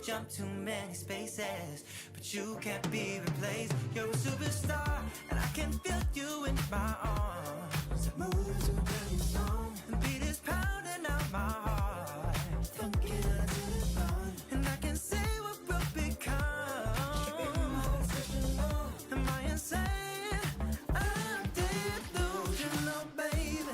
Jump too many spaces, but you can't be replaced. You're a superstar, and I can feel you in my arms. Moving to a song, the beat is pounding out my heart. Funky until it's gone, and I can say what we'll become. Am I insane? I did lose you, love, baby.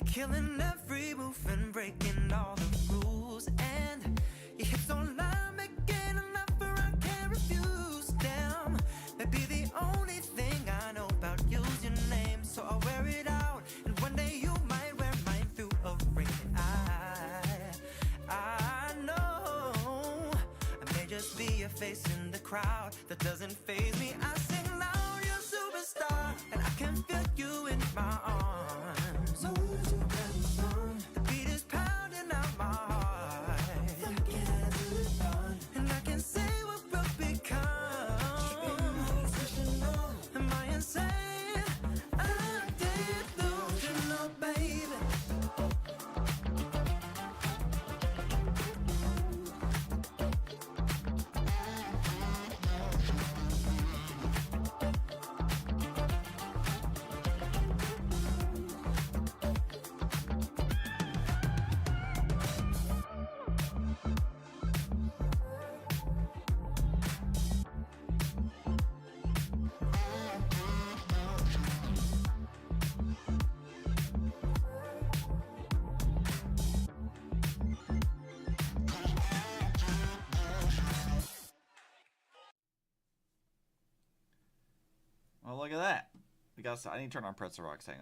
Killing every move and breaking all the rules, and your hips don't lie, making an offer I can't refuse. Damn, maybe the only thing I know about you's your name, so I'll wear it out, and one day you might wear mine through a ring. I know I may just be a face in the crowd that doesn't faze me. I sing loud, you're a superstar, and I can feel you in my arms. The beat is pounding out my heart, and I can say what we'll become. Am I insane? I did lose you, love, baby. Well, look at that. I need to turn on Pretzel Rocks. Hang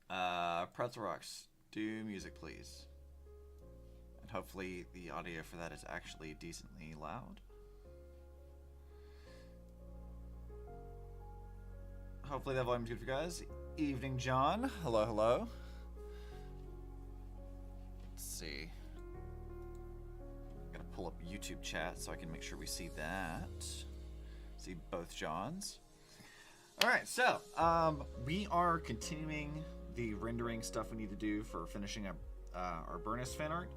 on. Pretzel Rocks, do music, please. And hopefully the audio for that is actually decently loud. Hopefully that volume's good for you guys. Evening, John. Hello, hello. Let's see. I'm gonna pull up YouTube chat so I can make sure we see that. See both Johns. All right, so we are continuing the rendering stuff we need to do for finishing up our Burnice fan art.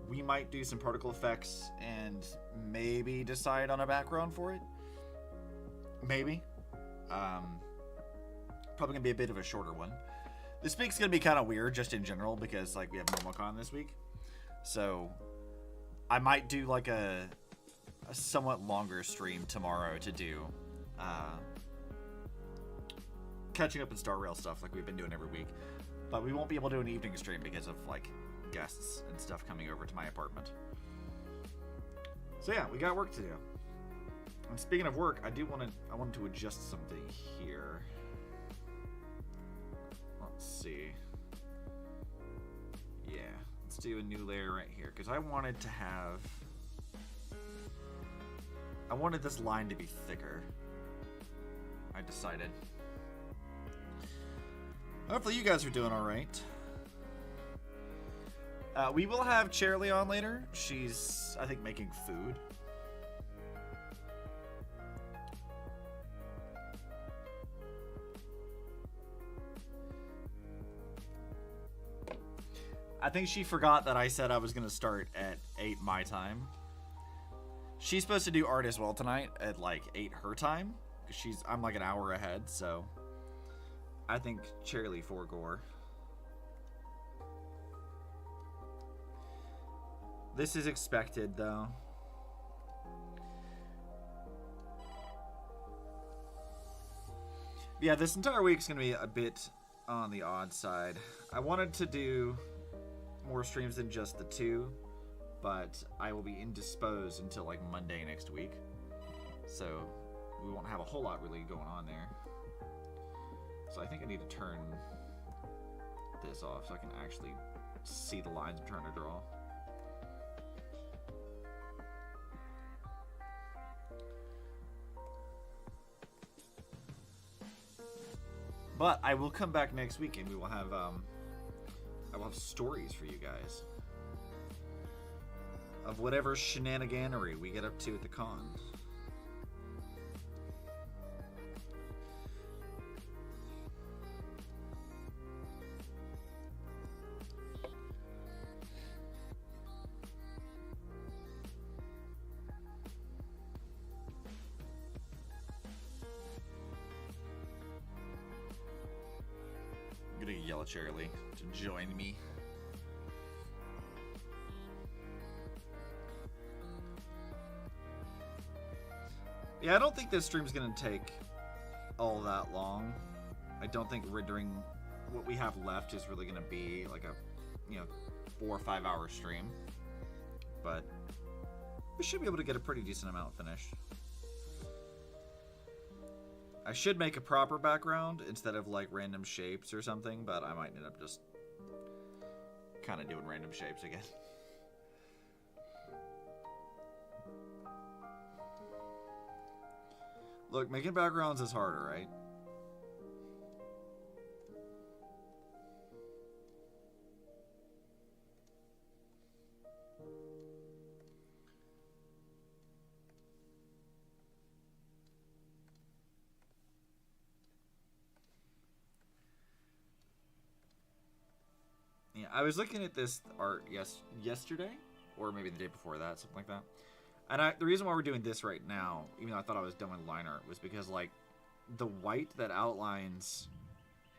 We might do some particle effects and maybe decide on a background for it. Maybe. Probably gonna be a bit of a shorter one. This week's gonna be kind of weird just in general because like we have NormalCon this week, so I might do like a somewhat longer stream tomorrow to do catching up in Star Rail stuff like we've been doing every week, but we won't be able to do an evening stream because of like guests and stuff coming over to my apartment. So yeah, we got work to do. And speaking of work, I wanted to adjust something here. Let's see. Yeah, let's do a new layer right here because I wanted this line to be thicker. I decided. Hopefully you guys are doing all right. We will have Charlie on later. She's, I think, making food. I think she forgot that I said I was going to start at 8 my time. She's supposed to do art as well tonight at like 8 her time. I'm like an hour ahead, so I think Charlie forgore. This is expected, though. Yeah, this entire week's gonna be a bit on the odd side. I wanted to do more streams than just the 2, but I will be indisposed until like Monday next week. So we won't have a whole lot really going on there. So I think I need to turn this off so I can actually see the lines I'm trying to draw. But I will come back next week and we will have I will have stories for you guys of whatever shenaniganery we get up to at the con. I'm gonna yell at Charlie to join me. Yeah, I don't think this stream's gonna take all that long. I don't think rendering what we have left is really gonna be like a, 4 or 5 hour stream. But we should be able to get a pretty decent amount finished. I should make a proper background instead of like random shapes or something, but I might end up just kind of doing random shapes again. Look, making backgrounds is harder, right? Yeah, I was looking at this art yesterday, or maybe the day before that, something like that. And the reason why we're doing this right now, even though I thought I was done with line art, was because like the white that outlines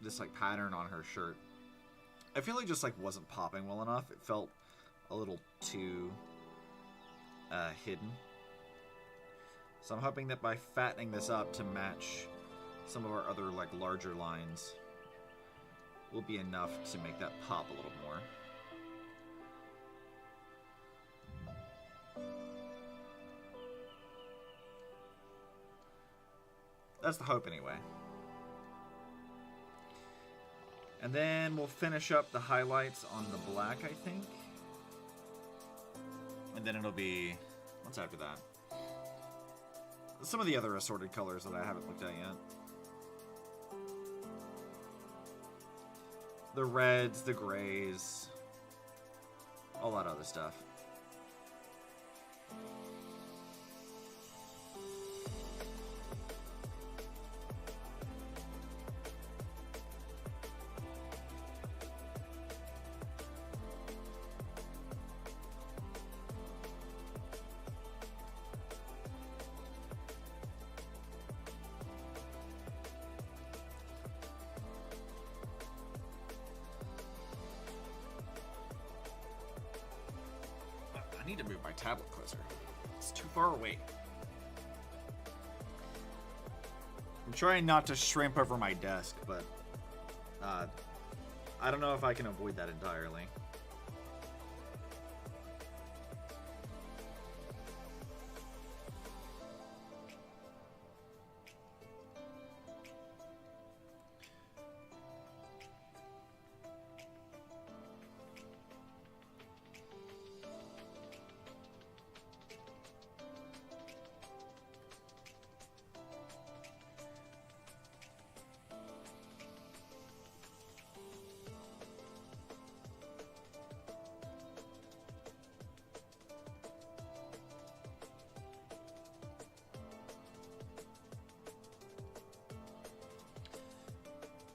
this like pattern on her shirt, I feel like just like wasn't popping well enough. It felt a little too hidden. So I'm hoping that by fattening this up to match some of our other like larger lines will be enough to make that pop a little more. That's the hope anyway. And then we'll finish up the highlights on the black, I think. And then it'll be, what's after that? Some of the other assorted colors that I haven't looked at yet. The reds, the grays, all that other stuff. I need to move my tablet closer. It's too far away. I'm trying not to shrimp over my desk, but I don't know if I can avoid that entirely.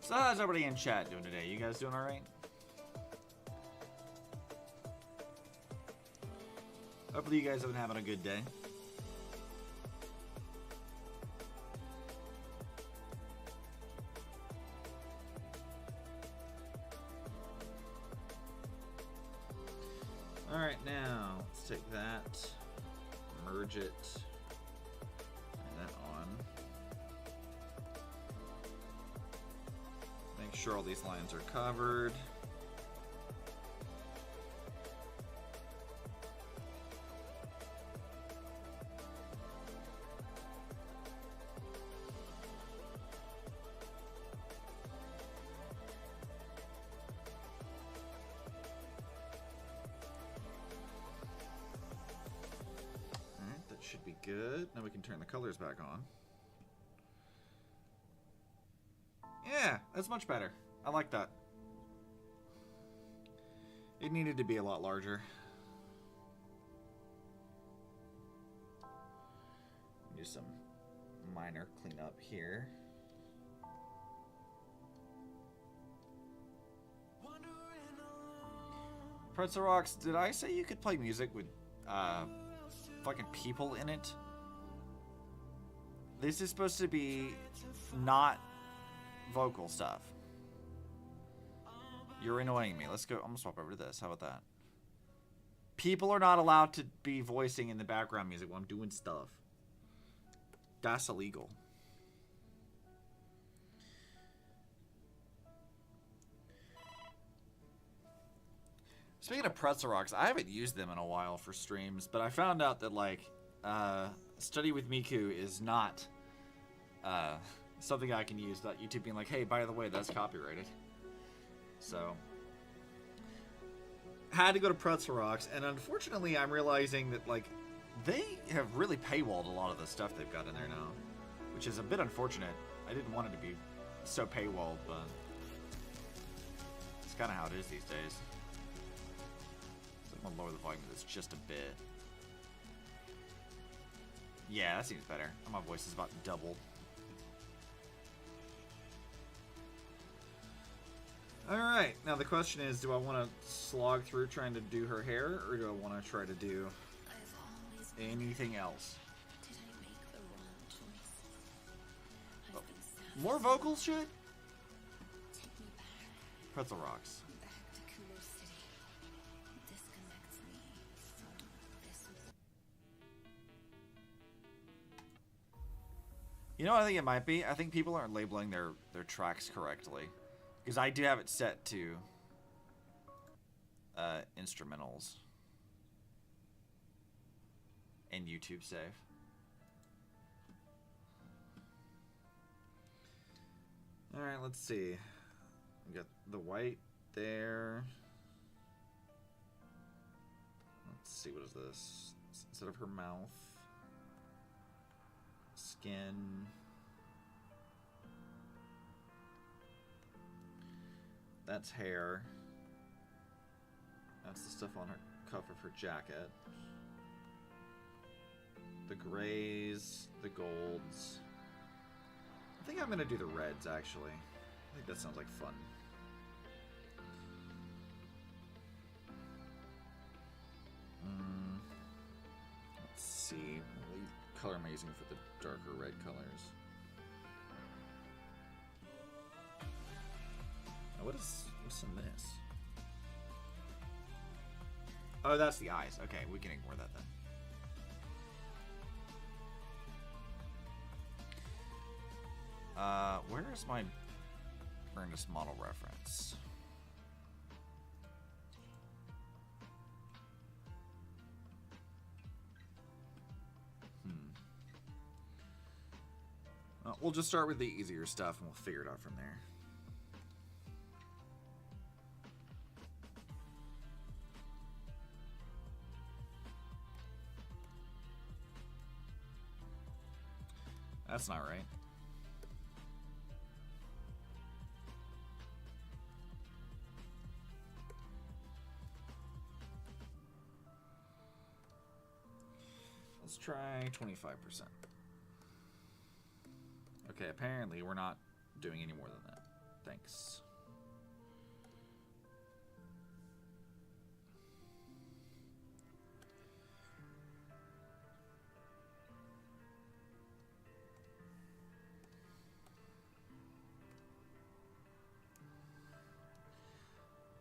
So how's everybody in chat doing today? You guys doing all right? Hopefully you guys have been having a good day. Alright, now let's take that, merge it, and that on. Make sure all these lines are covered. Should be good. Now we can turn the colors back on. Yeah, that's much better. I like that. It needed to be a lot larger. Do some minor cleanup here. Pretzel Rocks, did I say you could play music with fucking people in it? This is supposed to be not vocal stuff. You're annoying me. Let's go. I'm gonna swap over to this. How about that? People are not allowed to be voicing in the background music while I'm doing stuff. That's illegal. Speaking of Pretzel Rocks, I haven't used them in a while for streams, but I found out that, like, Study with Miku is not something I can use without YouTube being like, hey, by the way, that's copyrighted. So, had to go to Pretzel Rocks, and unfortunately I'm realizing that, like, they have really paywalled a lot of the stuff they've got in there now, which is a bit unfortunate. I didn't want it to be so paywalled, but it's kind of how it is these days. I'm gonna lower the volume of this just a bit. Yeah, that seems better. My voice is about double. Alright, now the question is, do I want to slog through trying to do her hair, or do I want to try to do anything else? Oh, more vocals, shit? Pretzel Rocks. You know what I think it might be? I think people aren't labeling their tracks correctly. Because I do have it set to instrumentals and YouTube save. Alright, let's see. We got the white there. Let's see, what is this? Instead of her mouth. Skin. That's hair. That's the stuff on her cuff of her jacket. The grays, the golds. I think I'm gonna do the reds, actually. I think that sounds like fun. Let's see. What color am I using for the darker red colors? Now what's in this? Oh, that's the eyes. Okay, we can ignore that then. Where is my Burnice model reference? We'll just start with the easier stuff and we'll figure it out from there. That's not right. Let's try 25%. Okay, apparently we're not doing any more than that. Thanks.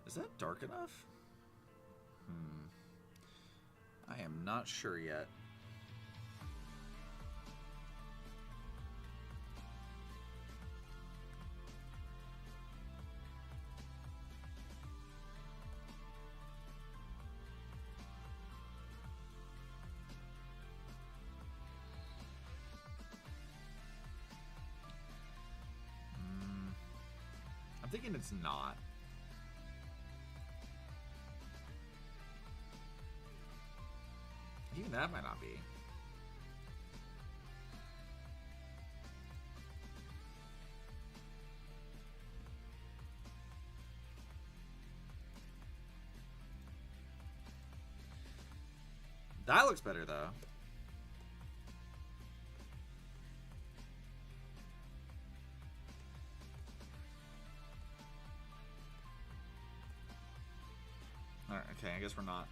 Is that dark enough? I am not sure yet. I'm thinking it's not. Even that might not be. That looks better though. Alright, okay, I guess we're not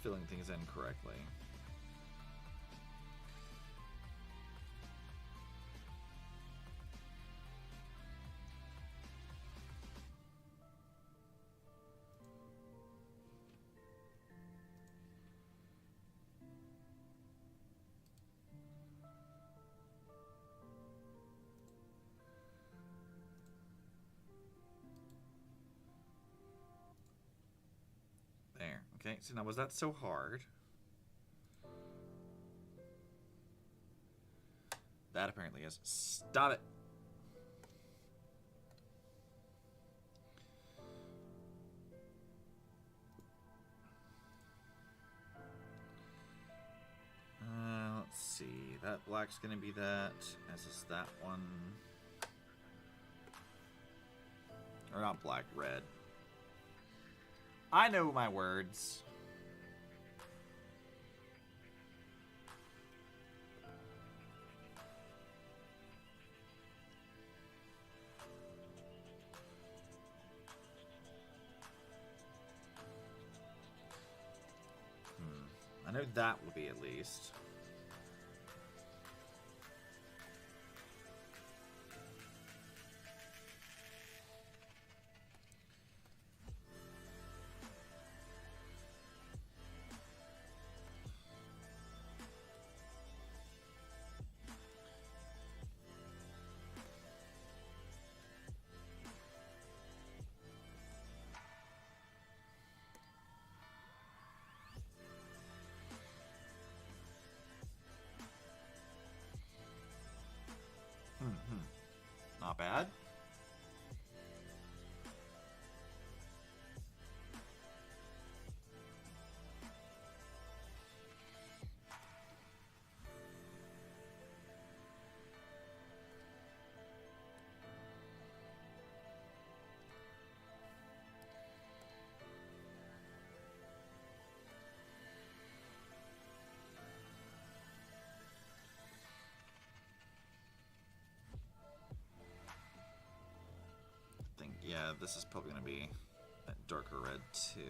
filling things in correctly. There. Okay, so now was that so hard? That apparently is. Stop it. Let's see. That black's gonna be that, as is that one. Or not black, red. I know my words. I know that will be at least. Not bad. Yeah, this is probably going to be that darker red too.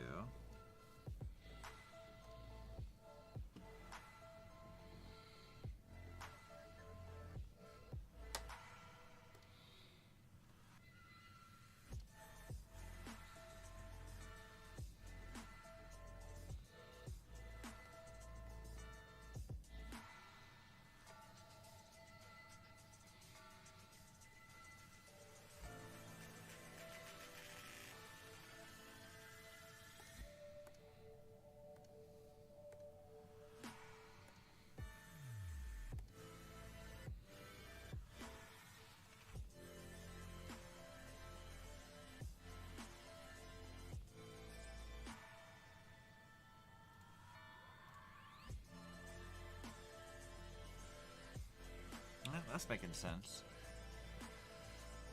That's making sense.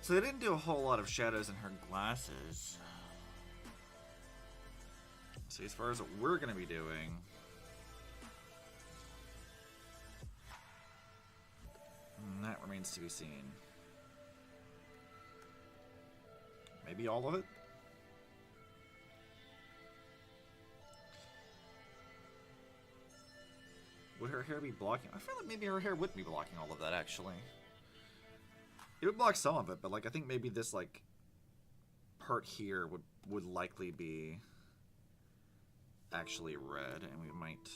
So they didn't do a whole lot of shadows in her glasses. So as far as what we're going to be doing, that remains to be seen. Maybe all of it? Would her hair be blocking? I feel like maybe her hair would be blocking all of that, actually. It would block some of it, but like I think maybe this like part here would likely be actually red, and we might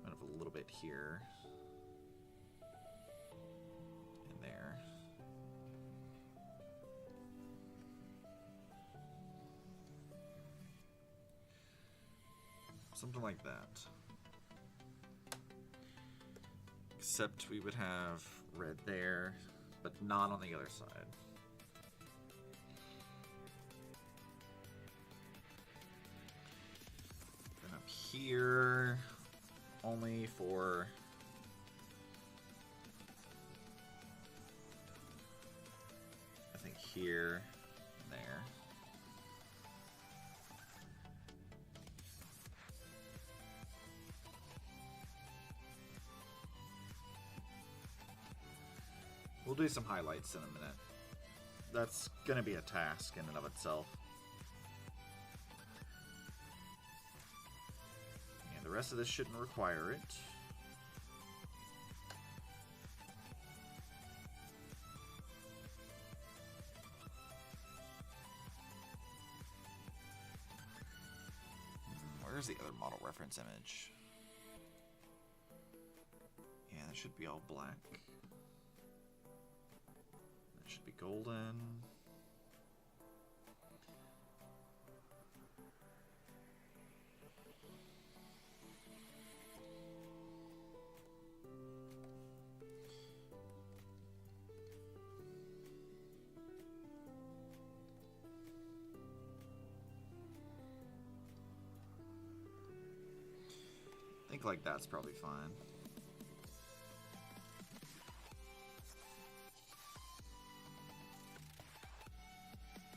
have a little bit here and there. Something like that. Except we would have red there, but not on the other side. And up here, only for I think here and there. We'll do some highlights in a minute. That's gonna be a task in and of itself. And the rest of this shouldn't require it. Where's the other model reference image? Yeah, that should be all black. Should be golden. I think like that's probably fine.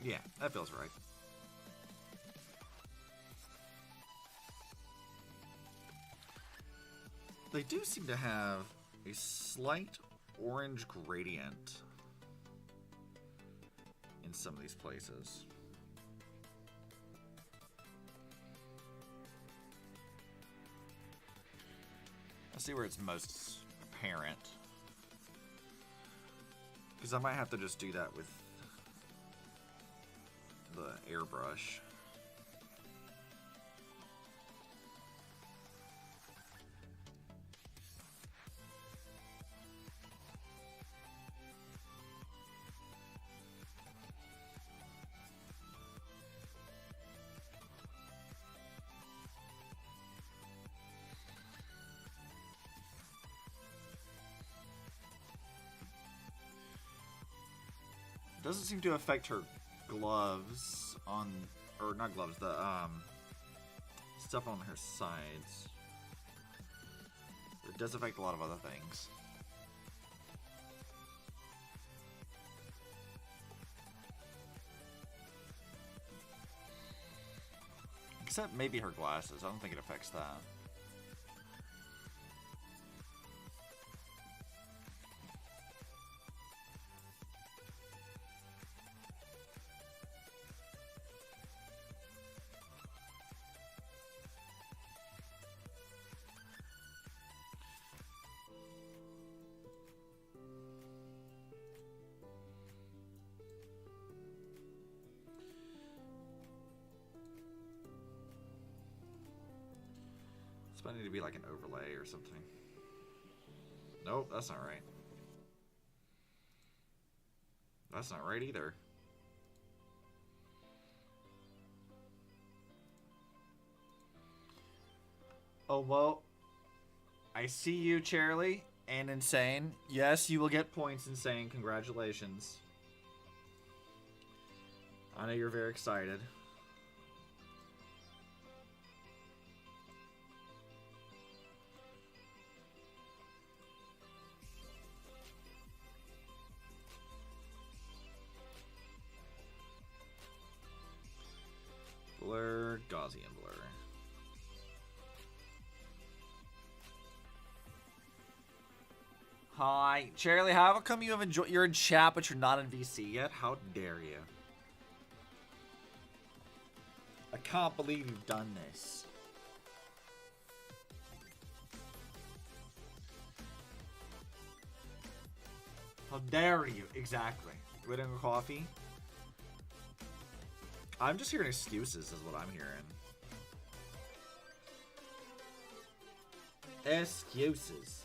Yeah, that feels right. They do seem to have a slight orange gradient in some of these places. Let's see where it's most apparent. Because I might have to just do that with the airbrush. Doesn't seem to affect her gloves on, or not gloves, the stuff on her sides. It does affect a lot of other things. Except maybe her glasses. I don't think it affects that. This might need to be like an overlay or something. Nope, that's not right. That's not right either. Oh, well, I see you, Charlie, and Insane. Yes, you will get points, Insane. Congratulations. I know you're very excited. Blur, Gaussian blur. Hi, Charlie. How come you have enjoyed? You're in chat, but you're not in VC yet. How dare you? I can't believe you've done this. How dare you? Exactly. Waiting for coffee. I'm just hearing excuses is what I'm hearing. Excuses.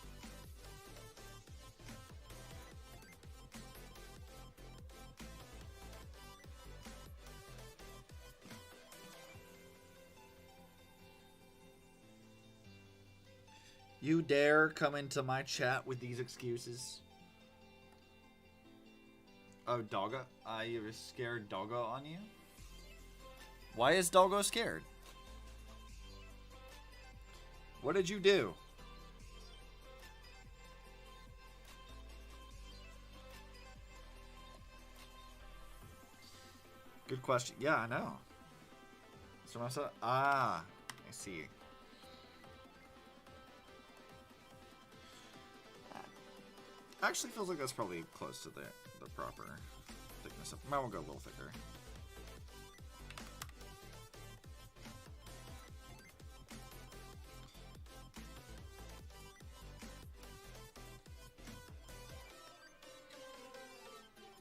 You dare come into my chat with these excuses? Oh, Doggo? You were scared Doggo on you? Why is Doggo scared? What did you do? Good question. Yeah, I know. So I said, I see. Actually feels like that's probably close to the proper thickness. Might want to go a little thicker.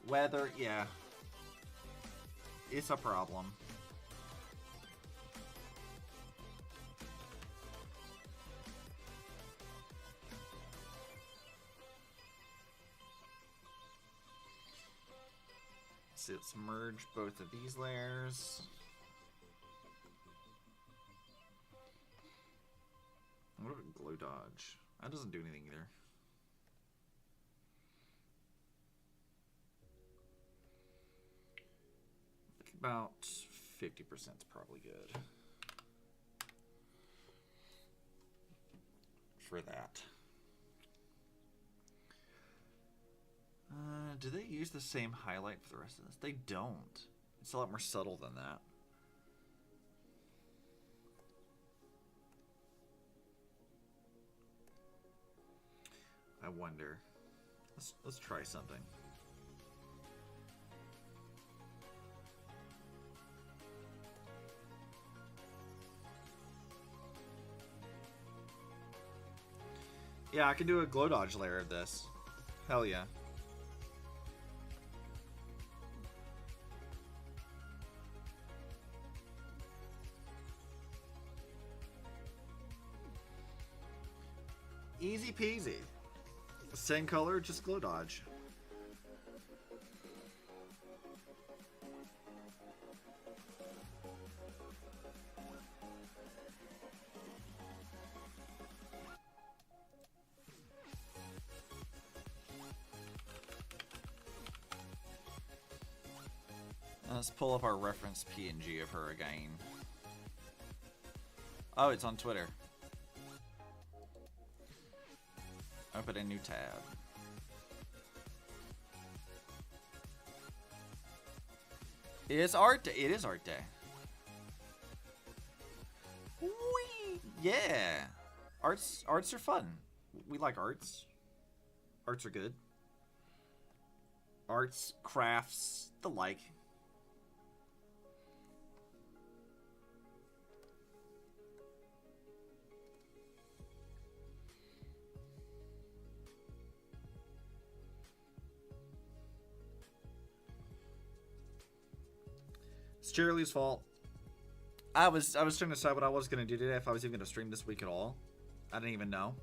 Weather, yeah. It's a problem. So let's merge both of these layers. What about glue dodge? That doesn't do anything either. About 50% is probably good for that. Do they use the same highlight for the rest of this? They don't. It's a lot more subtle than that. I wonder. Let's try something. Yeah, I can do a glow dodge layer of this. Hell yeah. Easy peasy. Same color, just glow dodge. Let's pull up our reference PNG of her again. Oh, it's on Twitter. Open a new tab. It is art day. It is art day. Whee! Yeah. Arts are fun. We like arts. Arts are good. Arts, crafts, the like. It's Cheerilee's fault. I was trying to decide what I was gonna do today, if I was even gonna stream this week at all. I didn't even know.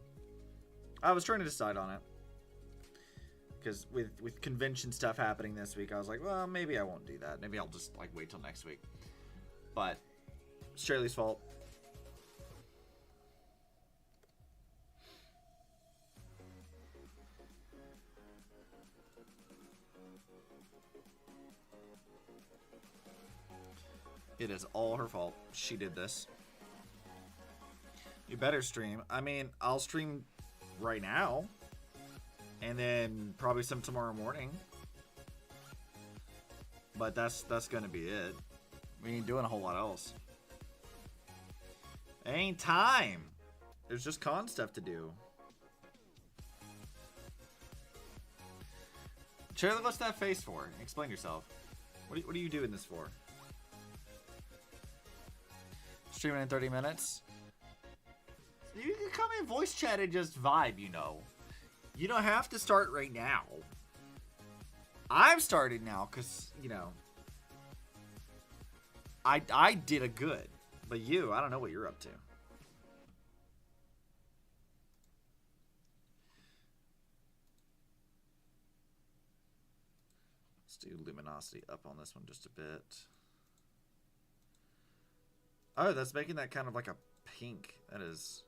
I was trying to decide on it. Because with convention stuff happening this week, I was like, well, maybe I won't do that. Maybe I'll just like wait till next week. But it's Cheerilee's fault. It is all her fault. She did this. You better stream. I mean, I'll stream right now. And then probably some tomorrow morning. But that's gonna be it. We ain't doing a whole lot else. Ain't time. There's just con stuff to do. Cheerilee, what's that face for? Explain yourself. What are you doing this for? Streaming in 30 minutes. You can come in voice chat and just vibe, you know. You don't have to start right now. I'm starting now because, you know, I did a good, but you, I don't know what you're up to. Let's do luminosity up on this one just a bit. Oh, that's making that kind of like a pink. That is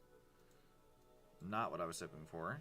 not what I was hoping for.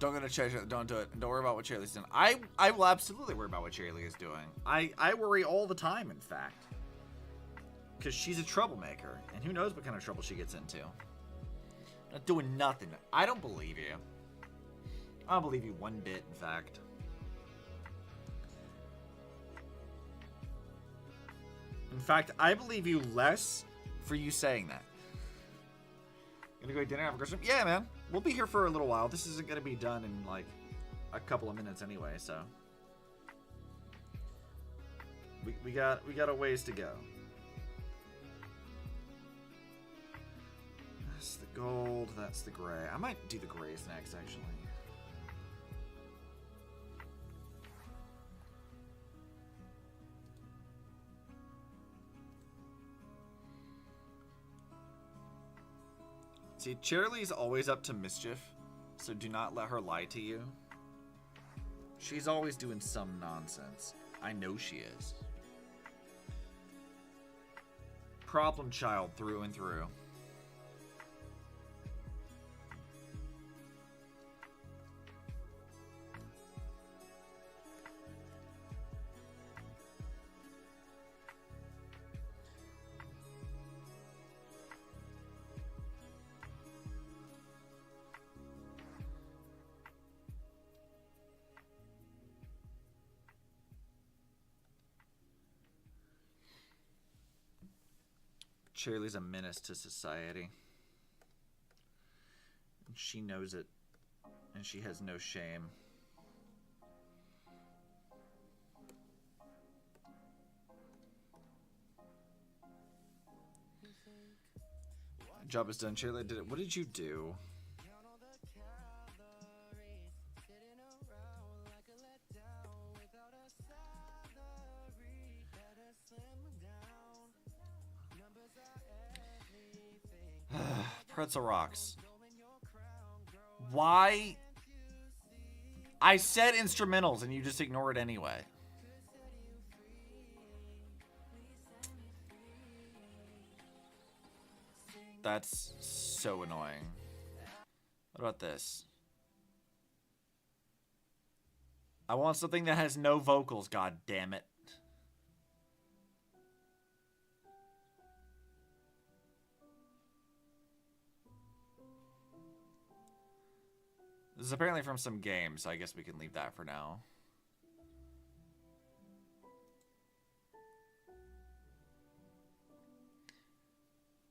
Don't go to church. Don't do it. Don't worry about what Charlie's doing. I will absolutely worry about what Charlie is doing. I worry all the time, in fact. Because she's a troublemaker. And who knows what kind of trouble she gets into. Not doing nothing. I don't believe you. I don't believe you one bit, in fact. In fact, I believe you less for you saying that. Gonna go eat dinner, have a Christmas? Yeah, man. We'll be here for a little while. This isn't gonna be done in like a couple of minutes anyway, so we got a ways to go. That's the gold. That's the gray. I might do the grays next, actually. See, Charlie's always up to mischief, so do not let her lie to you. She's always doing some nonsense. I know she is. Problem child through and through. Charlie's a menace to society. And she knows it. And she has no shame. Job is done. Charlie did it. What did you do? Pretzel rocks. Why? I said instrumentals and you just ignore it anyway. That's so annoying. What about this? I want something that has no vocals, god damn it. This is apparently from some game, so I guess we can leave that for now.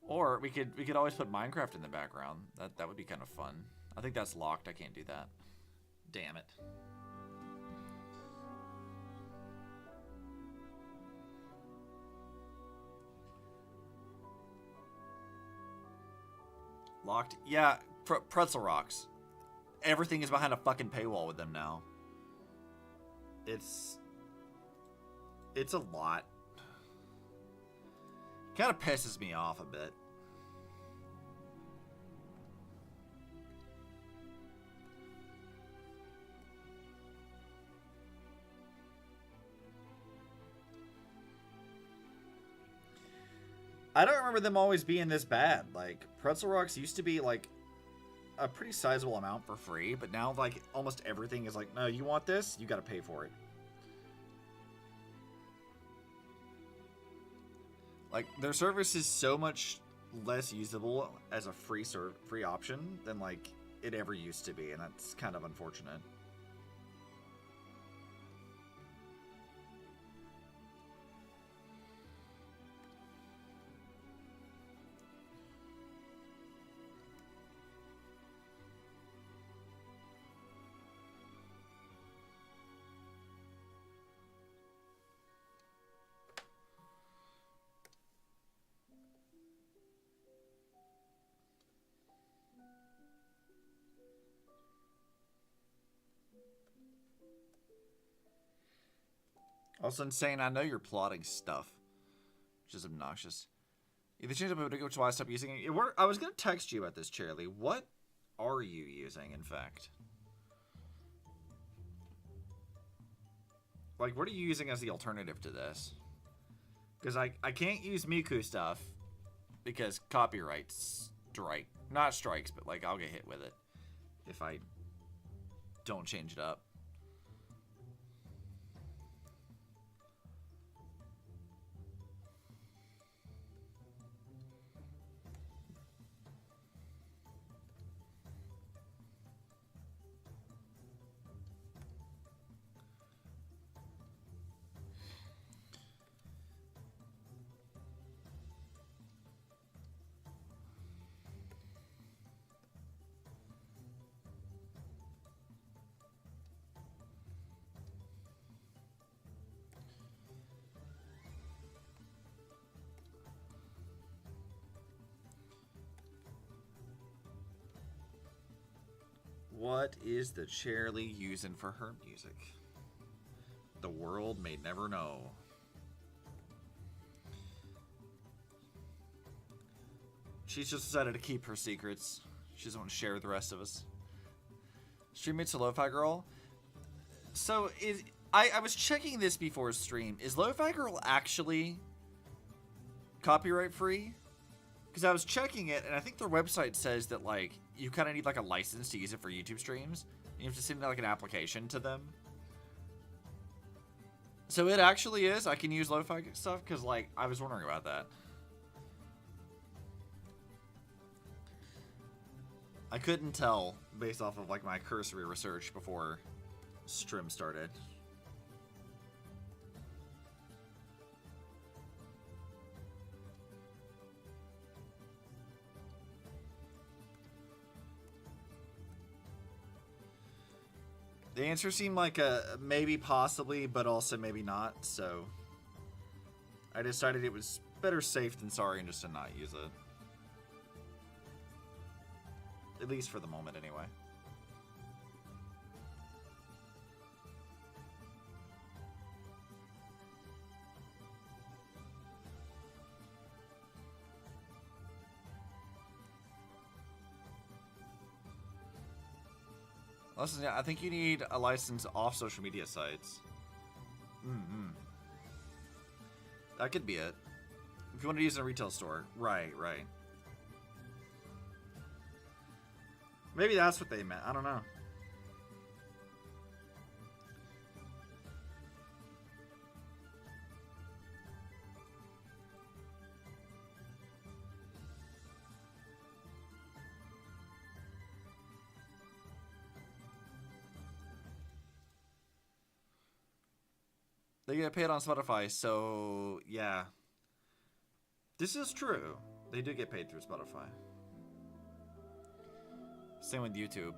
Or we could always put Minecraft in the background. That would be kind of fun. I think that's locked. I can't do that. Damn it. Locked? Yeah, pretzel rocks. Everything is behind a fucking paywall with them now. It's a lot. Kind of pisses me off a bit. I don't remember them always being this bad. Like, pretzel rocks used to be like a pretty sizable amount for free, but now like almost everything is like, no, you want this, you gotta pay for it. Like, their service is so much less usable as a free option than like it ever used to be, and that's kind of unfortunate. Also insane, I know you're plotting stuff, which is obnoxious. If you change up which is why I stopped using it. I was going to text you about this, Charlie. What are you using, in fact? Like, what are you using as the alternative to this? Because I can't use Miku stuff because copyright strike. Not strikes, but like I'll get hit with it if I don't change it up. What is the Charlie using for her music? The world may never know. She's just decided to keep her secrets. She doesn't want to share with the rest of us. Streammates to Lo-Fi Girl. So I was checking this before stream. Is Lo-Fi Girl actually copyright free? Because I was checking it, and I think their website says that, like, you kind of need, like, a license to use it for YouTube streams. You have to send, like, an application to them. So it actually is. I can use lo-fi stuff, because, like, I was wondering about that. I couldn't tell based off of, like, my cursory research before stream started. The answer seemed like a maybe, possibly, but also maybe not, so I decided it was better safe than sorry and just to not use it. At least for the moment, anyway. Listen, I think you need a license off social media sites. That could be it. If you want to use it in a retail store. Right. Maybe that's what they meant. I don't know. They get paid on Spotify, so yeah. This is true. They do get paid through Spotify. Same with YouTube.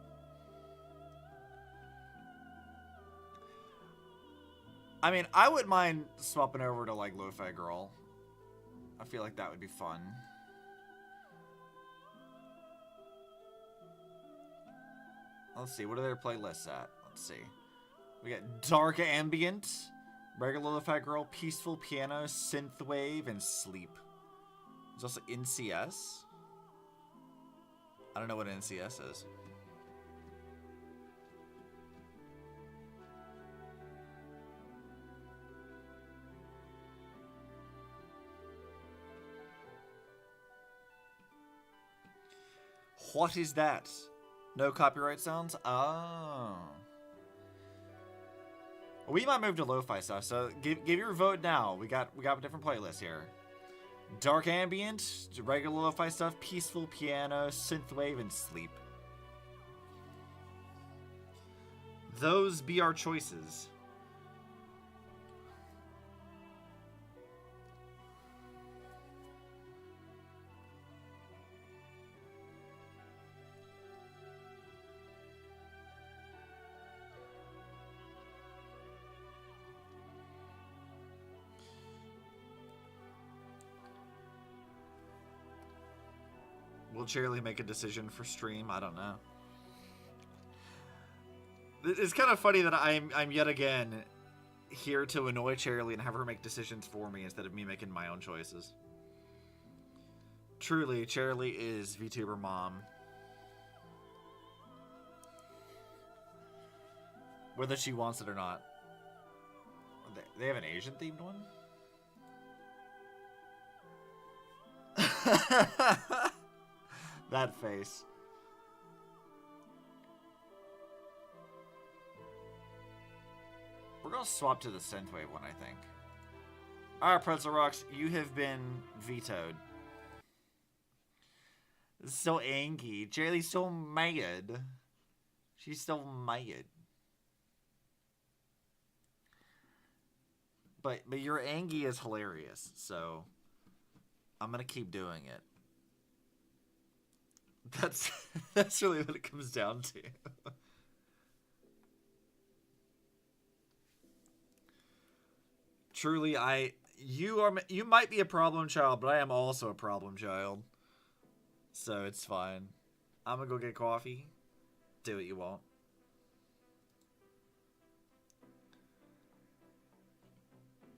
I mean, I wouldn't mind swapping over to like Lo-Fi Girl. I feel like that would be fun. Let's see, what are their playlists at? Let's see. We got Dark Ambient, Regular Lo-Fi Girl, Peaceful Piano, Synthwave, and Sleep. There's also NCS. I don't know what NCS is. What is that? No copyright sounds? Oh. We might move to lo-fi stuff, so give your vote now. We got a different playlist here. Dark ambient, regular lo-fi stuff, peaceful piano, synthwave, and sleep. Those be our choices. Will Charlie make a decision for stream? I don't know. It's kind of funny that I'm yet again here to annoy Charlie and have her make decisions for me instead of me making my own choices. Truly, Charlie is VTuber mom. Whether she wants it or not. They have an Asian themed one? That face. We're gonna swap to the synthwave one, I think. Alright, Pretzel Rocks, you have been vetoed. So angry. Charlie's so mad. She's so mad. But your Angie is hilarious, so I'm gonna keep doing it. That's really what it comes down to. Truly, you might be a problem child, but I am also a problem child. So it's fine. I'm gonna go get coffee. Do what you want.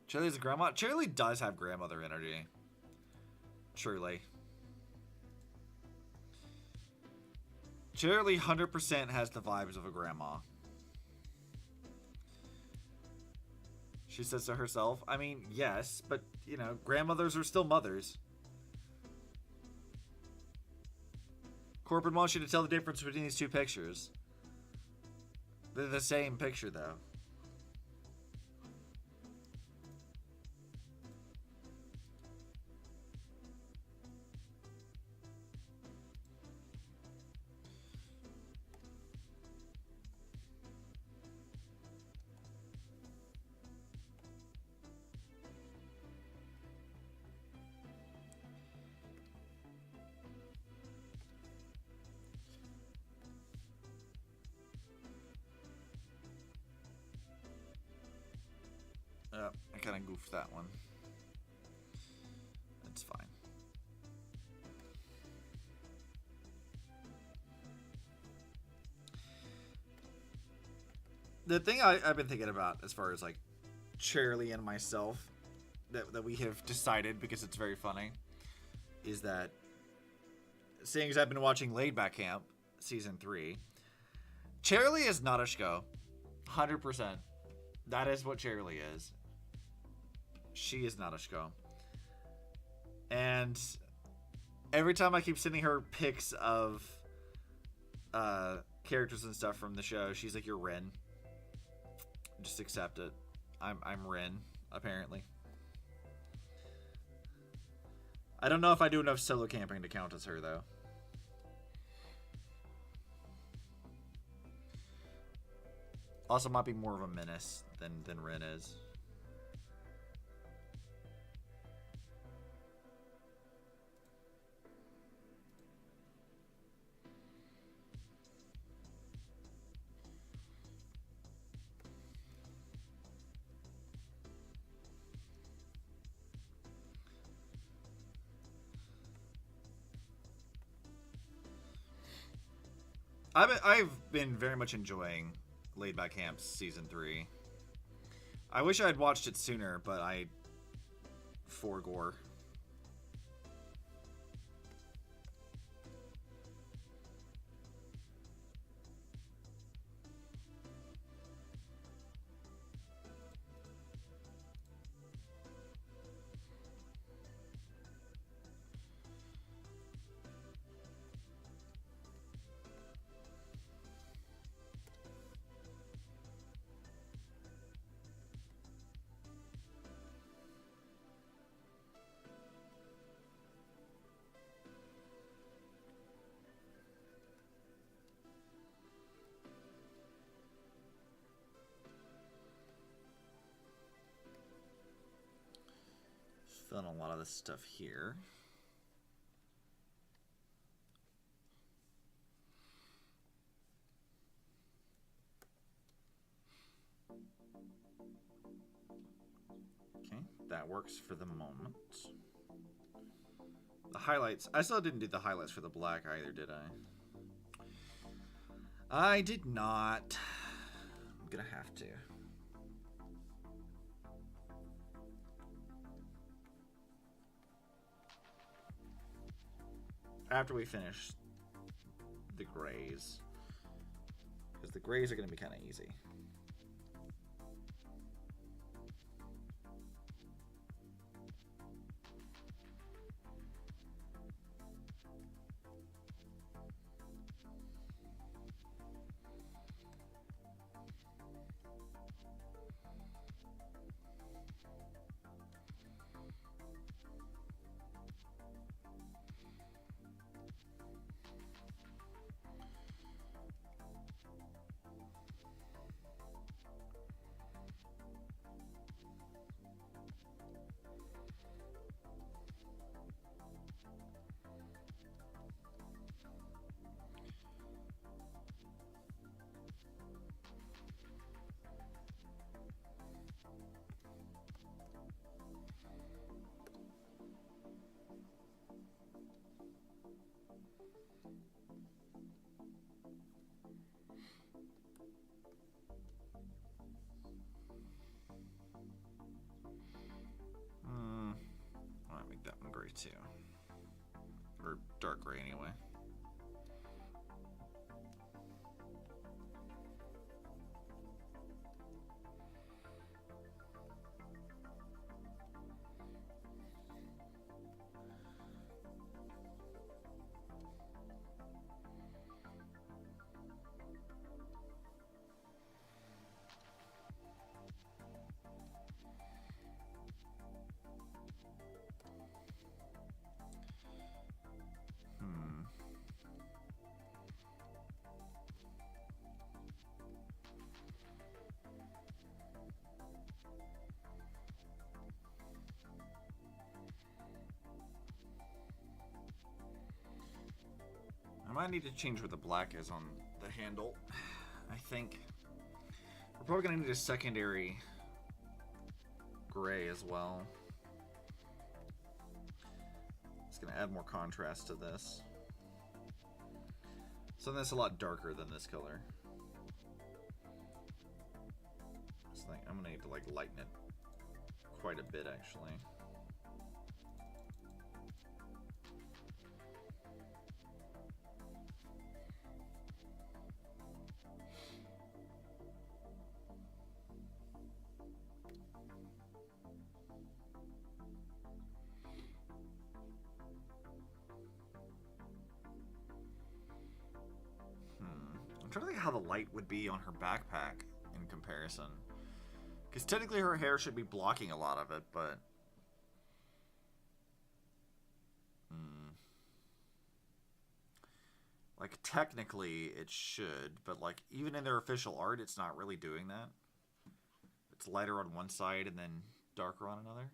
Charlie's a grandma. Charlie does have grandmother energy. Truly. Charlie 100% has the vibes of a grandma. She says to herself, I mean, yes, but, you know, grandmothers are still mothers. Corbin wants you to tell the difference between these two pictures. They're the same picture, though. I kind of goofed that one. It's fine. The thing I've been thinking about as far as like Charlie and myself that we have decided, because it's very funny, is that seeing as I've been watching Laid Back Camp season 3, Charlie is not a shko. 100%. That is what Charlie is. She is not a shko. And every time I keep sending her pics of characters and stuff from the show, she's like, "You're Ren. Just accept it. I'm Ren, apparently." I don't know if I do enough solo camping to count as her, though. Also might be more of a menace than Ren is. I've been very much enjoying Laid Back Camp season 3. I wish I had watched it sooner, but I forgore. fill in a lot of this stuff here. Okay, that works for the moment. The highlights, I still didn't do the highlights for the black either, did I? I did not. I'm gonna have to. After we finish the grays. Because the grays are gonna be kind of easy. I might make that one gray too. Or dark gray anyway. I might need to change where the black is on the handle. I think we're probably gonna need a secondary gray as well. It's gonna add more contrast to this. So that's a lot darker than this color. So I'm gonna need to like lighten it quite a bit actually. I'm trying to think how the light would be on her backpack in comparison. Because technically her hair should be blocking a lot of it, but... Like, technically it should, but like, even in their official art, it's not really doing that. It's lighter on one side and then darker on another.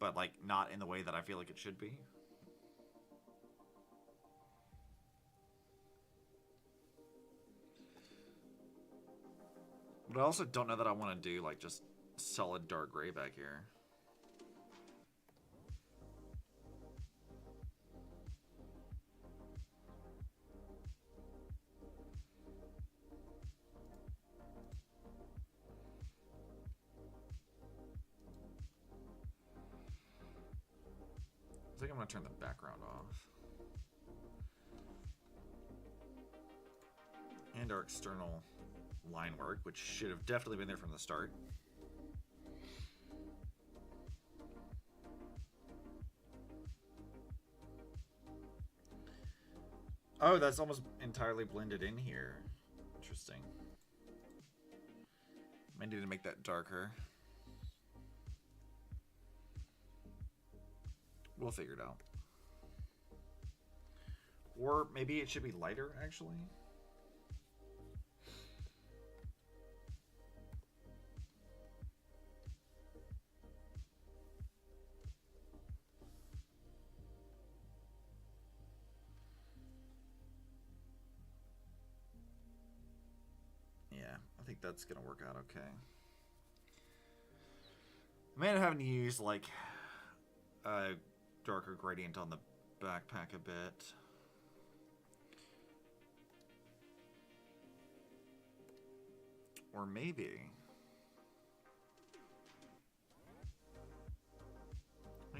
But like, not in the way that I feel like it should be. But I also don't know that I want to do, like, just solid dark gray back here. I think I'm going to turn the background off. And our external line work, which should have definitely been there from the start. Oh, that's almost entirely blended in here. Interesting. I need to make that darker. We'll figure it out. Or maybe it should be lighter, actually. I think that's gonna work out okay. I may end up having to use like a darker gradient on the backpack a bit. Or maybe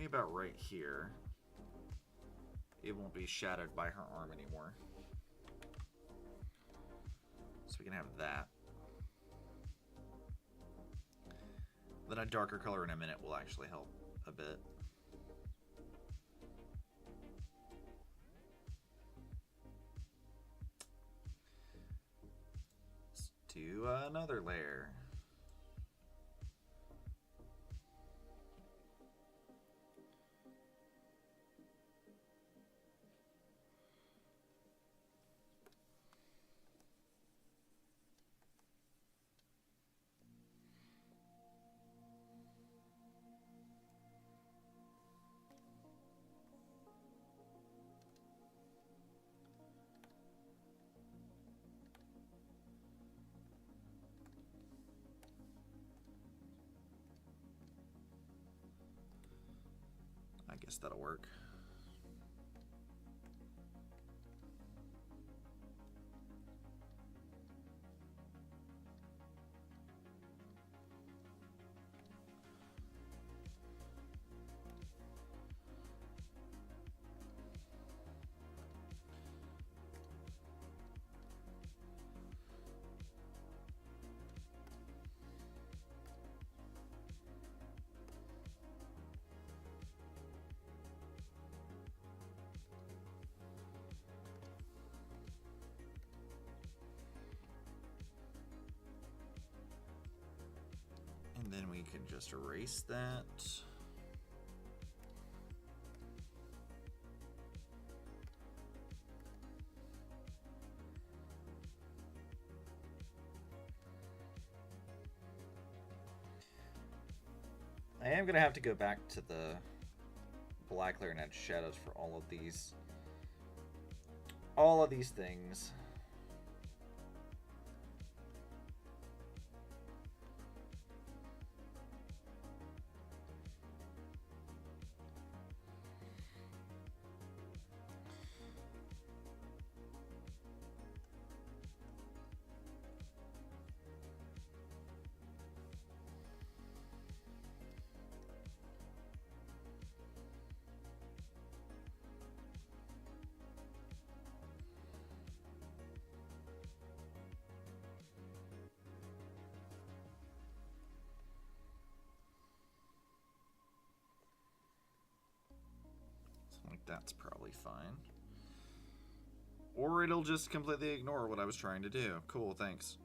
about right here. It won't be shadowed by her arm anymore. So we can have that. Then a darker color in a minute will actually help a bit. Let's do another layer. I guess that'll work. And then we can just erase that. I am going to have to go back to the black layer and add shadows for all of these things. That's probably fine. Or it'll just completely ignore what I was trying to do. Cool, thanks.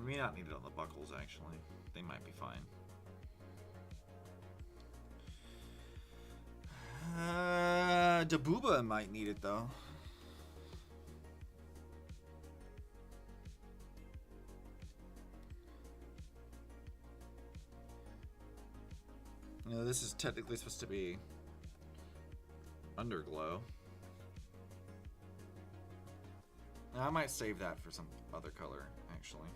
May not need it on the buckles, actually. They might be fine. Dabuba might need it, though. You know, this is technically supposed to be underglow. I might save that for some other color, actually.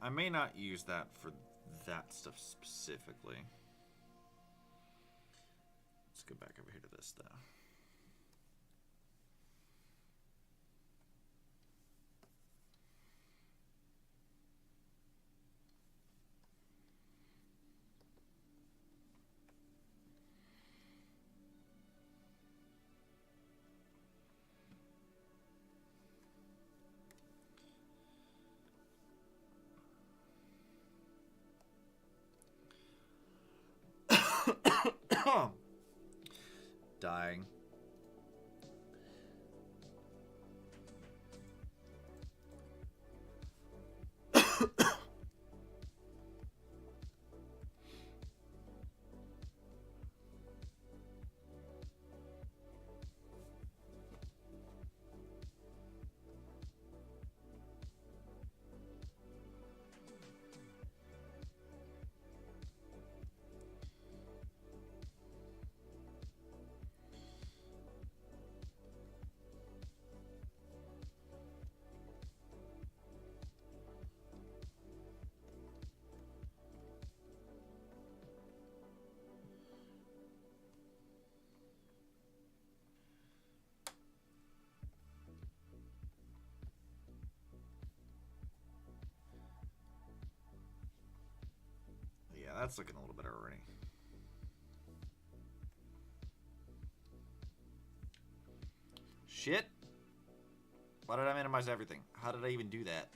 I may not use that for that stuff specifically. Let's go back over here to this though. Dying. Yeah, that's looking a little better already. Shit! Why did I minimize everything? How did I even do that?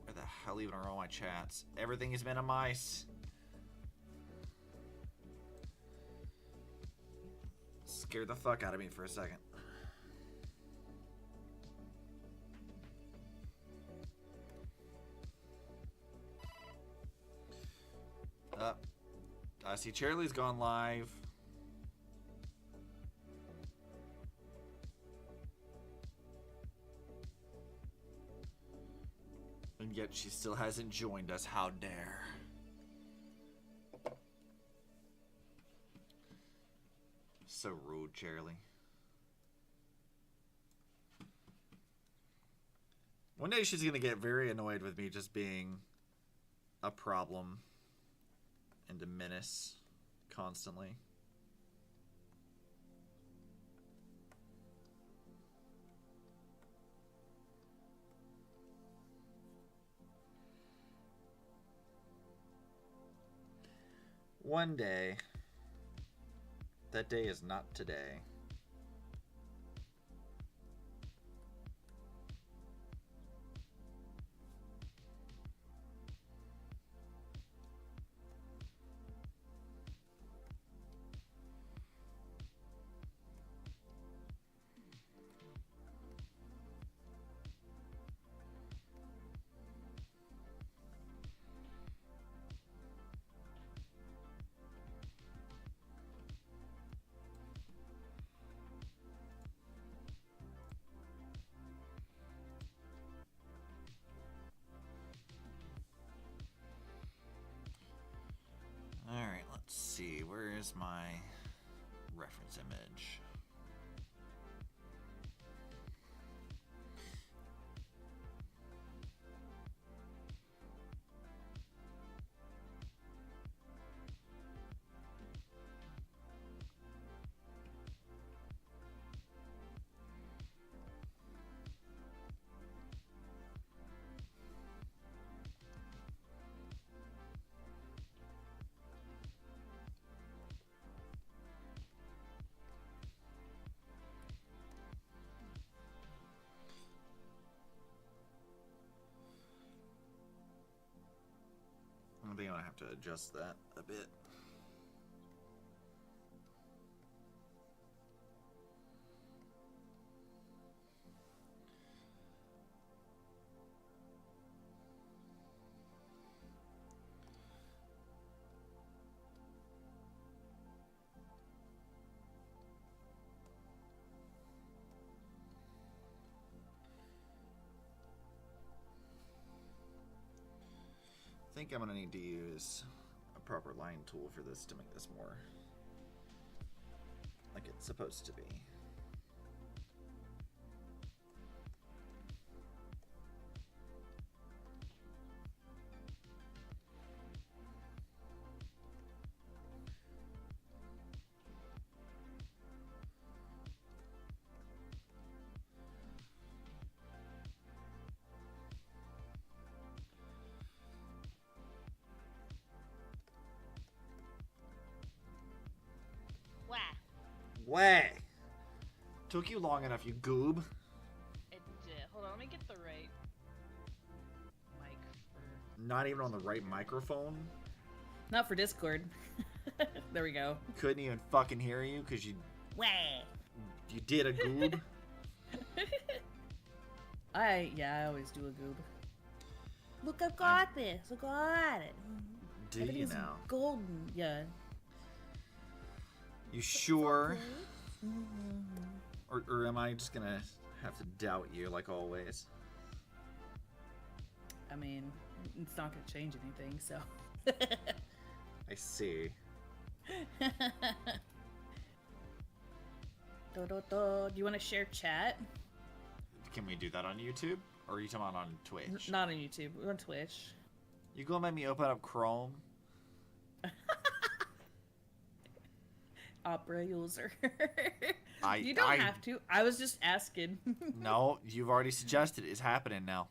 Where the hell even are all my chats? Everything is minimized. Scared the fuck out of me for a second. I see Cherry's gone live. And yet she still hasn't joined us. How dare. So rude, Cherry. One day she's gonna get very annoyed with me just being a problem and a menace constantly. One day. That day is not today. Alright, let's see. Where is my reference image? I think I have to adjust that a bit. I think I'm going to need to use a proper line tool for this to make this more like it's supposed to be. way. Took you long enough, you goob. It did. Hold on, let me get the right mic for... Not even on the right microphone. Not for Discord. There we go. Couldn't even fucking hear you because you did a goob. I always do a goob. Look, I've got this. I got it. Do you now? Golden, yeah. You sure? Or am I just gonna have to doubt you like always? I mean, it's not gonna change anything, so. I see. Do you want to share chat? Can we do that on YouTube? Or are you talking about on Twitch? Not on YouTube. We're on Twitch. You gonna make me open up Chrome? Opera user. You don't have to. I was just asking. No, you've already suggested it. It's happening now.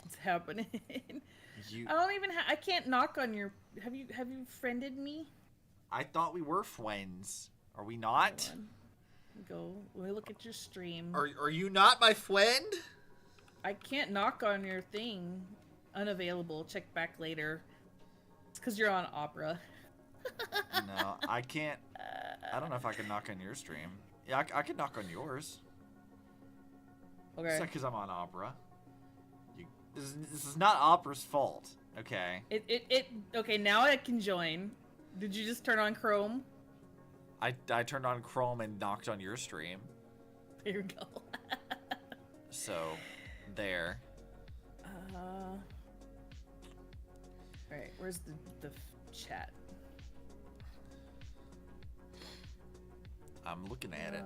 It's happening. I don't even. I can't knock on your. Have you friended me? I thought we were friends. Are we not? Go. Let me look at your stream. Are you not my friend? I can't knock on your thing. Unavailable. Check back later. It's because you're on Opera. No, I can't. I don't know if I can knock on your stream. Yeah, I can knock on yours. Okay. It's not because I'm on Opera. This is not Opera's fault. Okay. Okay, now I can join. Did you just turn on Chrome? I turned on Chrome and knocked on your stream. There you go. So, there. Alright, where's the chat? I'm looking at it.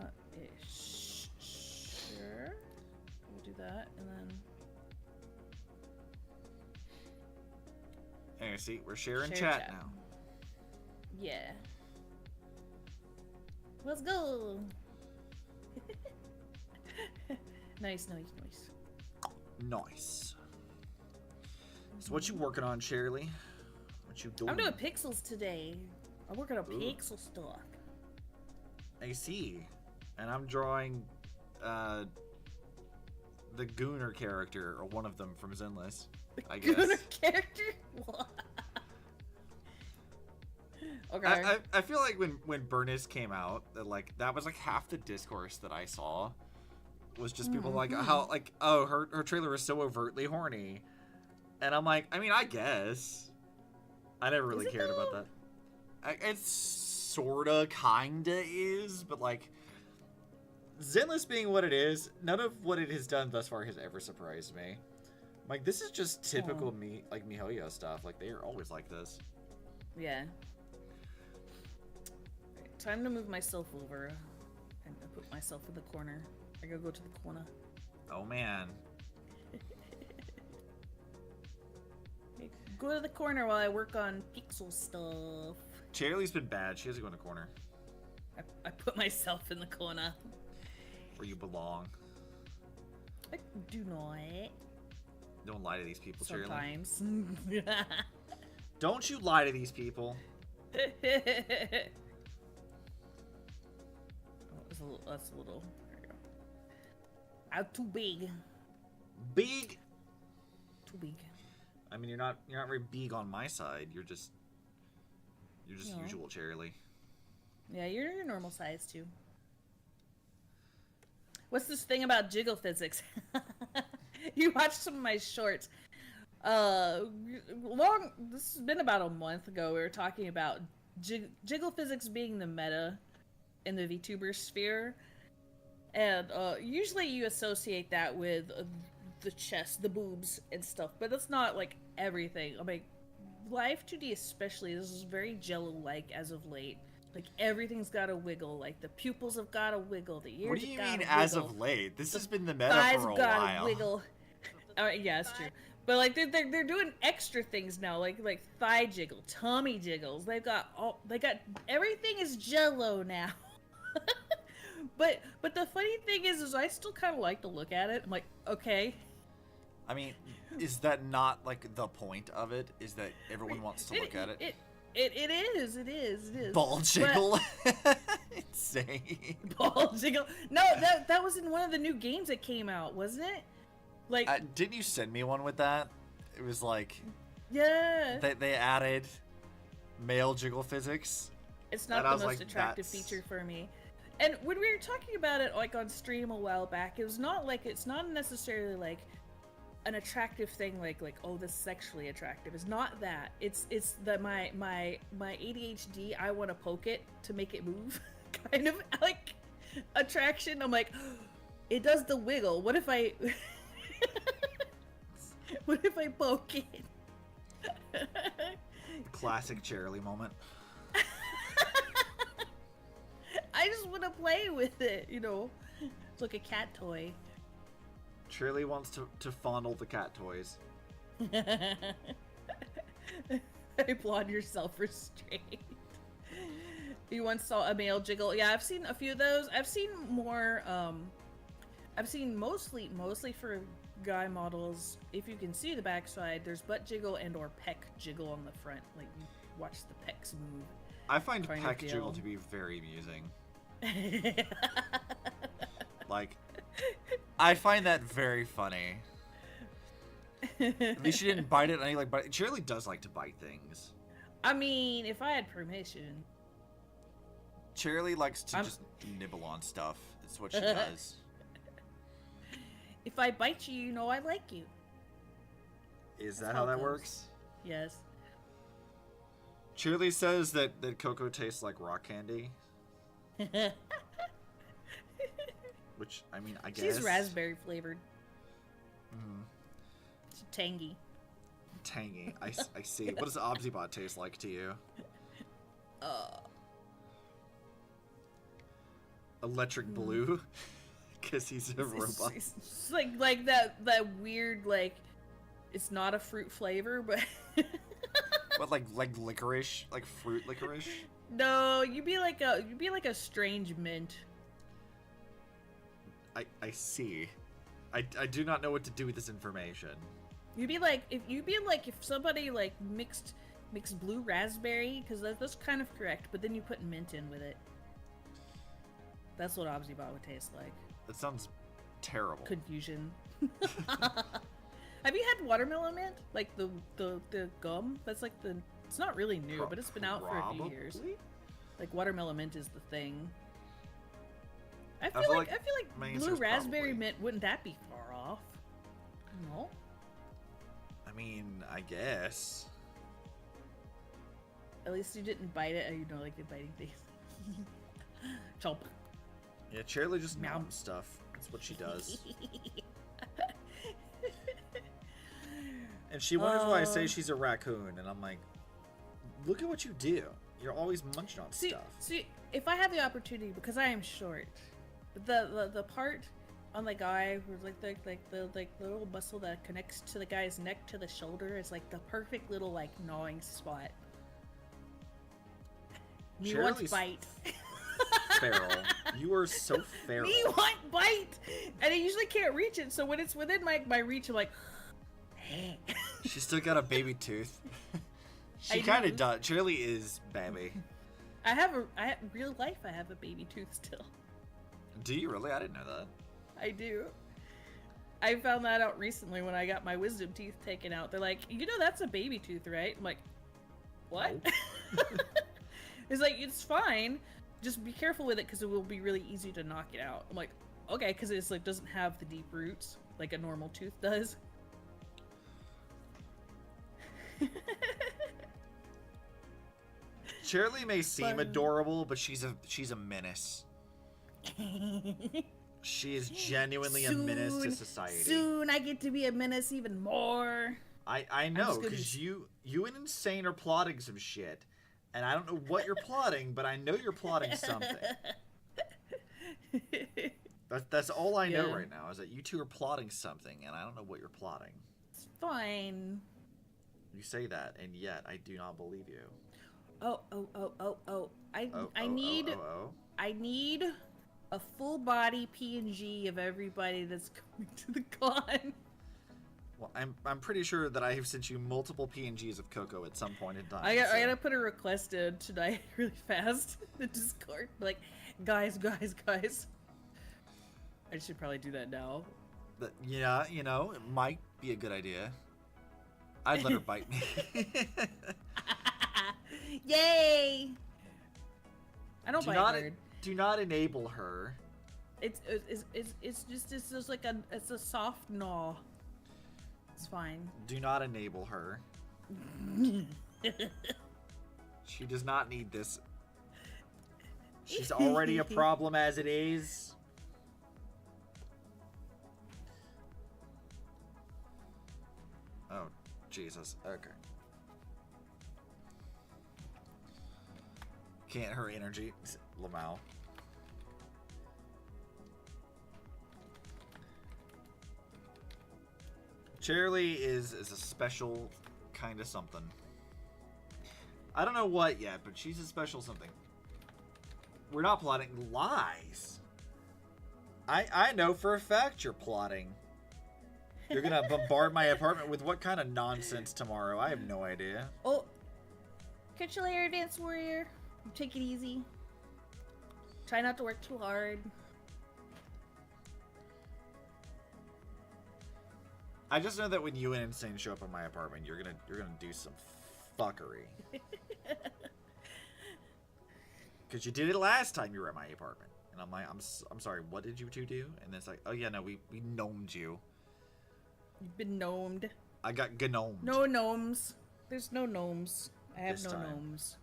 Sure. We'll do that, and then... Hey, see, we're sharing Share chat chat. now. Yeah. Let's go! Nice. Nice. So what you working on, Shirley? What you doing? I'm doing pixels today. I'm working on pixel stuff. I see. And I'm drawing the Gooner character, or one of them from Zenless, I guess. Gooner character? What? Okay. I feel like when Burnice came out, that was like half the discourse that I saw was just people like how like, oh, her trailer was so overtly horny. And I'm like, I mean, I guess. I never really cared about that. It's sorta, kinda is, but like, Zenless being what it is, none of what it has done thus far has ever surprised me. Like, this is just typical MiHoYo stuff. Like, they are always like this. Yeah. Right, time to move myself over and put myself in the corner. I gotta go to the corner. Oh man. Go to the corner while I work on pixel stuff. Charlie's been bad. She has to go in the corner. I put myself in the corner. Where you belong. I do not. Don't lie to these people, Charlie. Sometimes. Don't you lie to these people. That's a little. There we go. Out too big. Big. Too big. I mean, you're not very big on my side. You're just No. usual, Charlie. Yeah, you're your normal size too. What's this thing about jiggle physics? You watched some of my shorts. This has been about a month ago. We were talking about jiggle physics being the meta in the VTuber sphere, and usually you associate that with the chest, the boobs, and stuff. But that's not like everything. I mean, Live 2D especially, this is very Jello-like as of late. Like, everything's got to wiggle. Like, the pupils have got to wiggle. The ears What do you have mean gotta as wiggle. of late? This has been the meta Thighs for a gotta while. wiggle. Yeah, it's true. But like they're doing extra things now, like thigh jiggle, tummy jiggles. They got everything is Jello now. but the funny thing is I still kind of like to look at it. I'm like, okay. I mean, is that not like the point of it? Is that everyone wants to look at it? It is. It is. Ball jiggle. Insane. Ball jiggle. No, that was in one of the new games that came out, wasn't it? Like, Didn't you send me one with that? It was like, yeah. they added male jiggle physics. It's not the most attractive feature for me. And when we were talking about it like on stream a while back, it's not necessarily like an attractive thing like oh, this is sexually attractive. It's not that. It's that my ADHD, I want to poke it to make it move kind of like attraction. I'm like, it does the wiggle. What if I what if I poke it? Classic Cheerilee moment. I just want to play with it, you know. It's like a cat toy. Cheerilee wants to fondle the cat toys. Applaud your self-restraint. You once saw a male jiggle. Yeah, I've seen a few of those. I've seen more, I've seen mostly for guy models, if you can see the backside, there's butt jiggle and or pec jiggle on the front. Like, you watch the pecs move. I find pec jiggle to be very amusing. Like, I find that very funny. At least she didn't bite it. She really does like to bite things. I mean, if I had permission. Cheerilee likes to just nibble on stuff. It's what she does. If I bite you, you know I like you. Is that how that works? Yes. Cheerilee says that cocoa tastes like rock candy. Which, I mean, I guess. She's raspberry flavored. Mm. It's tangy. Tangy. I see. What does Obsibot taste like to you? Electric blue? Because he's a robot. It's like that weird, like, it's not a fruit flavor, but... What, like licorice? Like fruit licorice? No, you'd be like a strange mint. I see. I do not know what to do with this information. You'd be like if somebody like mixed blue raspberry, because that's kind of correct, but then you put mint in with it. That's what Obsibot would taste like. That sounds terrible. Confusion. Have you had watermelon mint? Like the gum? That's like it's not really new, but it's been out for a few years. Like watermelon mint is the thing. I feel like blue raspberry mint, wouldn't that be far off? No. I mean, I guess. At least you didn't bite it, you know, like the biting things. Chomp. Yeah, Cheerilee just gnaws stuff. That's what she does. And she wonders why I say she's a raccoon, and I'm like, look at what you do. You're always munching on stuff. See, if I have the opportunity, because I am short, the part on the guy who's like the little muscle that connects to the guy's neck to the shoulder is like the perfect little like gnawing spot. Me want bite. Feral. You are so feral. Me want bite, and I usually can't reach it. So when it's within my reach, I'm like. She's still got a baby tooth. She kind of does. Cheerilee is baby. Real life. I have a baby tooth still. Do you really? I didn't know that. I do. I found that out recently when I got my wisdom teeth taken out. They're like, you know, that's a baby tooth, right? I'm like, what? No. It's like, it's fine. Just be careful with it because it will be really easy to knock it out. I'm like, okay, because it's like doesn't have the deep roots like a normal tooth does. Cheerilee may seem adorable, but she's a menace. She is genuinely a menace to society. Soon I get to be a menace even more. I know, because you and Insane are plotting some shit. And I don't know what you're plotting, but I know you're plotting something. That's all I know right now, is that you two are plotting something, and I don't know what you're plotting. It's fine. You say that, and yet I do not believe you. I need a full body PNG of everybody that's coming to the con. Well, I'm pretty sure that I have sent you multiple PNGs of Coco at some point in time. I gotta put a request in tonight really fast in the Discord. Like, guys. I should probably do that now. But yeah, you know, it might be a good idea. I'd let her bite me. Yay! I don't bite her. Do not enable her. It's just like it's a soft gnaw. It's fine. Do not enable her. She does not need this. She's already a problem as it is. Oh, Jesus. Okay. Can't her energy. Lamau. Charlie is a special kind of something. I don't know what yet, but she's a special something. We're not plotting lies. I know for a fact you're plotting. You're gonna bombard my apartment with what kind of nonsense tomorrow? I have no idea. Oh, catch you later, Advanced Warrior. Take it easy. Try not to work too hard. I just know that when you and Insane show up in my apartment, you're gonna do some fuckery. Because you did it last time you were at my apartment, and I'm like, I'm sorry, what did you two do? And it's like, oh yeah, no, we gnomed you. You've been gnomed. I got gnomed. No gnomes. There's no gnomes. I have This no time. gnomes.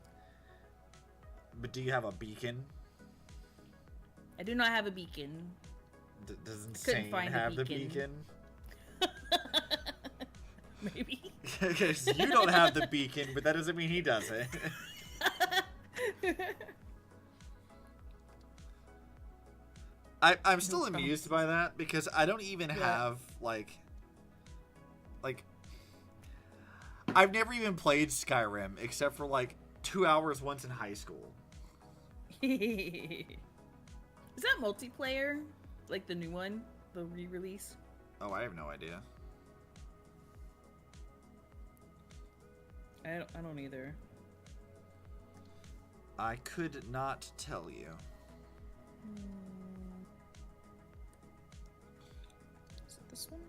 But do you have a beacon? I do not have a beacon. Does Couldn't Insane find a have the beacon. beacon? Maybe. Because you don't have the beacon, but that doesn't mean he doesn't. I'm still amused by that because I don't even have like I've never even played Skyrim except for like 2 hours once in high school. Is that multiplayer? Like the new one? The re-release? Oh, I have no idea. I don't either. I could not tell you. Is it this one?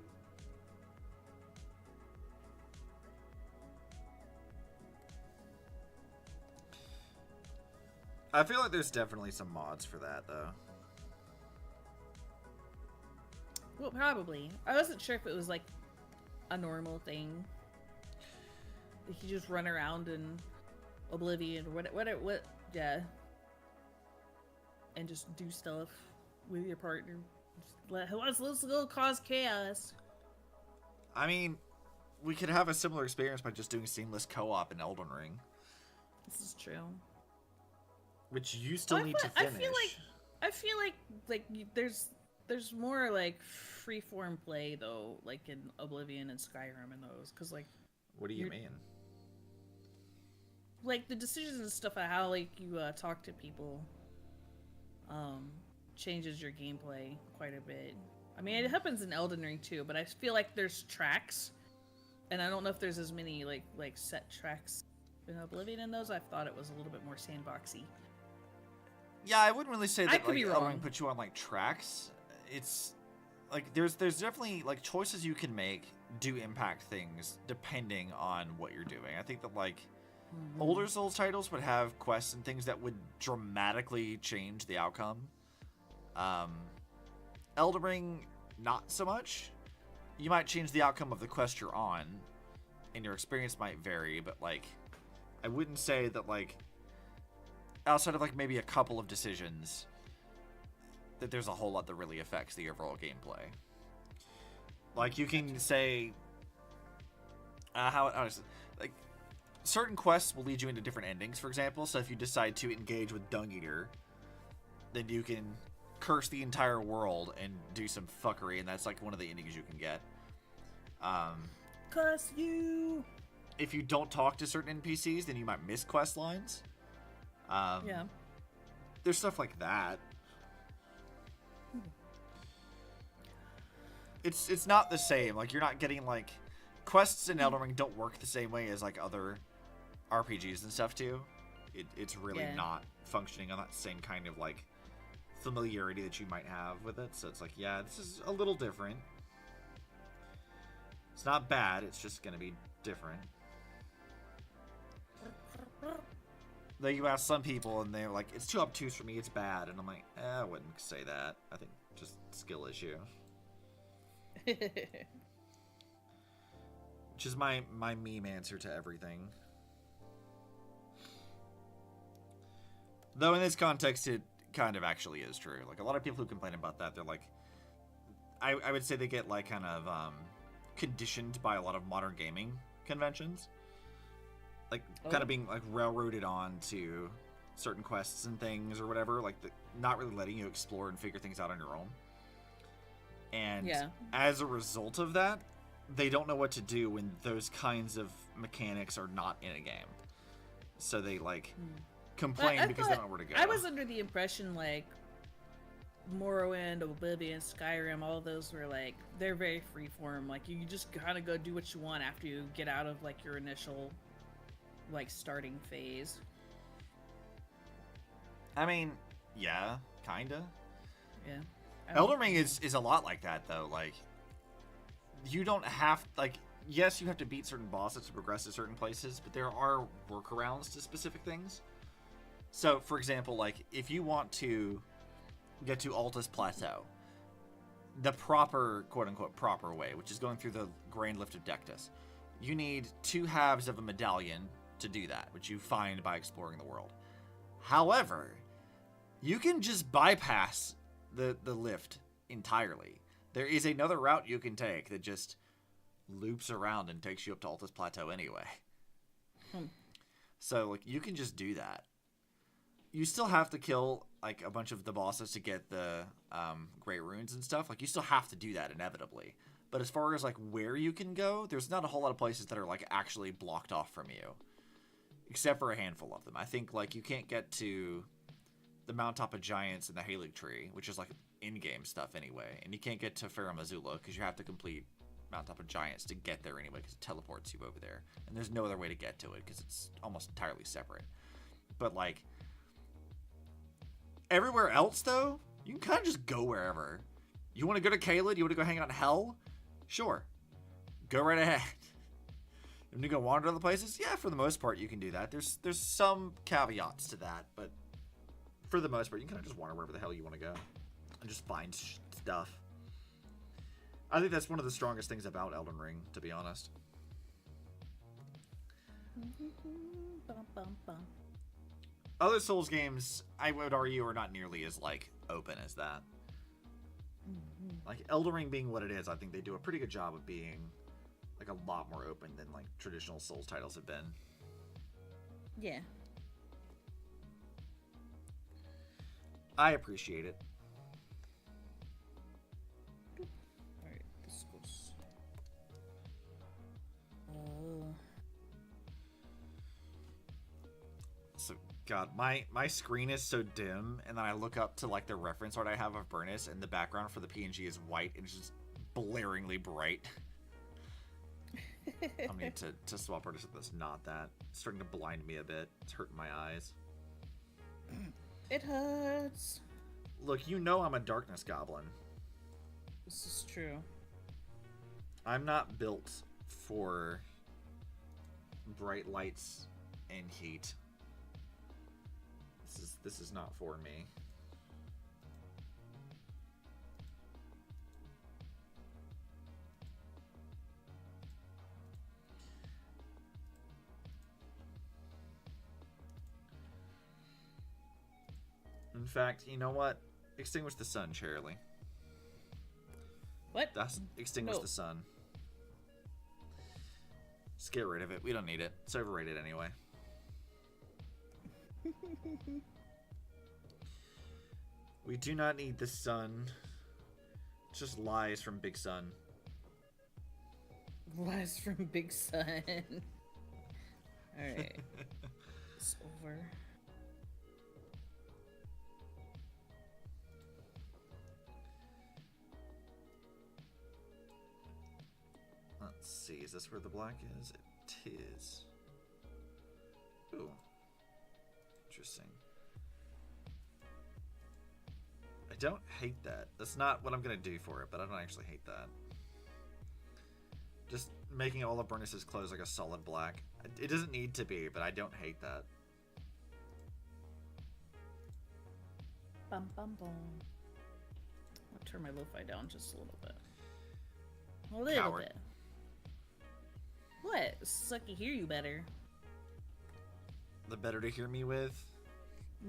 I feel like there's definitely some mods for that though. Well, probably. I wasn't sure if it was like a normal thing. Like you just run around in Oblivion or what, yeah. And just do stuff with your partner. Just let's go cause chaos. I mean, we could have a similar experience by just doing seamless co-op in Elden Ring, This is true. which you still need to finish. I feel like there's more like free-form play though, like in Oblivion and Skyrim and those, because like What do you mean? like the decisions and stuff of how like you talk to people changes your gameplay quite a bit. I mean, it happens in Elden Ring too, but I feel like there's tracks, and I don't know if there's as many like set tracks in Oblivion in those. I thought it was a little bit more sandboxy. Yeah, I wouldn't really say that could like be Elden wrong. Ring puts you on like tracks. It's like there's definitely like choices you can make do impact things depending on what you're doing. I think that like older Souls titles would have quests and things that would dramatically change the outcome. Elden Ring, not so much. You might change the outcome of the quest you're on, and your experience might vary, but like I wouldn't say that like outside of like maybe a couple of decisions that there's a whole lot that really affects the overall gameplay. Like you can say how like certain quests will lead you into different endings, for example. So if you decide to engage with Dung Eater, then you can curse the entire world and do some fuckery, and that's like one of the endings you can get. Curse you! If you don't talk to certain NPCs, then you might miss quest lines. Yeah. There's stuff like that. it's not the same. Like, you're not getting, like, quests in Elden Ring don't work the same way as, like, other RPGs and stuff, too. It's really not functioning on that same kind of, like, familiarity that you might have with it. So it's like, yeah, this is a little different. It's not bad, it's just gonna be different. Though you ask some people and they're like, it's too obtuse for me, it's bad. And I'm like, I wouldn't say that. I think just skill issue. Which is my meme answer to everything. Though in this context, it kind of actually is true. Like, a lot of people who complain about that, they're like, I would say they get, like, kind of conditioned by a lot of modern gaming conventions. Like, kind of being, like, railroaded on to certain quests and things or whatever. Like, not really letting you explore and figure things out on your own. And as a result of that, they don't know what to do when those kinds of mechanics are not in a game. So they, like, complain because they don't know where to go. I was under the impression, like, Morrowind, Oblivion, Skyrim, all of those were, like, they're very freeform. Like, you just kind of go do what you want after you get out of, like, your initial, like, starting phase. I mean, yeah, kinda. Yeah. Elden Ring is a lot like that, though. Like, you don't have, like, yes, you have to beat certain bosses to progress to certain places, but there are workarounds to specific things. So, for example, like, if you want to get to Altus Plateau, the proper, quote-unquote, proper way, which is going through the Grand Lift of Dectus, you need 2 halves of a medallion to do that, which you find by exploring the world. However, you can just bypass the lift entirely. There is another route you can take that just loops around and takes you up to Altus Plateau anyway. So, like, you can just do that. You still have to kill, like, a bunch of the bosses to get the Great Runes and stuff. Like, you still have to do that inevitably. But as far as, like, where you can go, there's not a whole lot of places that are, like, actually blocked off from you. Except for a handful of them. I think, like, you can't get to the Mountaintop of Giants and the Halig Tree, which is, like, in-game stuff anyway. And you can't get to Farum Azula because you have to complete Mountaintop of Giants to get there anyway because it teleports you over there. And there's no other way to get to it because it's almost entirely separate. But, like, everywhere else, though, you can kind of just go wherever. You want to go to Caelid? You want to go hang out in Hell? Sure. Go right ahead. You want to go wander other places? Yeah, for the most part, you can do that. There's some caveats to that, but for the most part, you can kind of just wander wherever the hell you want to go and just find stuff. I think that's one of the strongest things about Elden Ring, to be honest. Other Souls games, I would argue, are not nearly as, like, open as that. Like, Elden Ring being what it is, I think they do a pretty good job of being, like, a lot more open than, like, traditional Souls titles have been. Yeah. I appreciate it. Alright, this goes. So, God, my screen is so dim, and then I look up to, like, the reference art I have of Burnice, and the background for the PNG is white, and it's just blaringly bright. I need to swap artists if that's not that. It's starting to blind me a bit. It's hurting my eyes. It hurts. Look, you know I'm a darkness goblin. This is true. I'm not built for bright lights and heat. This is not for me. In fact, you know what? Extinguish the sun, Shirley. What? That's extinguish the sun. Just get rid of it. We don't need it. It's overrated anyway. We do not need the sun. It's just lies from Big Sun. Lies from Big Sun. Alright. It's over. Let's see, is this where the black is? It is. Ooh. Interesting. I don't hate that. That's not what I'm going to do for it, but I don't actually hate that. Just making all of Burnice's clothes like a solid black. It doesn't need to be, but I don't hate that. Bum bum bum. I'll turn my lo-fi down just a little bit. A little Coward. bit. What? So I can hear you better. The better to hear me with?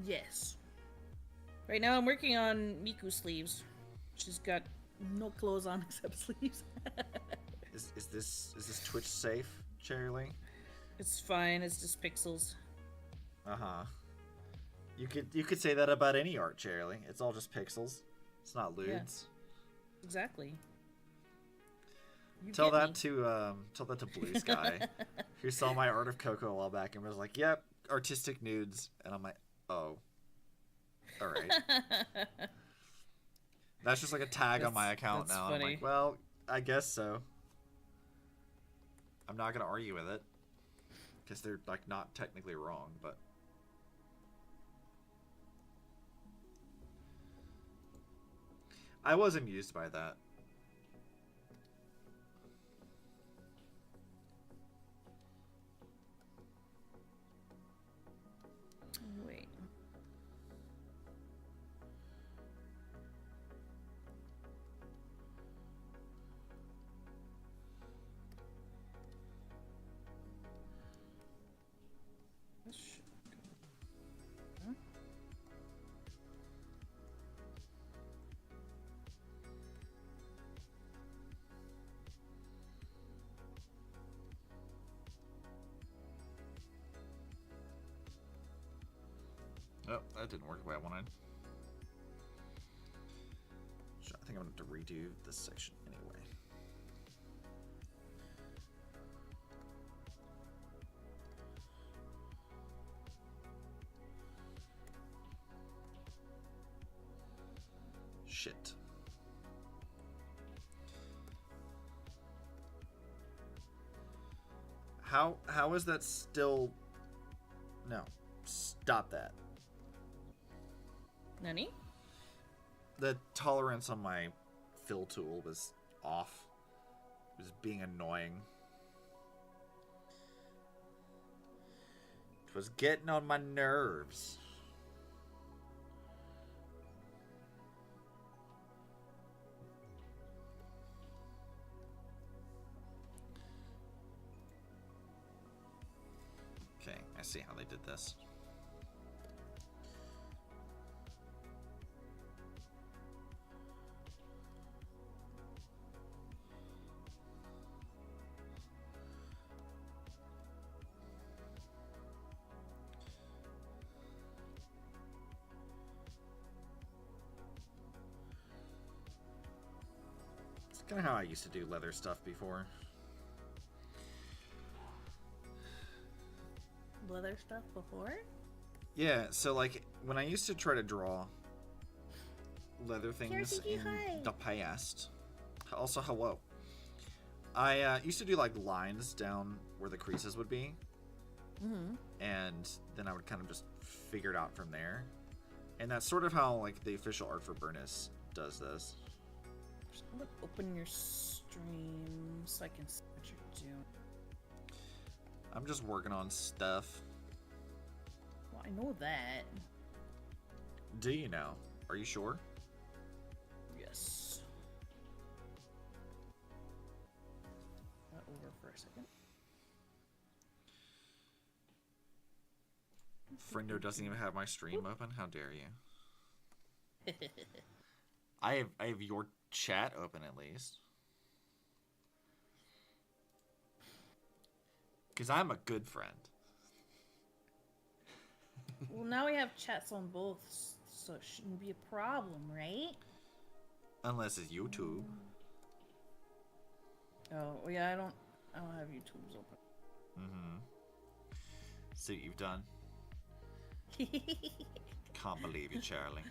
Yes. Right now I'm working on Miku's sleeves. She's got no clothes on except sleeves. Is this Twitch safe, Cherry? It's fine, it's just pixels. Uh-huh. You could say that about any art, Cherry. It's all just pixels. It's not lewds. Yeah. Exactly. You Tell get that me. to Blue Sky, who saw my art of Coco a while back and was like, "Yep, artistic nudes," and I'm like, "Oh, all right." That's just like a tag on my account that's now. funny. I'm like, well, I guess so. I'm not gonna argue with it because they're like not technically wrong, but. I was amused by that. Wait. This should go. Huh? Oh, that didn't work the way I wanted. So I think I'm going to have to redo this section anyway. Shit. How is that still... No. Stop that. Nani? The tolerance on my fill tool was off. It was being annoying. It was getting on my nerves. Okay, I see how they did this. It's kind of how I used to do leather stuff before. Leather stuff before? Yeah, so like when I used to try to draw leather things Kiki, in hi. the past, also hello, I used to do like lines down where the creases would be, and then I would kind of just figure it out from there. And that's sort of how like the official art for Burnice does this. Just gonna open your stream so I can see what you're doing. I'm just working on stuff. Well, I know that. Do you know? Are you sure? Yes. That over for a second. Friendo doesn't even have my stream open. How dare you? I have your chat open at least. Because I'm a good friend. Well, now we have chats on both, so it shouldn't be a problem, right? Unless it's YouTube. Oh, yeah, I don't have YouTube's open. Mm-hmm. See what you've done. Can't believe you, Charlie.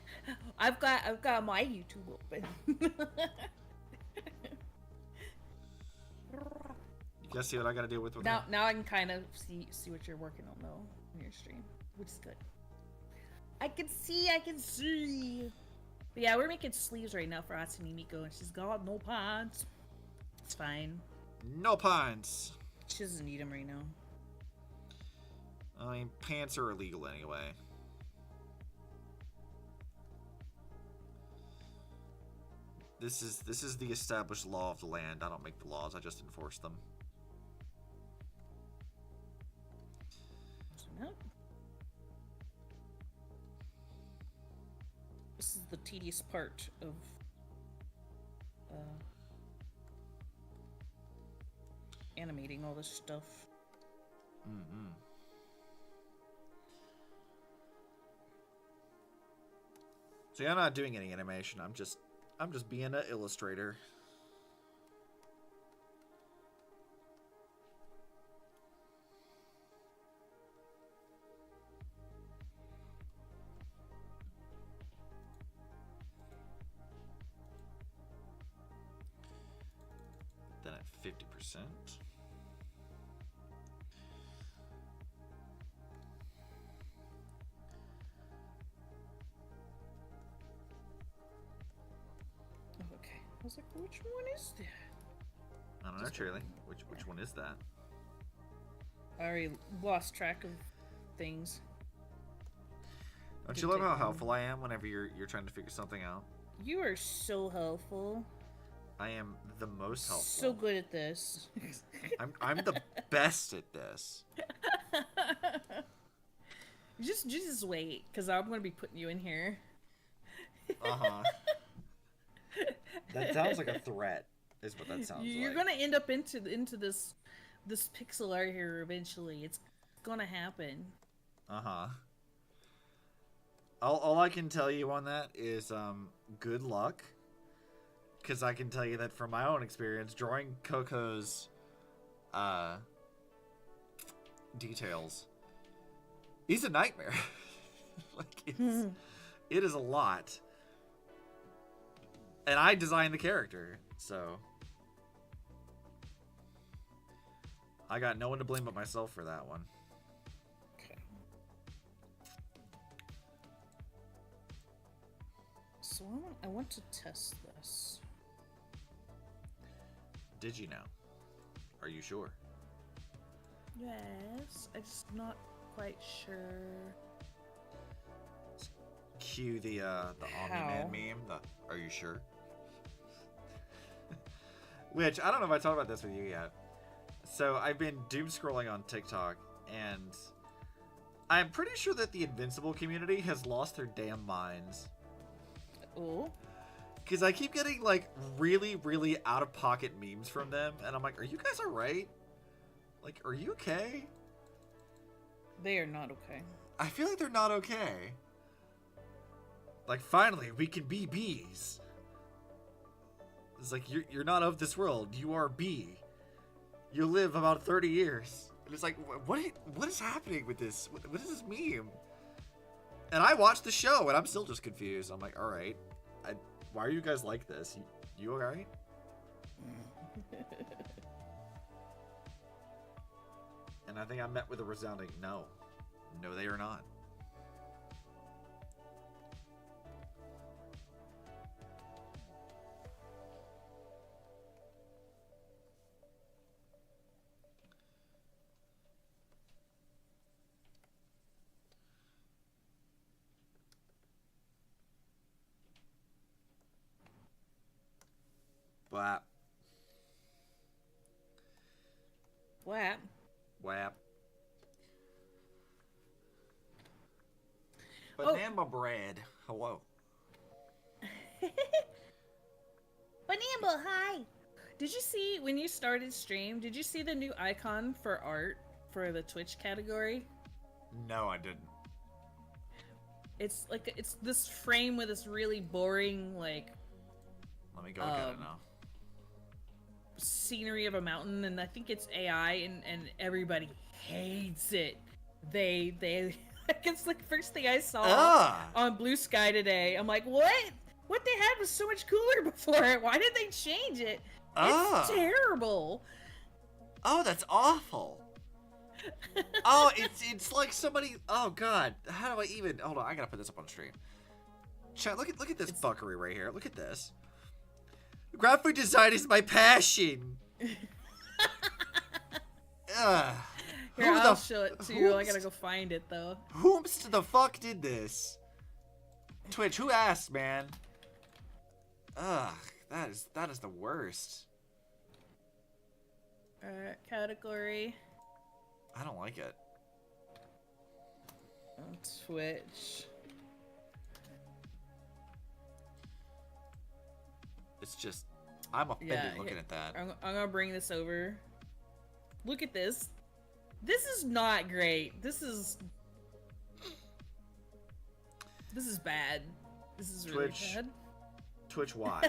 I've got my YouTube open. You guys see what I gotta deal with Now, her? now I can kind of see what you're working on though in your stream, which is good. I can see. But yeah, we're making sleeves right now for Atsumi Miko, and she's got no pants. It's fine. No pants. She doesn't need them right now. I mean, pants are illegal anyway. This is the established law of the land. I don't make the laws, I just enforce them. Nope. This is the tedious part of animating all this stuff. Mm-hmm. See, I'm not doing any animation. I'm just being an illustrator. Then at 50%. Okay. I was like, which one is that? I don't know, Shirley. Which one is that? I already lost track of things. Don't you love how helpful I am whenever you're trying to figure something out? You are so helpful. I am the most helpful. So good at this. I'm the best at this. just wait, because I'm going to be putting you in here. Uh-huh. That sounds like a threat, is what that sounds You're like. going to end up into this pixel art here eventually. It's going to happen. Uh-huh. All I can tell you on that is good luck. Because I can tell you that from my own experience, drawing Coco's details is a nightmare. Like, it is a lot. And I designed the character, so I got no one to blame but myself for that one. Okay. So I want to test this. Did you know? Are you sure? Yes, I'm just not quite sure. Cue the Omni-Man meme. Are you sure? Which, I don't know if I talked about this with you yet. So, I've been doom scrolling on TikTok, and I'm pretty sure that the Invincible community has lost their damn minds. Oh? Because I keep getting, like, really, really out-of-pocket memes from them, and I'm like, are you guys alright? Like, are you okay? They are not okay. I feel like they're not okay. Like, finally, we can be bees. It's like, you're not of this world. You are bee. You live about 30 years. And it's like, what is happening with this? What is this meme? And I watched the show, and I'm still just confused. I'm like, alright. Why are you guys like this? You alright? And I think I met with a resounding no. No, they are not. Whap. Whap. Whap. Banana bread. Hello. Banana, hi! Did you see, when you started stream, did you see the new icon for art for the Twitch category? No, I didn't. It's like, it's this frame with this really boring, like, Let me go look at it now. scenery of a mountain, and I think it's AI, and everybody hates it. They it's like first thing I saw on Blue Sky today. I'm like, what they had was so much cooler before. Why did they change it? It's terrible. Oh, that's awful. Oh, it's like somebody. Oh God, how do I even? Hold on, I gotta put this up on stream. Chat, look at this fuckery right here. Look at this. Graphic design is my passion. Ugh. Here, I'll show it to you. I gotta go find it though. Whomst the fuck did this? Twitch, who asked, man? Ugh, that is the worst. Alright, category. I don't like it. On Twitch. It's just, I'm offended looking at that. I'm gonna bring this over. Look at this. This is not great. This is bad. This is really bad. Twitch, why?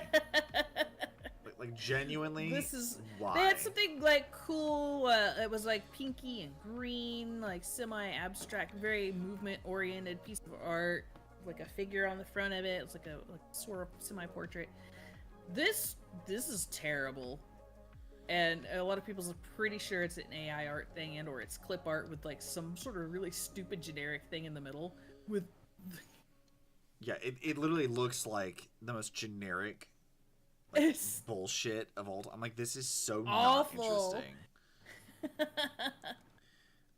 like genuinely, This is why? They had something like cool. It was like pinky and green, like semi-abstract, very movement-oriented piece of art. Like a figure on the front of it. It's like a sort of semi-portrait. This is terrible. And a lot of people are pretty sure it's an AI art thing and or it's clip art with like some sort of really stupid generic thing in the middle with... Yeah, it literally looks like the most generic like, bullshit of all time. I'm like, this is so awful. Not interesting.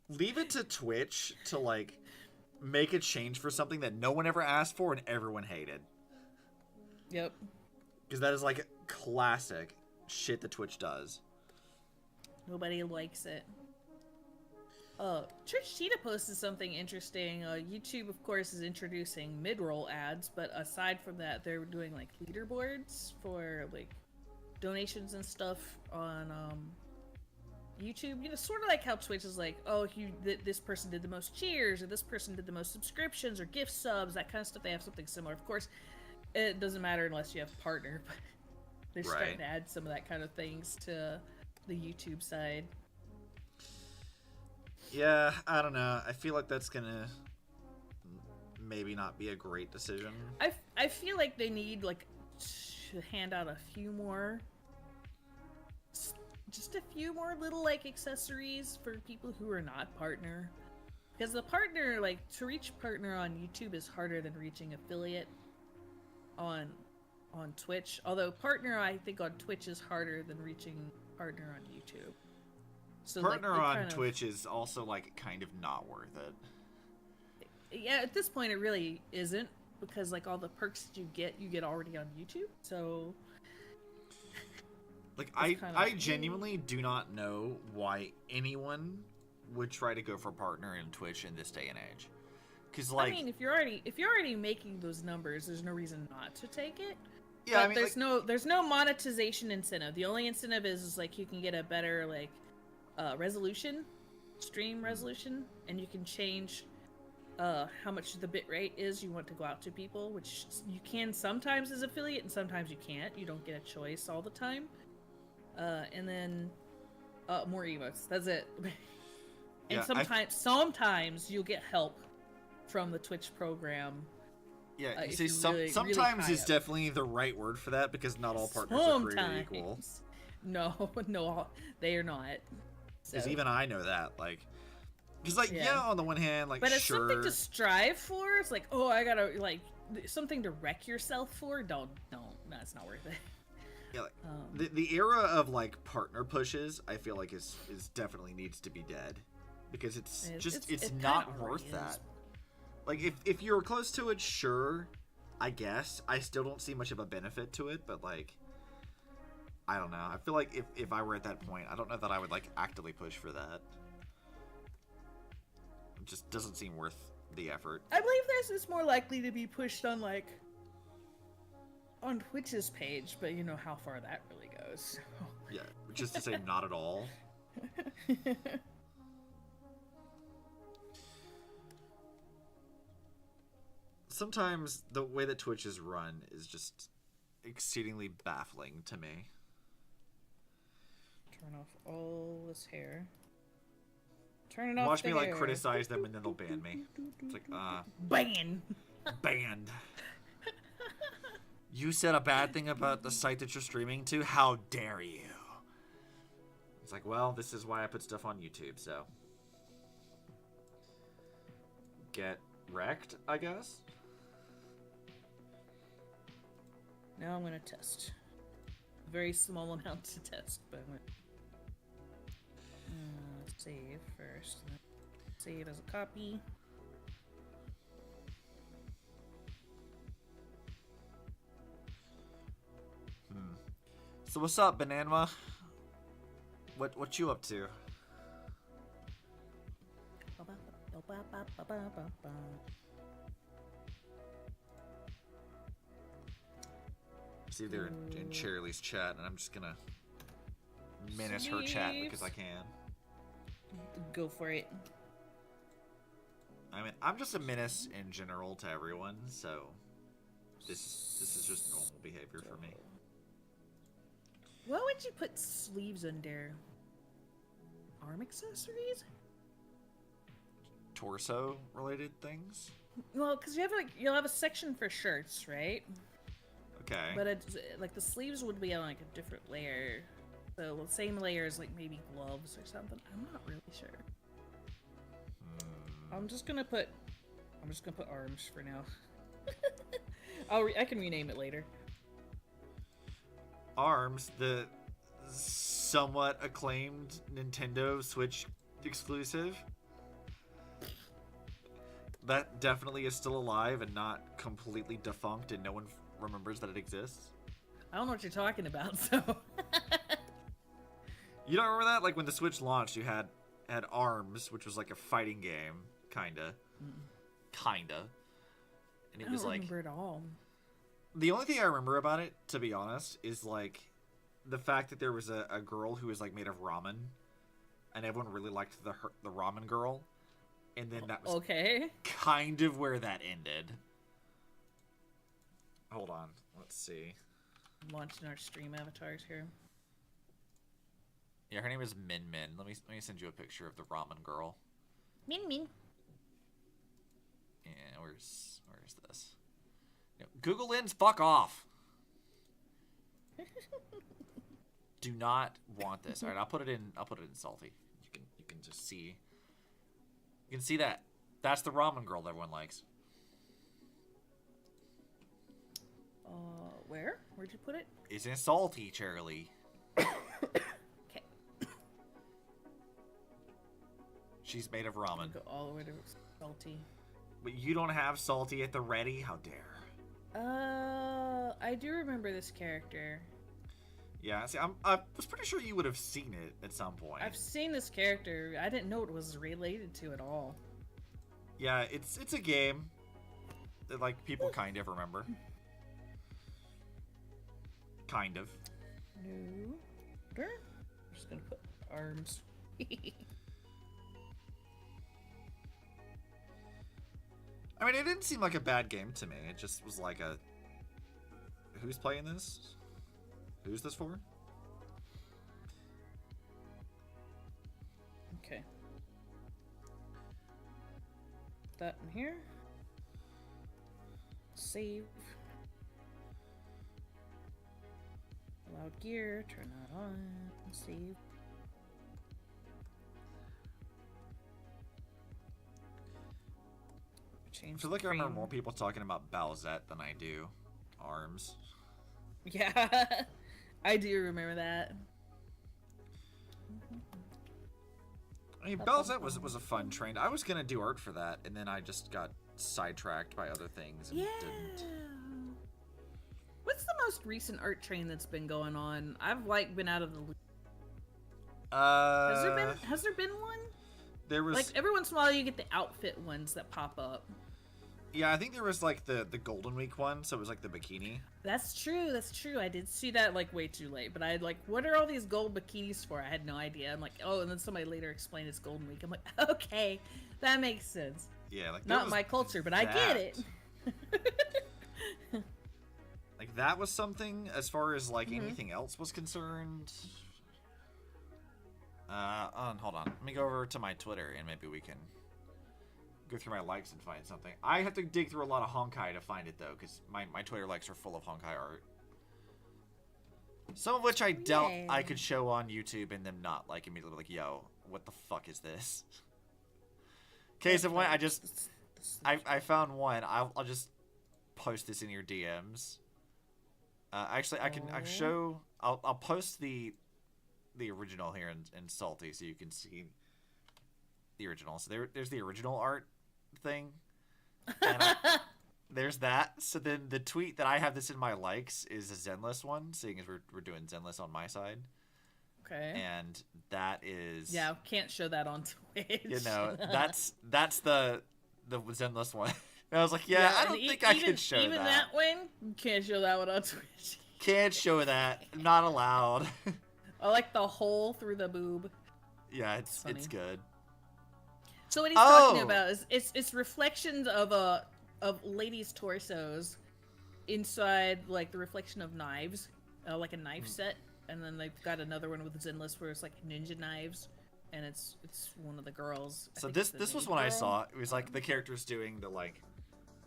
Leave it to Twitch to like make a change for something that no one ever asked for and everyone hated. Yep. Because that is like classic shit that Twitch does. Nobody likes it. Twitch Cheetah posted something interesting. YouTube, of course, is introducing mid-roll ads, but aside from that, they're doing like leaderboards for like donations and stuff on YouTube. You know, sort of like how Twitch is like, oh, this person did the most cheers, or this person did the most subscriptions, or gift subs, that kind of stuff. They have something similar. Of course, it doesn't matter unless you have a partner, but they're starting to add some of that kind of things to the YouTube side. Yeah, I don't know. I feel like that's gonna maybe not be a great decision. I feel like they need like to hand out a few more, just a few more little like accessories for people who are not partner, because the partner, like, to reach partner on YouTube is harder than reaching affiliate on Twitch. Although partner, I think on Twitch is harder than reaching partner on YouTube. So partner like, on Twitch is also like kind of not worth it. Yeah, at this point it really isn't, because like all the perks that you get already on YouTube. So like I genuinely do not know why anyone would try to go for partner in Twitch in this day and age. Cuz like, I mean, if you're already making those numbers, there's no reason not to take it. Yeah, but I mean, there's no monetization incentive. The only incentive is like you can get a better like resolution, stream resolution, and you can change how much the bit rate is you want to go out to people, which you can sometimes as affiliate and sometimes you can't. You don't get a choice all the time. And then more emotes. That's it. And yeah, sometimes you'll get help from the Twitch program. Yeah, you see, sometimes is definitely the right word for that, because not all partners are created equal. No, they are not. Because even I know that, like, because like yeah, on the one hand, like, but it's sure, something to strive for. It's like, oh, I gotta like something to wreck yourself for. Don't, that's not worth it. Yeah, like, the era of like partner pushes, I feel like is definitely needs to be dead, because it's not worth that. Like, if you're close to it, sure, I guess. I still don't see much of a benefit to it, but, like, I don't know. I feel like if I were at that point, I don't know that I would, like, actively push for that. It just doesn't seem worth the effort. I believe this is more likely to be pushed on, like, on Twitch's page, but you know how far that really goes. Yeah, which is to say not at all. Sometimes the way that Twitch is run is just exceedingly baffling to me. Turn off all this hair. Turn it off. Watch me like criticize them and then they'll ban me. It's like, banned. You said a bad thing about the site that you're streaming to? How dare you? It's like, well, this is why I put stuff on YouTube, so. Get wrecked, I guess? Now I'm gonna test. A very small amount to test, but I'm gonna save first. Save as a copy. So what's up, Banana? What you up to? See, they're in Cheryl's chat, and I'm just gonna menace her chat because I can. Go for it. I mean, I'm just a menace in general to everyone, so this is just normal behavior for me. What would you put sleeves under? Arm accessories? Torso related things? Well, because you have you'll have a section for shirts, right? Okay. But it's, like the sleeves would be on like a different layer, so the same layer as like maybe gloves or something. I'm not really sure. I'm just gonna put arms for now. I can rename it later. ARMS, the somewhat acclaimed Nintendo Switch exclusive. That definitely is still alive and not completely defunct, and no one remembers that it exists. I don't know what you're talking about, so. You don't remember that? Like when the Switch launched, you had ARMS, which was like a fighting game, kinda. And it was like. I don't remember at all. The only thing I remember about it, to be honest, is like the fact that there was a girl who was like made of ramen, and everyone really liked the ramen girl, and then that was okay. kind of where that ended. Hold on, let's see. Launching our stream avatars here. Yeah, her name is Min Min. Let me send you a picture of the ramen girl. Min Min. Yeah, where's this? Google Lens, fuck off. Do not want this. All right, I'll put it in salty. You can just see. You can see that. That's the ramen girl that everyone likes. Where? Where'd you put it? It's in salty, Charlie. Okay. She's made of ramen. Go all the way to salty. But you don't have salty at the ready? How dare. I do remember this character. Yeah, see, I was pretty sure you would have seen it at some point. I've seen this character. I didn't know it was related to at all. Yeah, it's a game that like people kind of remember. Kind of. No. I'm just gonna put arms. I mean, it didn't seem like a bad game to me. It just was like a... Who's playing this? Who's this for? Okay. That in here. Save. Allowed gear. Turn that on. Save. I feel like I remember more people talking about Bowsette than I do ARMS. Yeah, I do remember that. I mean, Bowsette was a fun train. I was gonna do art for that, and then I just got sidetracked by other things and didn't. What's the most recent art train that's been going on? I've like been out of the loop. Has there been one? There was like every once in a while you get the outfit ones that pop up. Yeah, I think there was like the Golden Week one, so it was like the bikini. That's true. I did see that like way too late, but I like, what are all these gold bikinis for? I had no idea. I'm like, oh, and then somebody later explained it's Golden Week. I'm like, okay, that makes sense. Yeah, like not my culture, but I get it. Like that was something as far as like anything else was concerned. Hold on. Let me go over to my Twitter and maybe we can go through my likes and find something. I have to dig through a lot of Honkai to find it though, because my Twitter likes are full of Honkai art. Some of which I doubt I Yay. could show on YouTube and them not like immediately like, yo, what the fuck is this? Case of one, I found one. I'll just post this in your DMs. Actually, I can show. I'll post the original here in Salty so you can see the original. So there's the original art thing. And there's that. So then the tweet that I have this in my likes is a Zenless one, seeing as we're doing Zenless on my side. Okay. And that is Can't show that on Twitch. You know, that's the Zenless one. And I was like, I don't think I can show even that one. You can't show that one on Twitch. Can't show that. Not allowed. I like the hole through the boob. Yeah, it's good. So what he's talking about is it's reflections of ladies' torsos inside like the reflection of knives, like a knife set, and then they've got another one with Zenless where it's like ninja knives, and it's one of the girls. So this was when I saw it. It was like the characters doing the like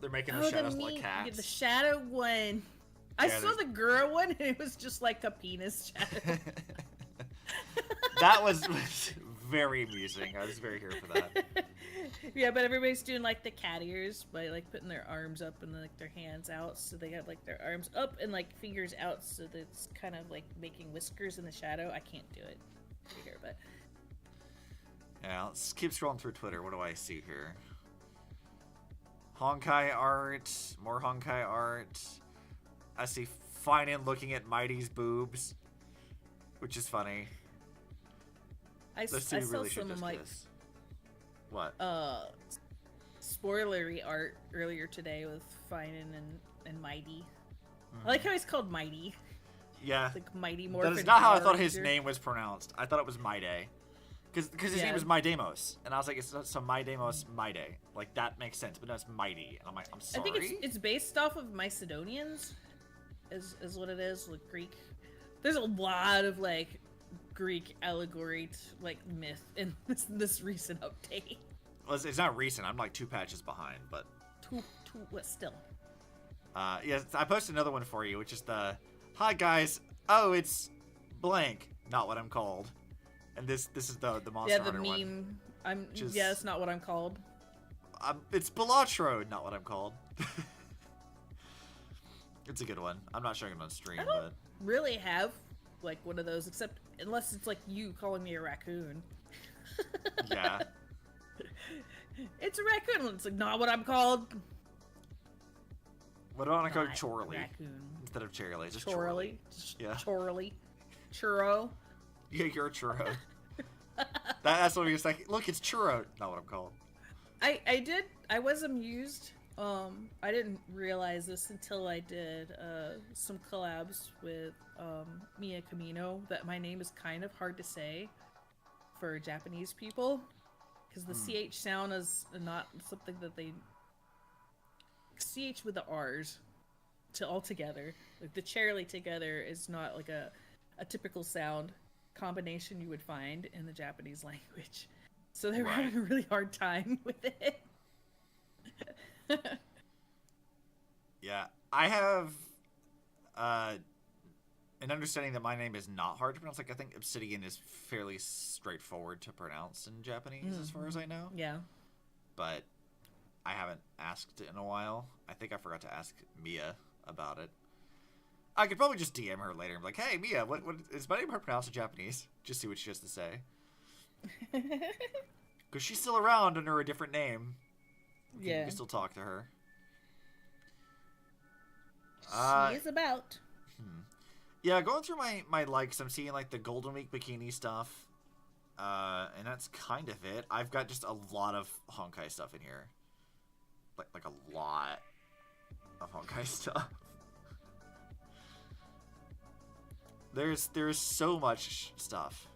they're making their shadows like cats. The shadow one. I saw the girl one, and it was just like a penis shadow. That was very amusing. I was very here for that. Yeah, but everybody's doing like the cat ears by like putting their arms up and like their hands out, so they got like their arms up and like fingers out, so that it's kind of like making whiskers in the shadow. I can't do it here, but yeah, let's keep scrolling through Twitter. What do I see here? Honkai art, more Honkai art. I see Finan looking at Mighty's boobs, which is funny. I saw some of like kiss. What? Spoilery art earlier today with Finan and Mighty. I like how he's called Mighty. Yeah. It's like Mighty Morphin. That is not how I thought Power his Ranger. name was pronounced. I thought it was Maide. Because his name was Maidemos. And I was like, it's so Maidemos, Maide. Like, that makes sense. But no, it's Mighty. And I'm like, I'm sorry? I think it's based off of Macedonians, is what it is, like Greek. There's a lot of, like, Greek allegory, like, myth in this recent update. Well, it's not recent. I'm like 2 patches behind, but... What still? Yes, I posted another one for you, which is the... Hi, guys. Oh, it's blank. Not what I'm called. And this is the Monster Hunter one. Yeah, the meme. That's not what I'm called. It's Balatro, not what I'm called. It's a good one. I'm not showing it on stream, I don't really have like one of those, except unless it's like you calling me a raccoon. Yeah. It's a raccoon. It's like not what I'm called. What about I call Not Chorley raccoon. instead of Cherry? Just Chorley. Yeah. Chorley. Churro. Yeah, you're a churro. That's what he was like. Look, it's churro. Not what I'm called. I was amused. I didn't realize this until I did some collabs with Mia Camino, that my name is kind of hard to say for Japanese people, because the CH sound is not something that they... CH with the R's all together. Like the Charlie together is not like a typical sound combination you would find in the Japanese language. So they were having a really hard time with it. Yeah, I have an understanding that my name is not hard to pronounce. Like, I think Obsidian is fairly straightforward to pronounce in Japanese, as far as I know. Yeah. But I haven't asked in a while. I think I forgot to ask Mia about it. I could probably just DM her later and be like, hey, Mia, what is my name hard to pronounce in Japanese? Just see what she has to say. Because she's still around under a different name. You can still talk to her. She is about. Yeah, going through my likes, I'm seeing like the Golden Week bikini stuff. And that's kind of it. I've got just a lot of Honkai stuff in here. Like a lot of Honkai stuff. There's so much stuff.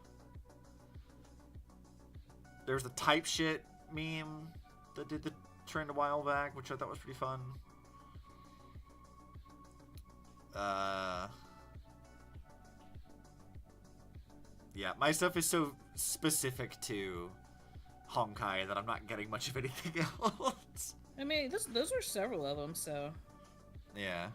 There's the type shit meme that did the trend a while back, which I thought was pretty fun. Yeah, my stuff is so specific to Honkai that I'm not getting much of anything else. I mean, those were several of them, so... Yeah.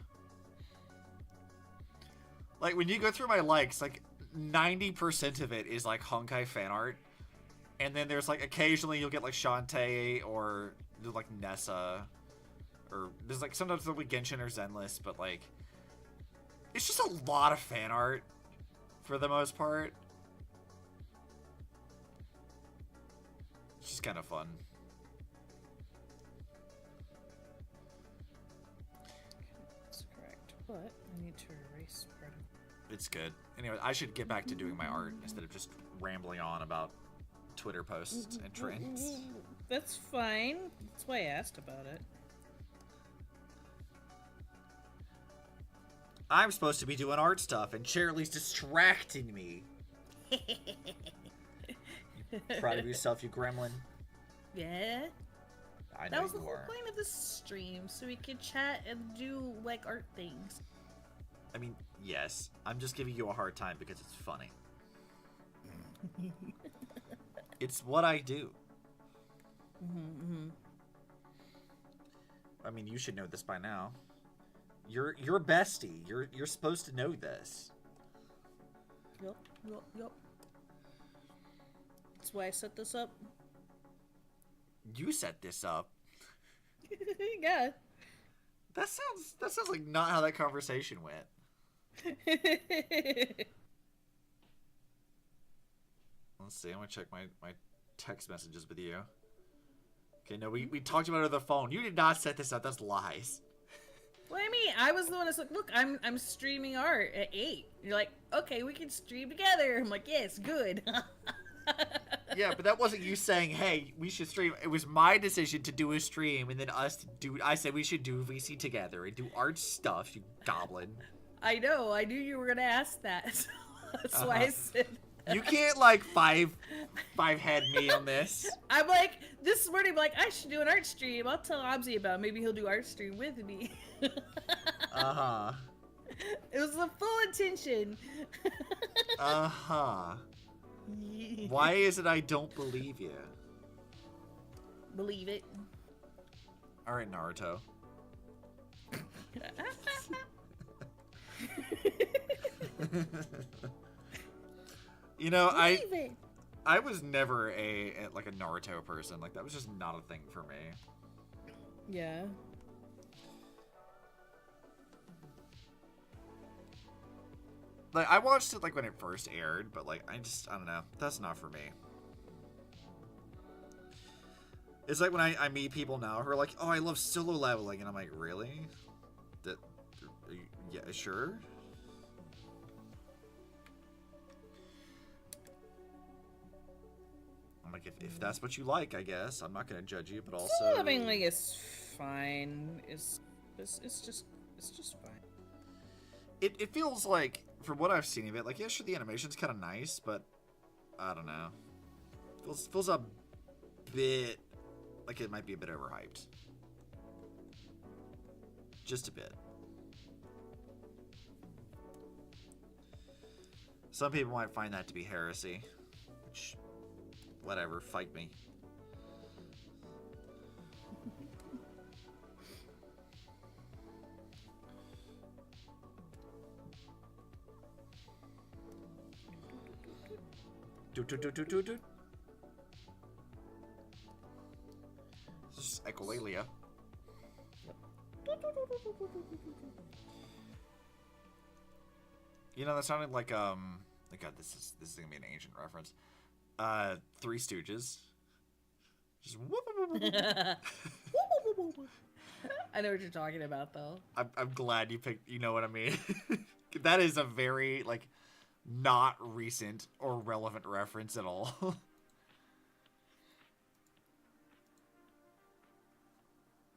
Like, when you go through my likes, like, 90% of it is, like, Honkai fan art. And then there's, like, occasionally you'll get, like, Shantae or, like, Nessa. Or there's, like, sometimes there'll be Genshin or Zenless, but, like, it's just a lot of fan art for the most part. It's just kind of fun. That's correct. But I need to erase part of It's good. Anyway, I should get back to doing my art instead of just rambling on about Twitter posts and trends. That's fine. That's why I asked about it. I'm supposed to be doing art stuff, and Shirley's distracting me. Proud of yourself, you gremlin. Yeah. I know That was the you whole are. point of the stream, so we could chat and do, like, art things. I mean, yes. I'm just giving you a hard time because it's funny. It's what I do. I mean, you should know this by now. You're bestie. You're supposed to know this. Yup. That's why I set this up. You set this up. Yeah. That sounds like not how that conversation went. Let's see. I'm gonna check my text messages with you. Okay, no, we talked about it on the phone. You did not set this up. That's lies. What do you mean? I was the one that's like, look, I'm streaming art at 8. You're like, okay, we can stream together. I'm like, yes, good. Yeah, but that wasn't you saying, hey, we should stream. It was my decision to do a stream, and then us to do. I said we should do VC together and do art stuff, you goblin. I know. I knew you were gonna ask that. So that's why I said. You can't, like, five head me on this. I'm like, this morning, I'm like, I should do an art stream. I'll tell Obsi about it. Maybe he'll do art stream with me. Uh-huh. It was the full intention. Uh-huh. Why is it I don't believe you? Believe it. Alright, Naruto. You know, Believe it. I was never like a Naruto person. Like, that was just not a thing for me. Yeah. Like, I watched it, like, when it first aired, but, like, I don't know. That's not for me. It's like when I meet people now who are like, oh, I love solo leveling, and I'm like, really? Yeah, sure? I'm like, if that's what you like, I guess. I'm not gonna judge you, but also... Solo leveling is fine. It's just fine. It feels like, from what I've seen of it, like, yeah, sure, the animation's kind of nice, but I don't know. Feels a bit like it might be a bit overhyped. Just a bit. Some people might find that to be heresy, which, whatever, fight me. Do. This is echolalia. You know, that sounded like God, this is gonna be an ancient reference. Three Stooges. Just whoop, whoop, whoop, whoop. I know what you're talking about, though. I'm glad you picked. You know what I mean? That is a very, like, not recent or relevant reference at all.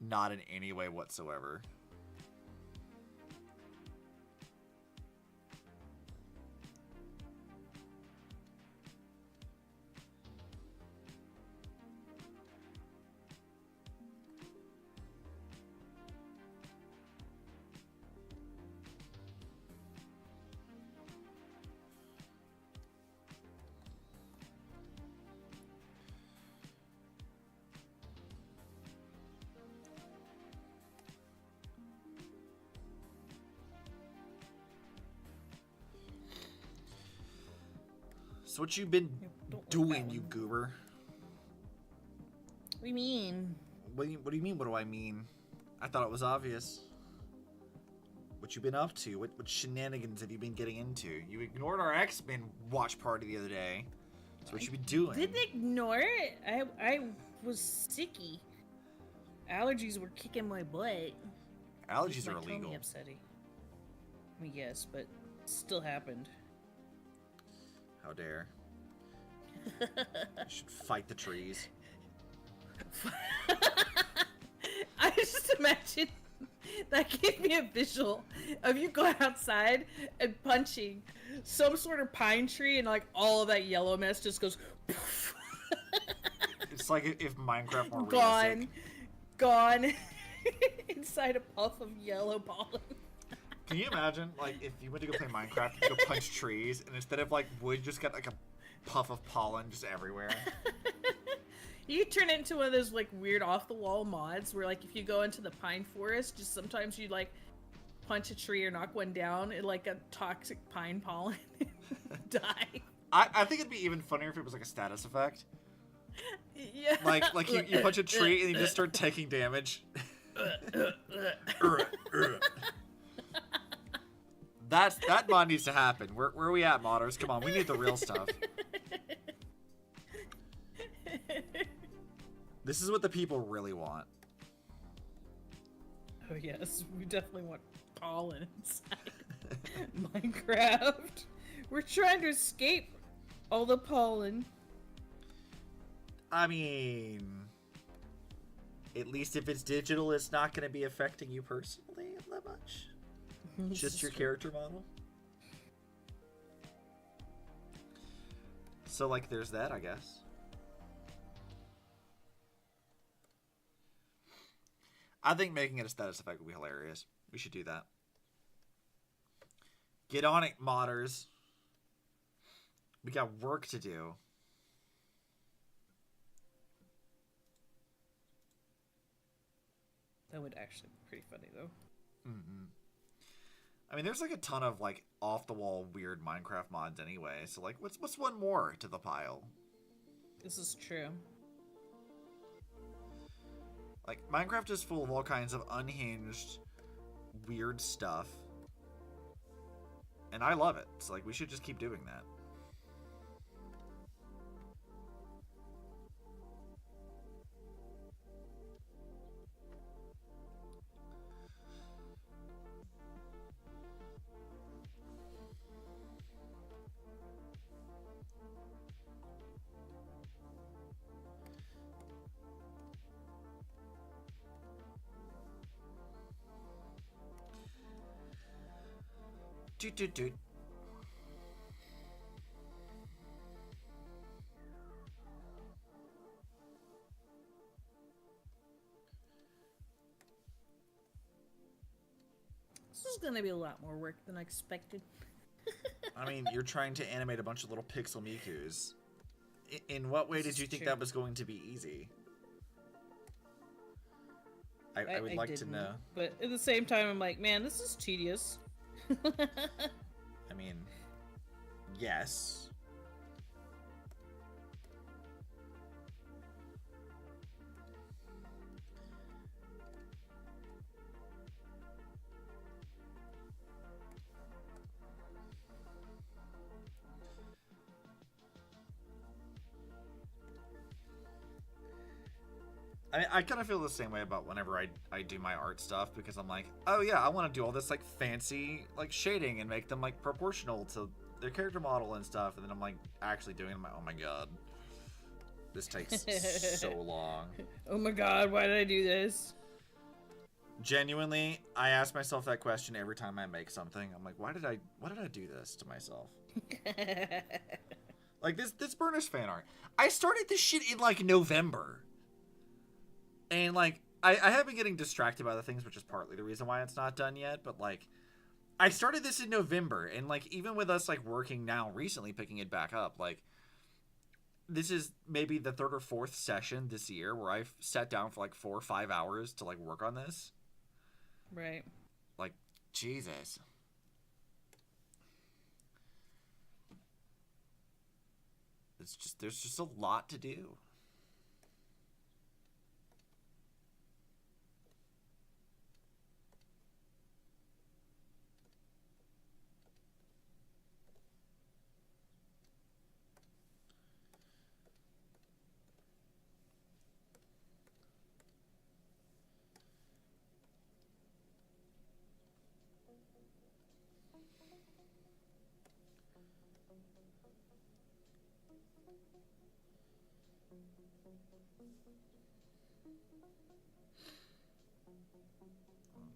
Not in any way whatsoever. So what you been Don't doing, that you one. goober? What do you mean? What do you mean? What do I mean? I thought it was obvious. What you been up to? What shenanigans have you been getting into? You ignored our X-Men watch party the other day. That's what you been doing. Didn't ignore it. I was sicky. Allergies were kicking my butt. Allergies My are tummy illegal. upsetting. I mean, yes, but it still happened. How dare. You should fight the trees. I just imagine that gave me a visual of you going outside and punching some sort of pine tree, and like all of that yellow mess just goes poof. It's like if Minecraft were gone, realistic. gone inside a puff of yellow pollen. Can you imagine, like, if you went to go play Minecraft, you go punch trees, and instead of, like, wood, you just got, like, a puff of pollen just everywhere? You turn it into one of those, like, weird off-the-wall mods where, like, if you go into the pine forest, just sometimes you, like, punch a tree or knock one down, and, like, a toxic pine pollen die. I think it'd be even funnier if it was, like, a status effect. Yeah. Like you punch a tree, and you just start taking damage. That mod needs to happen. Where are we at, modders? Come on, we need the real stuff. This is what the people really want. Oh yes, we definitely want pollen inside Minecraft. We're trying to escape all the pollen. I mean, at least if it's digital, it's not going to be affecting you personally that much. Just your character model. So, like, there's that, I guess. I think making it a status effect would be hilarious. We should do that. Get on it, modders. We got work to do. That would actually be pretty funny, though. Mm-hmm. I mean, there's like a ton of like off-the-wall weird Minecraft mods anyway. So like, what's one more to the pile? This is true. Like, Minecraft is full of all kinds of unhinged, weird stuff, and I love it. So like, we should just keep doing that. Doot. This is gonna be a lot more work than I expected. I mean, you're trying to animate a bunch of little pixel Mikus. In what way did you think true. that was going to be easy? I would like to didn't, know. But at the same time, I'm like, man, this is tedious. I mean, yes. I mean, I kind of feel the same way about whenever I do my art stuff, because I'm like, oh yeah, I want to do all this like fancy like shading and make them like proportional to their character model and stuff, and then I'm like actually doing it, I'm like, oh my god, this takes so long. Oh my god, why did I do this? Genuinely, I ask myself that question every time I make something. I'm like, why did I do this to myself? Like this Burnice fan art. I started this shit in like November. And, like, I have been getting distracted by the things, which is partly the reason why it's not done yet. But, like, I started this in November. And, like, even with us, like, working now recently, picking it back up, like, this is maybe the third or fourth session this year where I've sat down for, like, 4 or 5 hours to, like, work on this. Right. Like, Jesus. there's just a lot to do.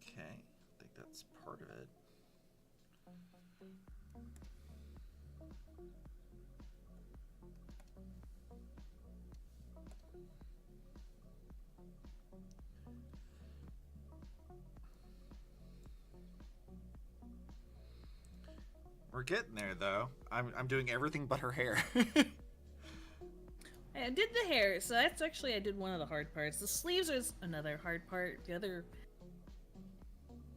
Okay, I think that's part of it. We're getting there, though. I'm doing everything but her hair. I did the hair, so that's actually I did one of the hard parts. The sleeves was another hard part. The other,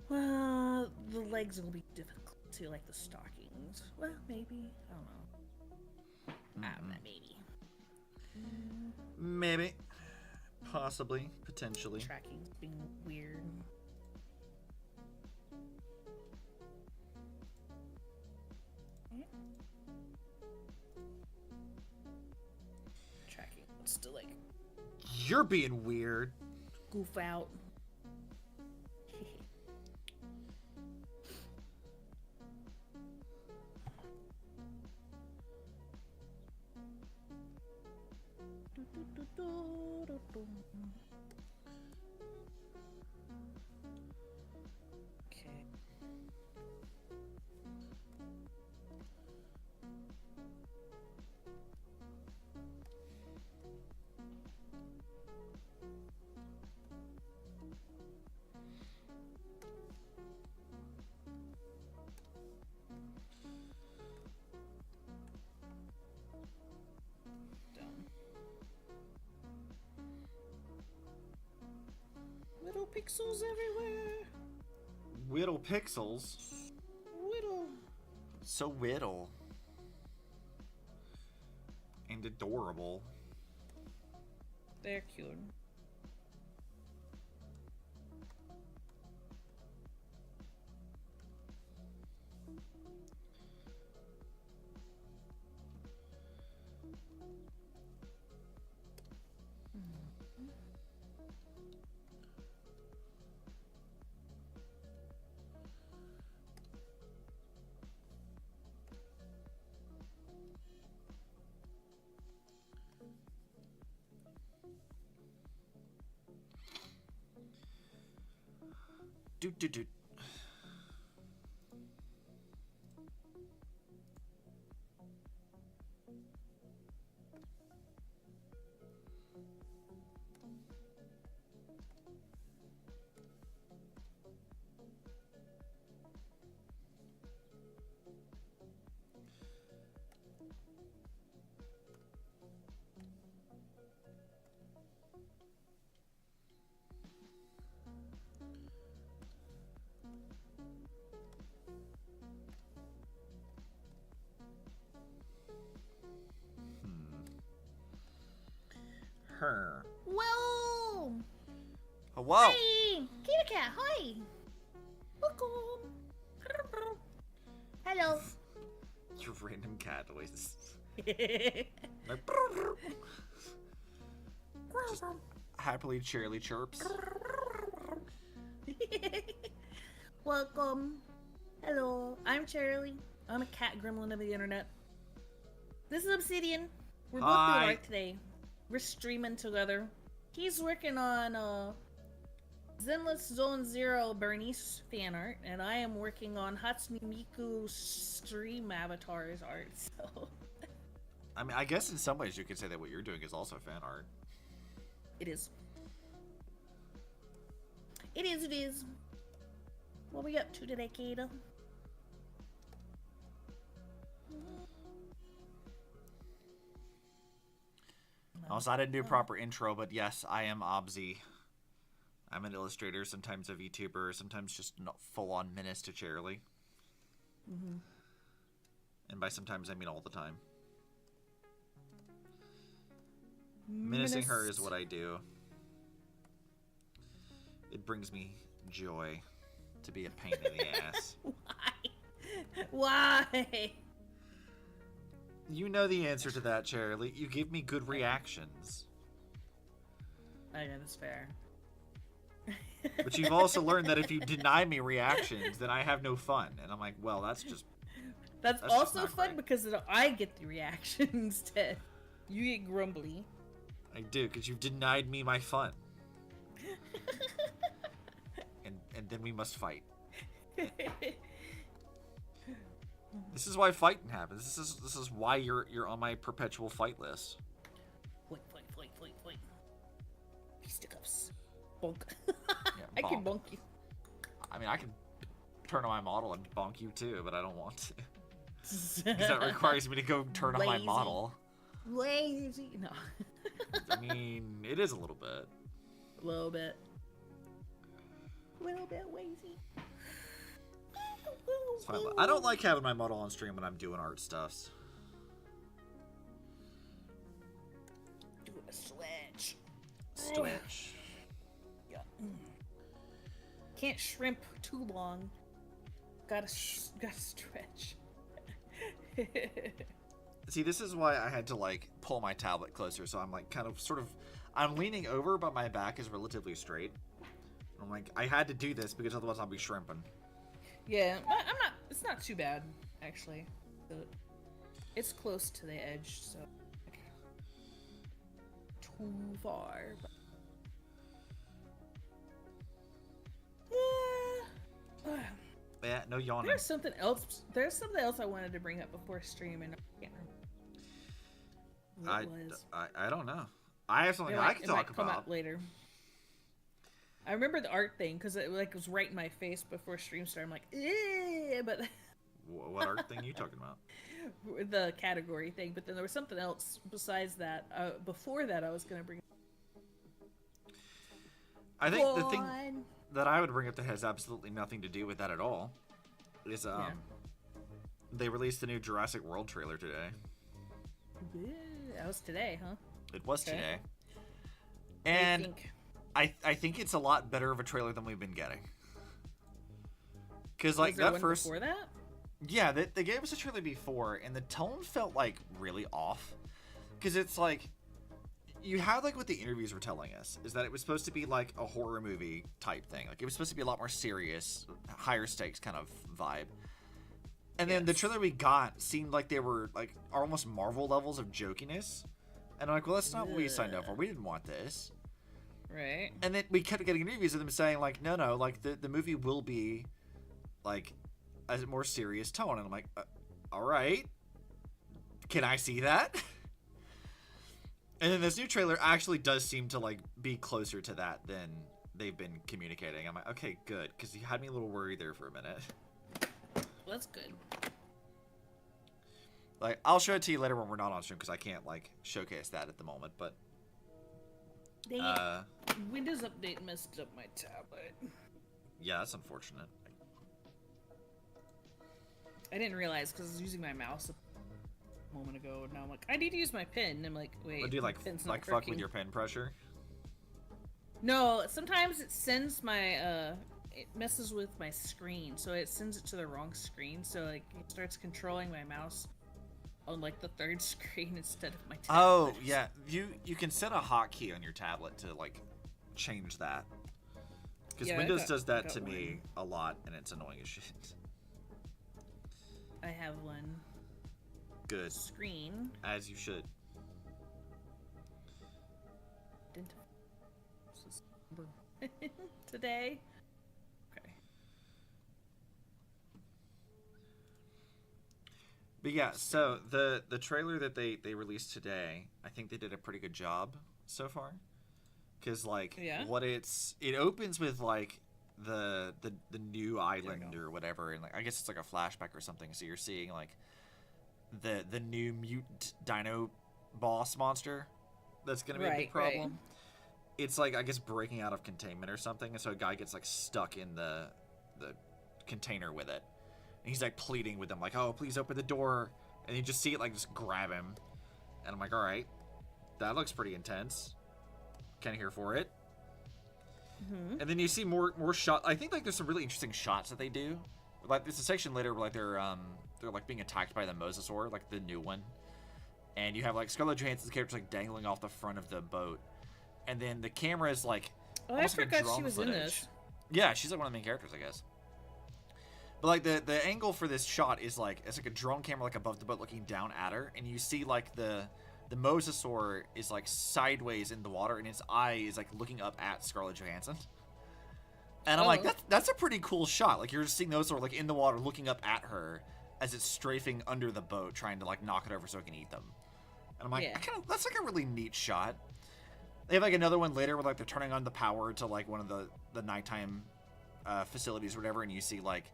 well, the legs will be difficult too, like the stockings. Well, maybe I don't know. I don't know, maybe. Maybe, possibly, potentially. Tracking's being weird. Tracking wants to like You're being weird. goof out. Okay. Done. Little pixels everywhere. Whittle pixels. Little. So whittle. And adorable. They're cute. Do. Her. Whoa! Oh, whoa! Hi! Kitty cat, hi! Welcome! Hello! Your random cat noises. Welcome! Like, just happily cheerily chirps. Hello, I'm Charlie. I'm a cat gremlin of the internet. This is Obsidian. We're both Hi. doing art today. We're streaming together. He's working on Zenless Zone Zero Burnice fan art, and I am working on Hatsune Miku stream avatars art. So I mean, I guess in some ways you could say that what you're doing is also fan art. it is. It is. It is. What we up to today, Kata? Also, I didn't do a proper intro, but yes, I am Obsi. I'm an illustrator, sometimes a VTuber, sometimes just not full-on menace to Charlie. And by sometimes, I mean all the time. Menacing her is what I do. It brings me joy to be a pain in the ass. Why? Why? You know the answer to that, Charlie. You give me good reactions. I know that's fair. But you've also learned that if you deny me reactions, then I have no fun. And I'm like, well, that's just... That's just also not fun great. because I get the reaction instead. You get grumbly. I do, because you've denied me my fun. and then we must fight. This is why fighting happens. This is why you're on my perpetual fight list. Fight. Fisticuffs. Bonk. Yeah, I can bonk. bonk you. I mean, I can turn on my model and bonk you too, but I don't want to. Because that requires me to go turn on my Lazy. model. Lazy. No. I mean, it is a little bit. A little bit. Little bit lazy. It's fine. I don't like having my model on stream when I'm doing art stuffs. Doing a stretch. Stretch. Yeah. Can't shrimp too long. Gotta stretch. See, this is why I had to like pull my tablet closer, so I'm like kind of sort of I'm leaning over, but my back is relatively straight. I'm like, I had to do this because otherwise I'll be shrimping. Yeah, I'm not. It's not too bad actually. It's close to the edge, so like, too far. But... Yeah, no yawning. There's something else. There's something else I wanted to bring up before stream, and I can't remember what it was. I don't know. I have something It I might- can it might talk come about. out later. I remember the art thing because it like was right in my face before stream started. I'm like, eh, but What art thing are you talking about? the category thing. But then there was something else besides that. Before that, I was gonna bring. I think the thing on. that I would bring up that has absolutely nothing to do with that at all is they released the new Jurassic World trailer today. That was today, huh? It was Okay. today. What do you And think? I think it's a lot better of a trailer than we've been getting. Because like Was there that one first, before that? yeah, they gave us a trailer before, and the tone felt like really off. Because it's like you had like what the interviews were telling us is that it was supposed to be like a horror movie type thing. Like it was supposed to be a lot more serious, higher stakes kind of vibe. And then the Yes. trailer we got seemed like they were like almost Marvel levels of jokiness. And I'm like, well, that's not what we signed up for. We didn't want this. Right. And then we kept getting interviews of them saying like, no, like the movie will be like a more serious tone. And I'm like, all right, can I see that? And then this new trailer actually does seem to like be closer to that than they've been communicating. I'm like, okay, good, because you had me a little worried there for a minute. Well, that's good. Like, I'll show it to you later when we're not on stream because I can't like showcase that at the moment. But Dang it. Windows update messed up my tablet. yeah, that's unfortunate. I didn't realize because I was using my mouse a moment ago. And now I'm like, I need to use my pen. And I'm like, wait. But do you my like pen's not fuck with working. your pen pressure? No, sometimes it sends my it messes with my screen, so it sends it to the wrong screen. So like it starts controlling my mouse on like the third screen instead of my tablet. Oh yeah, you can set a hotkey on your tablet to like change that. Because Yeah, I Windows got- does that got to me one. a lot, and it's annoying as shit. I have one Good, screen. as you should. Today. Okay. But yeah, so the trailer that they released today, I think they did a pretty good job so far. Because like Yeah? it opens with like the new island or whatever, and like I guess it's like a flashback or something. So you're seeing like the new mutant dino boss monster that's gonna be a big Right, right. problem. It's like I guess breaking out of containment or something, and so a guy gets like stuck in the container with it. And he's like pleading with them, like, "Oh, please open the door." And you just see it like just grab him, and I'm like, "All right." that looks pretty intense. Kind of here for it. Mm-hmm. And then you see more shots. I think like there's some really interesting shots that they do. Like there's a section later where like they're like being attacked by the mosasaur, like the new one. And you have like Scarlett Johansson's character like dangling off the front of the boat. And then the camera is like Oh, I almost like forgot drone she was footage. in this. Yeah, she's like one of the main characters, I guess. But like the angle for this shot is like it's like a drone camera like above the boat looking down at her, and you see like the mosasaur is like sideways in the water, and its eye is like looking up at Scarlett Johansson. And I'm like, that's a pretty cool shot. Like you're just seeing those sort of like in the water looking up at her as it's strafing under the boat, trying to like knock it over so it can eat them. And I'm like, Yeah. that's like a really neat shot. They have like another one later where like they're turning on the power to like one of the nighttime facilities or whatever, and you see like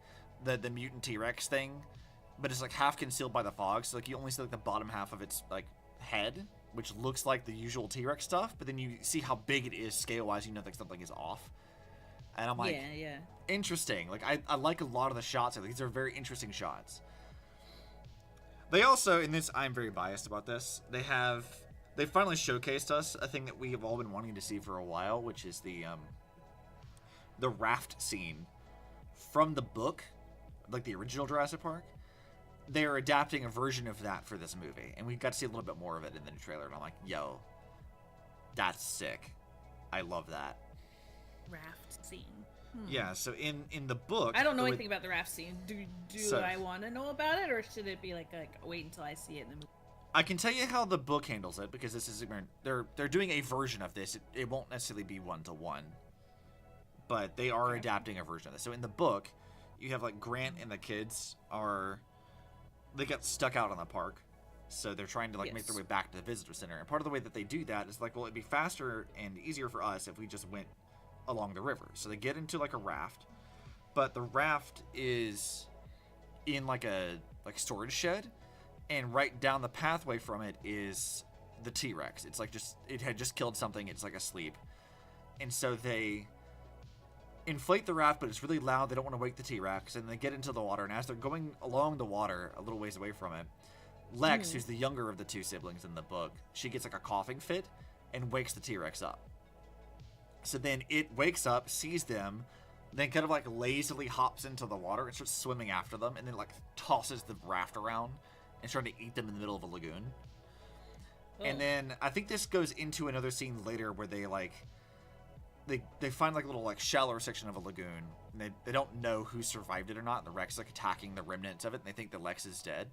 the mutant T-Rex thing, but it's like half concealed by the fog, so like you only see like the bottom half of its like head, which looks like the usual T-Rex stuff, but then you see how big it is scale-wise, you know like something is off. And I'm like, yeah. interesting. Like I like a lot of the shots. Like, these are very interesting shots. They also, in this, I'm very biased about this. They finally showcased us a thing that we have all been wanting to see for a while, which is the raft scene from the book, like the original Jurassic Park. They're adapting a version of that for this movie, and we got to see a little bit more of it in the new trailer. And I'm like, yo, that's sick. I love that. Raft scene. Yeah, so in the book, I don't know anything about the raft scene. Do So- I want to know about it, or should it be like wait until I see it in the movie? I can tell you how the book handles it, because this is they're doing a version of this. It won't necessarily be 1-to-1, but they are adapting a version of this. So in the book, you have like Grant and the kids they got stuck out on the park, so they're trying to like make their way back to the visitor center. And part of the way that they do that is like, well, it'd be faster and easier for us if we just went along the river. So they get into like a raft, but the raft is in like a storage shed. And right down the pathway from it is the T-Rex. It's like it had just killed something. It's like asleep. And so they inflate the raft, but it's really loud. They don't want to wake the T-Rex. And they get into the water. And as they're going along the water, a little ways away from it, Lex, who's the younger of the two siblings in the book, she gets like a coughing fit and wakes the T-Rex up. So then it wakes up, sees them, then kind of like lazily hops into the water and starts swimming after them, and then like tosses the raft around and trying to eat them in the middle of a lagoon. And then I think this goes into another scene later where they like they find like a little like shallower section of a lagoon, and they don't know who survived it or not, and the Rex is like attacking the remnants of it, and they think that Lex is dead.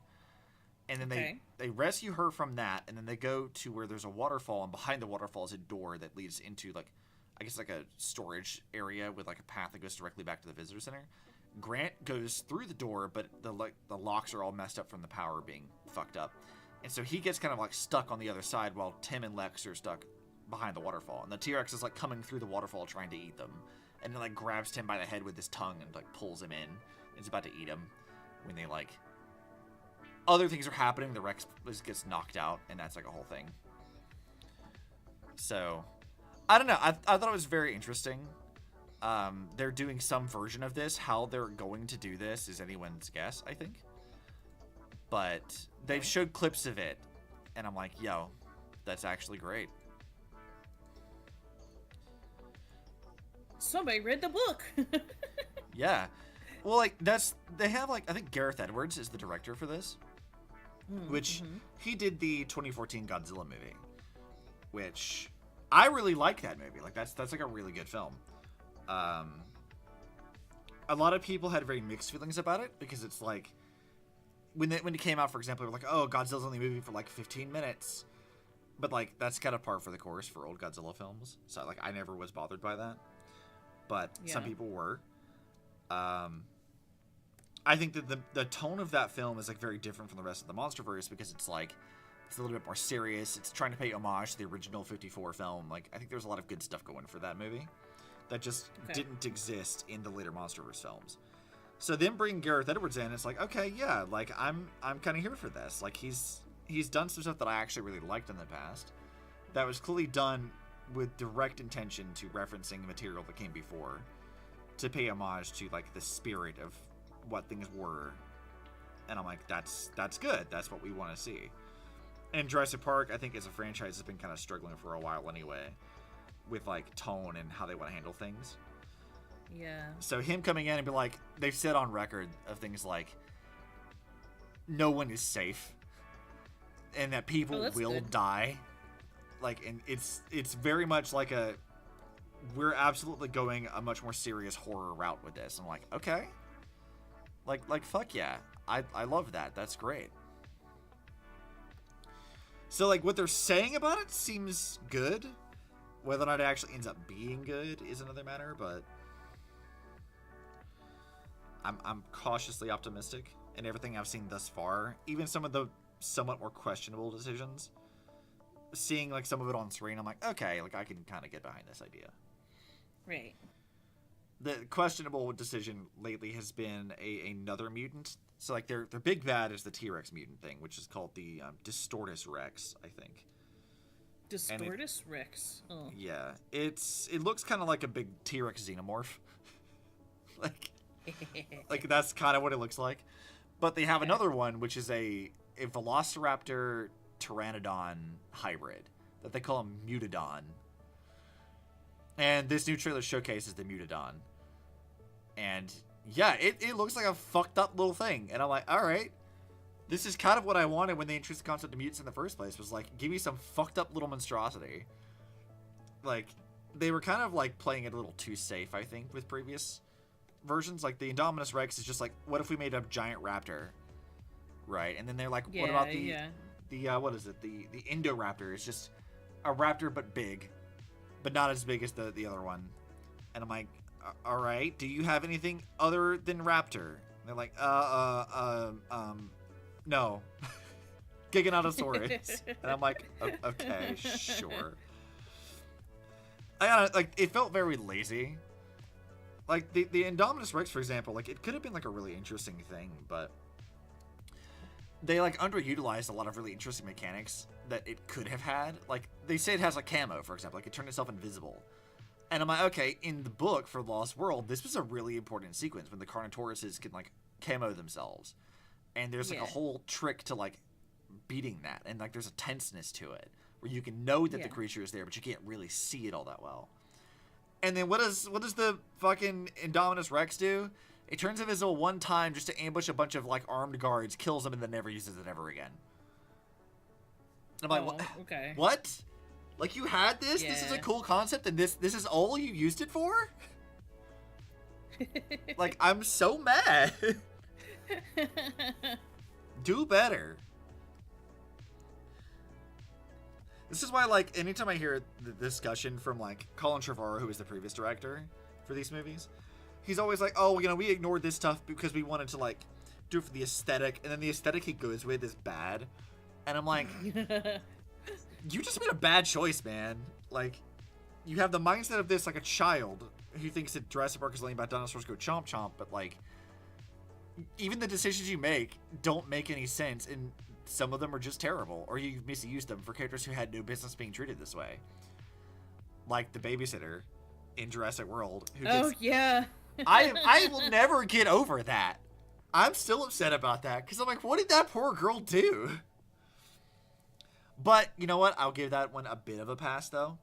And then they rescue her from that, and then they go to where there's a waterfall, and behind the waterfall is a door that leads into like, I guess like a storage area with like a path that goes directly back to the visitor center. Grant goes through the door, but the locks are all messed up from the power being fucked up. And so he gets kind of like stuck on the other side while Tim and Lex are stuck behind the waterfall. And the T-Rex is like coming through the waterfall trying to eat them. And then like grabs Tim by the head with his tongue and like pulls him in. It's about to eat him when they like... Other things are happening. The Rex gets knocked out, and that's like a whole thing. So, I don't know. I thought it was very interesting. They're doing some version of this. How they're going to do this is anyone's guess, I think. But they've showed clips of it, and I'm like, yo, that's actually great. Somebody read the book. Yeah. Well, like, they have, like, I think Gareth Edwards is the director for this. Which, he did the 2014 Godzilla movie. Which, I really like that movie. Like, that's like a really good film. A lot of people had very mixed feelings about it, because it's like, when it came out, for example, they were like, oh, Godzilla's only moving for like 15 minutes. But like, that's kind of par for the course for old Godzilla films. So like, I never was bothered by that. But some people were. I think that the tone of that film is like very different from the rest of the MonsterVerse, because it's like, it's a little bit more serious. It's trying to pay homage to the original 54 film. Like, I think there's a lot of good stuff going for that movie that just didn't exist in the later MonsterVerse films. So then bringing Gareth Edwards in, it's like, okay, yeah, like I'm kind of here for this. Like, he's done some stuff that I actually really liked in the past that was clearly done with direct intention to referencing material that came before, to pay homage to like the spirit of what things were. And I'm like, that's good. That's what we want to see. And Jurassic Park, I think, as a franchise, has been kind of struggling for a while anyway, with like tone and how they want to handle things. Yeah. So him coming in and be like, they've said on record of things like, no one is safe, and that people will good. die. Like, and it's very much like we're absolutely going a much more serious horror route with this. I'm like, okay, like fuck yeah, I love that. That's great. So like what they're saying about it seems good. Whether or not it actually ends up being good is another matter, but I'm cautiously optimistic in everything I've seen thus far. Even some of the somewhat more questionable decisions, seeing like some of it on screen, I'm like, okay, like I can kind of get behind this idea. Right. The questionable decision lately has been another mutant. So like their big bad is the T-Rex mutant thing, which is called the Distortus Rex, I think. Distortus Rex. Oh. Yeah, it looks kind of like a big T-Rex xenomorph. like that's kind of what it looks like. But they have another one, which is a Velociraptor Pteranodon hybrid that they call a Mutodon. And this new trailer showcases the Mutodon. And yeah, it looks like a fucked up little thing. And I'm like, all right, this is kind of what I wanted when they introduced the concept of mutants in the first place, was like, give me some fucked up little monstrosity. Like, they were kind of like playing it a little too safe, I think, with previous versions. Like the Indominus Rex is just like, what if we made a giant raptor? Right? And then they're like, what about the what is it? The Indoraptor is just a raptor but big, but not as big as the other one. And I'm like, all right, do you have anything other than raptor? And they're like, no. Giganotosaurus. And I'm like, okay, sure. I gotta, like, it felt very lazy. Like, the Indominus Rex, for example, like, it could have been, like, a really interesting thing, but they, like, underutilized a lot of really interesting mechanics that it could have had. Like, they say it has a camo, for example. Like, it turned itself invisible. And I'm like, okay, in the book for Lost World, this was a really important sequence when the Carnotauruses can, like, camo themselves. And there's, like, a whole trick to, like, beating that. And, like, there's a tenseness to it where you can know that the creature is there, but you can't really see it all that well. And then what does the fucking Indominus Rex do? It turns invisible one time just to ambush a bunch of, like, armed guards, kills them, and then never uses it ever again. And I'm like, what? Okay. What? Like, you had this? Yeah. This is a cool concept, and this is all you used it for? Like, I'm so mad. Do better. This is why, like, anytime I hear the discussion from, like, Colin Trevorrow, who was the previous director for these movies, he's always like, oh, you know, we ignored this stuff because we wanted to, like, do it for the aesthetic, and then the aesthetic he goes with is bad. And I'm like, you just made a bad choice, man. Like, you have the mindset of this, like, a child who thinks that Jurassic Park is letting about dinosaurs go chomp chomp, but, like, even the decisions you make don't make any sense, and some of them are just terrible, or you misused them for characters who had no business being treated this way. Like the babysitter in Jurassic World. Who I will never get over that. I'm still upset about that, because I'm like, what did that poor girl do? But, you know what? I'll give that one a bit of a pass, though.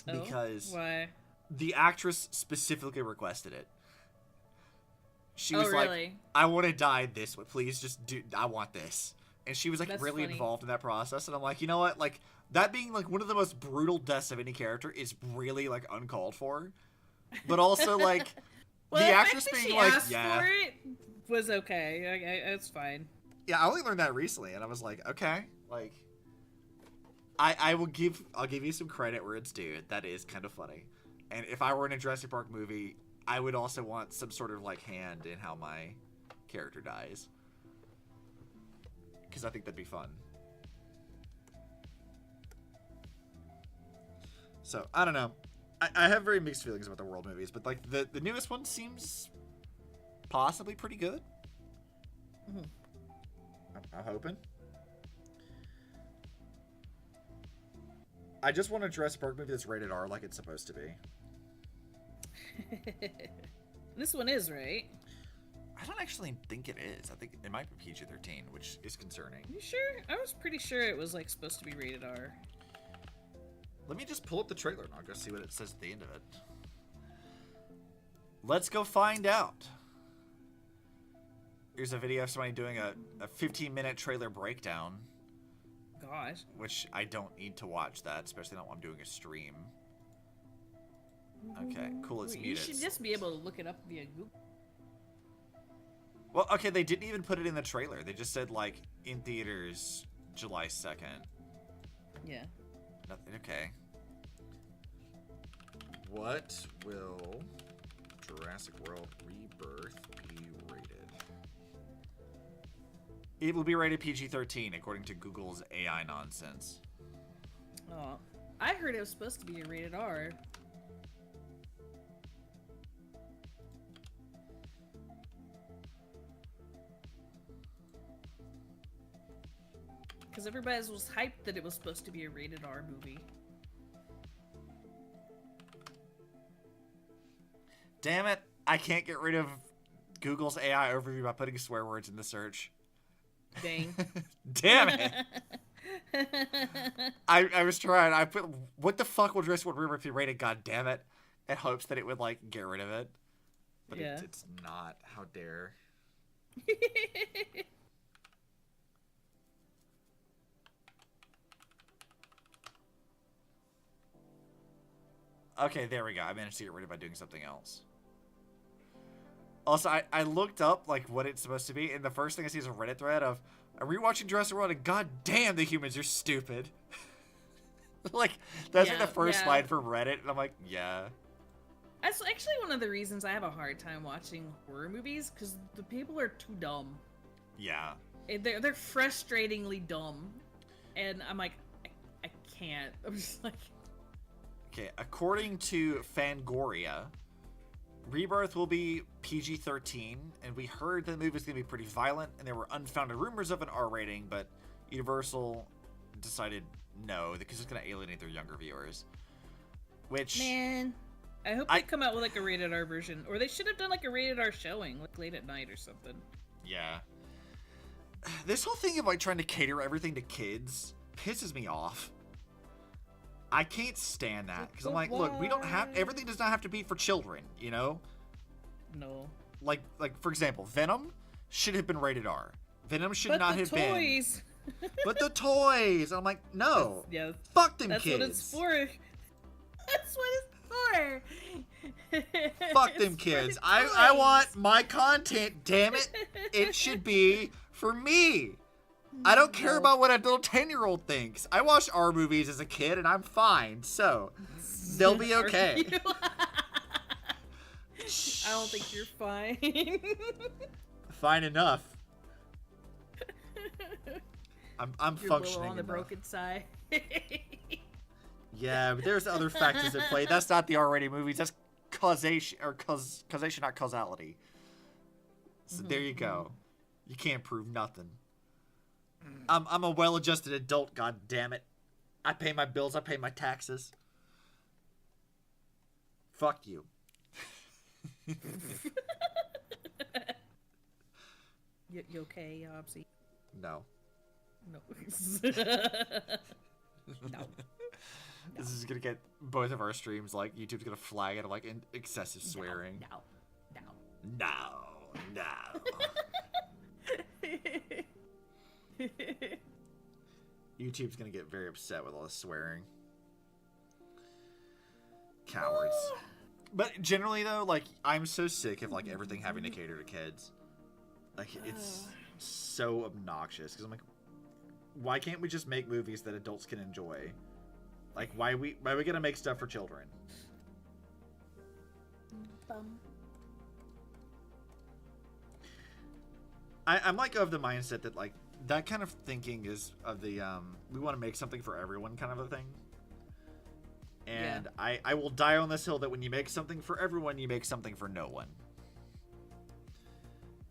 Because why? The actress specifically requested it. She was really? like, I want to die this way. Please just do, I want this. And she was like, That's really funny. involved in that process. And I'm like, you know what? Like, that being like one of the most brutal deaths of any character is really like uncalled for. But also like, well, the actress being she like, asked for it was okay. It's fine. Yeah, I only learned that recently. And I was like, okay. Like, I'll give you some credit where it's due. That is kind of funny. And if I were in a Jurassic Park movie, I would also want some sort of, like, hand in how my character dies. Because I think that'd be fun. So, I don't know. I have very mixed feelings about the World movies, but, like, the newest one seems possibly pretty good. Mm-hmm. I'm hoping. I just want a Jurassic Park movie that's rated R like it's supposed to be. This one is, right? I don't actually think it is. I think it might be PG-13, which is concerning. You sure? I was pretty sure it was like supposed to be rated R. Let me just pull up the trailer and I'll go see what it says at the end of it. Let's go find out. Here's a video of somebody doing a 15-minute trailer breakdown. Gosh. Which I don't need to watch that, especially not when I'm doing a stream. Okay, cool, it's You muted. should just be able to look it up via Google. Well, okay, they didn't even put it in the trailer. They just said, like, in theaters, July 2nd. Yeah. Nothing, okay. What will Jurassic World Rebirth be rated? It will be rated PG-13, according to Google's AI nonsense. Oh, I heard it was supposed to be a rated R. Because everybody was hyped that it was supposed to be a rated R movie. Damn it, I can't get rid of Google's AI overview by putting swear words in the search. Dang. Damn it! I was trying. I put, what the fuck will Jurassic World Rebirth be rated, god damn it, in hopes that it would, like, get rid of it. But Yeah. it's not. How dare. Okay, there we go. I managed to get rid of it by doing something else. Also, I looked up, like, what it's supposed to be, and the first thing I see is a Reddit thread of, I'm rewatching Jurassic World, and god damn, the humans are stupid. Like, that's like Yeah, the first yeah. slide from Reddit, and I'm like, yeah. That's actually one of the reasons I have a hard time watching horror movies, because the people are too dumb. Yeah. They're frustratingly dumb. And I'm like, I can't. I'm just like... Okay, according to Fangoria, Rebirth will be PG-13, and we heard the movie's going to be pretty violent, and there were unfounded rumors of an R rating, but Universal decided no, because it's going to alienate their younger viewers. Which... Man, I hope they come out with like a rated R version. Or they should have done like a rated R showing, like late at night or something. Yeah. This whole thing of like trying to cater everything to kids pisses me off. I can't stand that because I'm like, look, we don't have everything does not have to be for children, you know? No. Like for example, Venom should have been rated R. Venom should But not the have toys. been. But the toys. I'm like, no. Yeah. Fuck them That's kids. what it's for. That's what it's for. Fuck them It's for kids. the I toys. want my content, damn it. It should be for me. I don't care about what a little 10-year-old thinks. I watched R movies as a kid and I'm fine, so they'll be okay. I don't think you're fine. Fine enough. I'm You're functioning on the enough. broken side. Yeah, but there's other factors at play. That's not the R-rated movies. That's causation, or causation, not causality. So there you go. You can't prove nothing. I'm a well-adjusted adult. God damn it! I pay my bills. I pay my taxes. Fuck you. You okay, Obsi? No. No. No. This is gonna get both of our streams, like, YouTube's gonna flag it of, like, excessive swearing. No. YouTube's gonna get very upset with all this swearing. Cowards. But generally, though, like, I'm so sick of, like, everything having to cater to kids. Like, it's so obnoxious. Because I'm like, why can't we just make movies that adults can enjoy? Like, why are we gonna make stuff for children? I'm like of the mindset that, like, that kind of thinking is of the we want to make something for everyone kind of a thing. And yeah. I will die on this hill that when you make something for everyone, you make something for no one.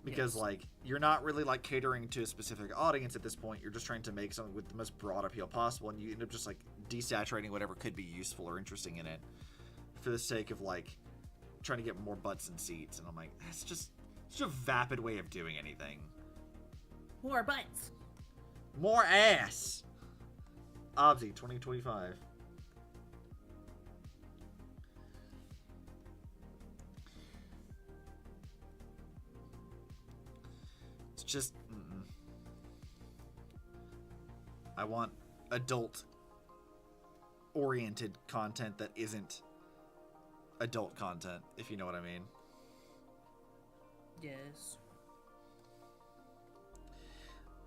Because, like, you're not really, like, catering to a specific audience at this point. You're just trying to make something with the most broad appeal possible, and you end up just, like, desaturating whatever could be useful or interesting in it for the sake of, like, trying to get more butts and seats. And I'm like, that's just Such a vapid way of doing anything. More butts. More ass. Obsi 2025. It's just. I want adult-oriented content that isn't adult content, if you know what I mean. Yes.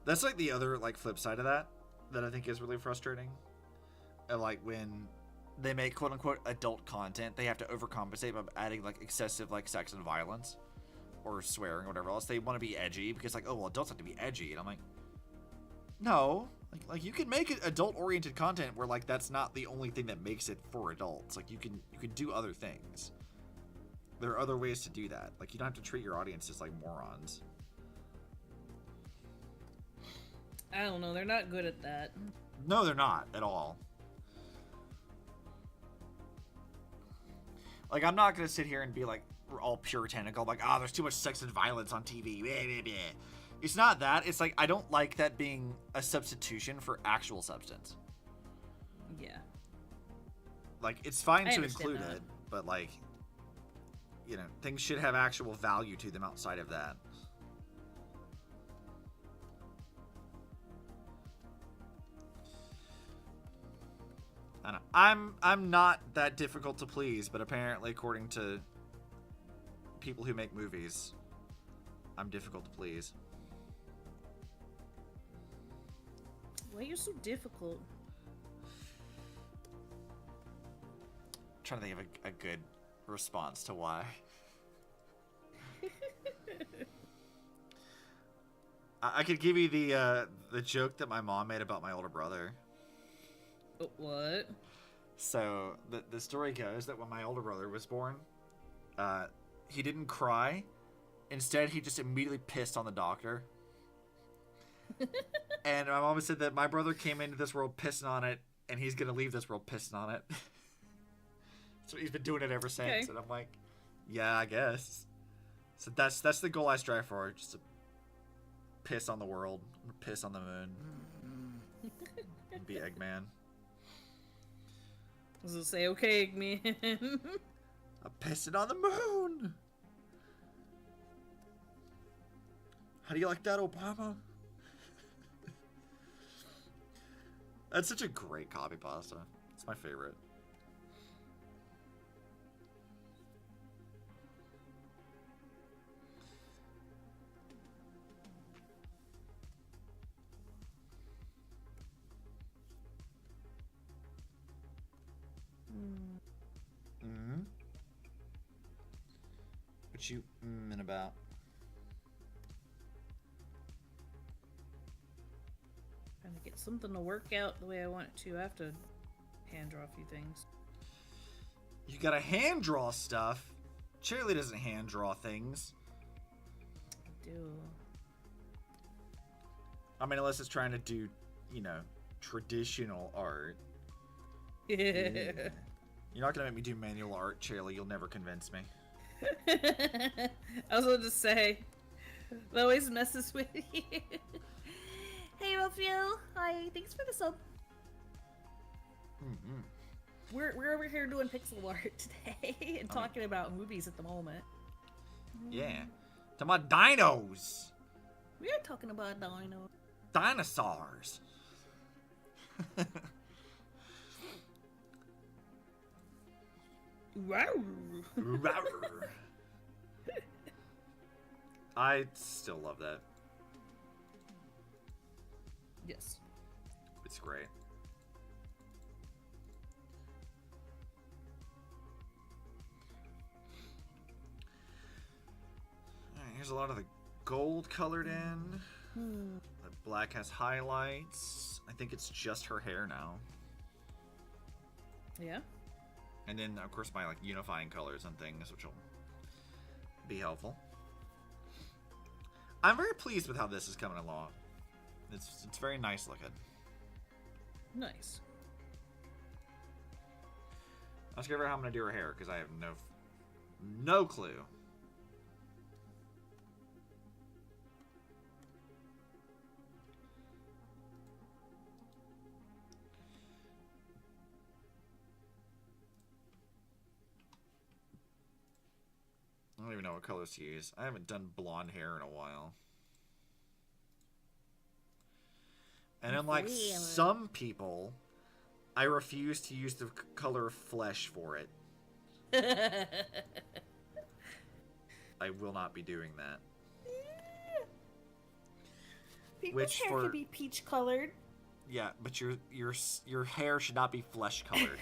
That's like the other like flip side of that I think is really frustrating. And like when they make quote unquote adult content, they have to overcompensate by adding like excessive like sex and violence or swearing or whatever else. They want to be edgy because like, oh well, adults have to be edgy, and I'm like, no, like you can make it adult oriented content where like that's not the only thing that makes it for adults. Like you can do other things. There are other ways to do that. Like you don't have to treat your audience as like morons. I don't know. They're not good at that. No, they're not at all. Like, I'm not going to sit here and be like, we're all puritanical, like, oh, there's too much sex and violence on TV. Blah, blah, blah. It's not that. It's like, I don't like that being a substitution for actual substance. Yeah. Like, it's fine I to understand include that. it, but like, you know, things should have actual value to them outside of that. I don't know. I'm not that difficult to please, but apparently, according to people who make movies, I'm difficult to please. Why are you so difficult? I'm trying to think of a good response to why. I could give you the joke that my mom made about my older brother. What? So the story goes that when my older brother was born, he didn't cry. Instead, he just immediately pissed on the doctor. And my mom said that my brother came into this world pissing on it, and he's gonna leave this world pissing on it. So he's been doing it ever since. Okay. And I'm like, yeah, I guess. So that's the goal I strive for, just to piss on the world, piss on the moon, and be Eggman. I was gonna say, okay, Eggman. I'm pissing on the moon. How do you like that, Obama? That's such a great copy pasta. It's my favorite. Mm-hmm. What you in about? Trying to get something to work out the way I want it to. I have to hand draw a few things. You gotta hand draw stuff. Shirley doesn't hand draw things. I do. I mean, unless it's trying to do, you know, traditional art. Yeah. You're not gonna make me do manual art, Shirley. You'll never convince me. I was going to say, that always messes with you. Hey, Raphael. Hi. Thanks for the sub. Mm-hmm. We're over here doing pixel art today and talking about movies at the moment. Yeah. To my dinos. We are talking about dino. Dinosaurs. Wow. I still love that. Yes. It's great. Alright, here's a lot of the gold colored in. The black has highlights. I think it's just her hair now. Yeah. And then, of course, my like unifying colors and things, which will be helpful. I'm very pleased with how this is coming along. It's very nice looking. Nice. Ask her how I'm gonna do her hair because I have no clue. what colors to use. I haven't done blonde hair in a while. And unlike some people, I refuse to use the color flesh for it. I will not be doing that. People's hair could be peach colored. Yeah, but your hair should not be flesh colored.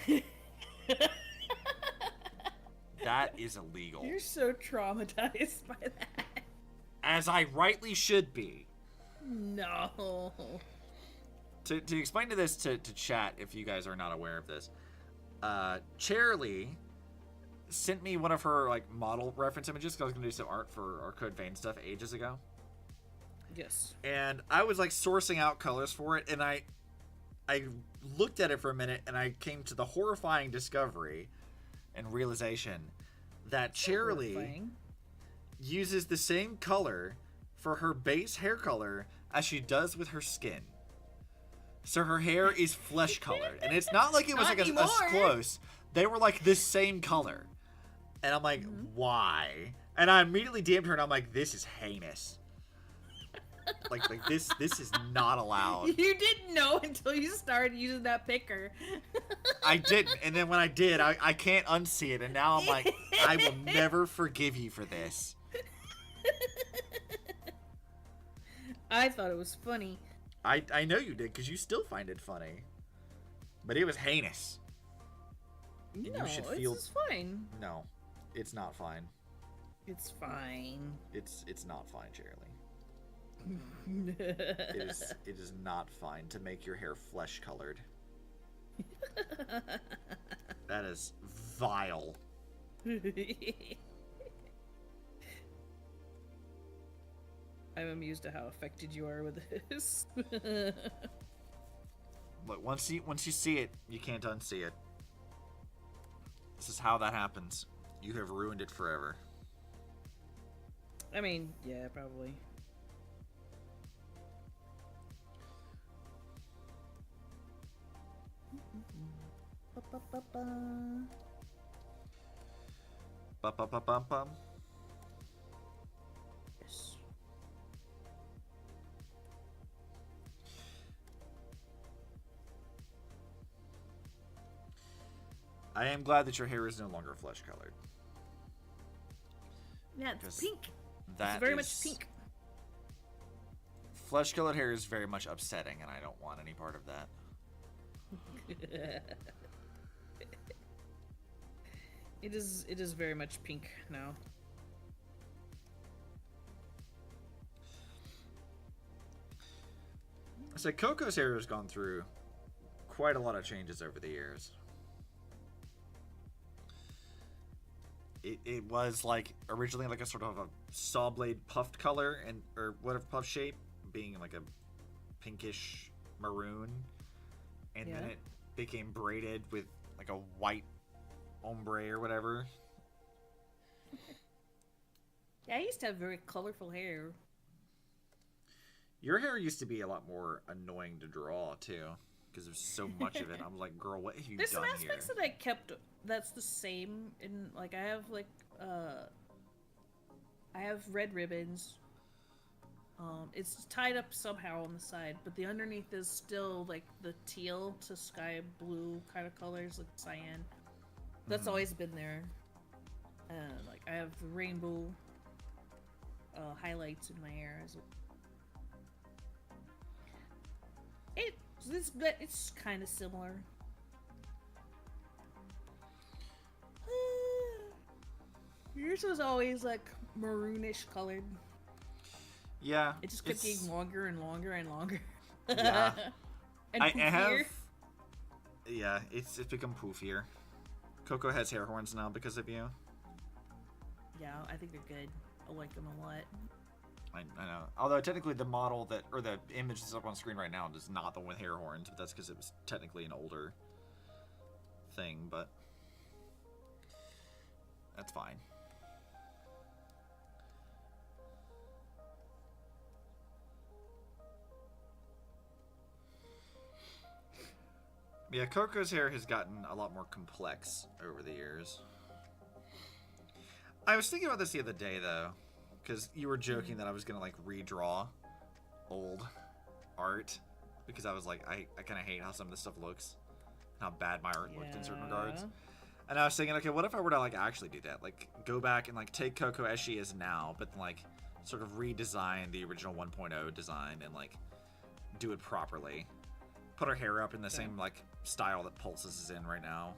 That is illegal. You're so traumatized by that. As I rightly should be. No. To explain to this to chat, if you guys are not aware of this, Charlie sent me one of her like model reference images because I was gonna do some art for our Code Vein stuff ages ago. Yes. And I was like sourcing out colors for it, and I looked at it for a minute, and I came to the horrifying discovery and realization that Charlie uses the same color for her base hair color as she does with her skin. So her hair is flesh colored, and it's not like it was like a close. They were like this same color, and I'm like, why? And I immediately DM'd her, and I'm like, this is heinous. like this is not allowed. You didn't know until you started using that picker. I didn't, and then when I did, I can't unsee it, and now I'm like, I will never forgive you for this. I thought it was funny. I know you did, because you still find it funny. But it was heinous. No, it's fine. No, it's not fine. It's fine. It's not fine, Charlie. It is not fine to make your hair flesh colored. That is vile. I'm amused at how affected you are with this. Look, once you see it, you can't unsee it. This is how that happens. You have ruined it forever. I mean, yeah, probably. Ba-ba-ba-bum-bum. Yes. I am glad that your hair is no longer flesh colored. Yeah, it's pink. That it's very much pink. Flesh colored hair is very much upsetting, and I don't want any part of that. It is very much pink now. So Coco's hair has gone through quite a lot of changes over the years. It was like originally like a sort of a saw blade puffed color and or whatever puff shape, being like a pinkish maroon, and then it became braided with like a white ombre or whatever. Yeah, I used to have very colorful hair. Your hair used to be a lot more annoying to draw too, because there's so much of it. I'm like, girl, what have you There's done some aspects here? that I kept that's the same in like I have like I have red ribbons. It's tied up somehow on the side, but the underneath is still like the teal to sky blue kind of colors, like cyan. That's always been there. Like I have the rainbow highlights in my hair as well. It's kind of similar. Yours was always like maroonish colored. Yeah, It just kept getting longer and longer and longer. Yeah. And I poofier. have. Yeah, it's become poofier. Coco has hair horns now because of you. Yeah, I think they're good. I like them a lot. I know. Although technically the model that, or the image that's up on screen right now is not the one with hair horns, but that's because it was technically an older thing, but that's fine. Yeah, Coco's hair has gotten a lot more complex over the years. I was thinking about this the other day, though, because you were joking that I was going to, like, redraw old art, because I was like, I kind of hate how some of this stuff looks, how bad my art looked in certain regards. And I was thinking, okay, what if I were to, like, actually do that? Like, go back and, like, take Coco as she is now, but, like, sort of redesign the original 1.0 design and, like, do it properly. Put her hair up in the same, like, style that Pulse's is in right now.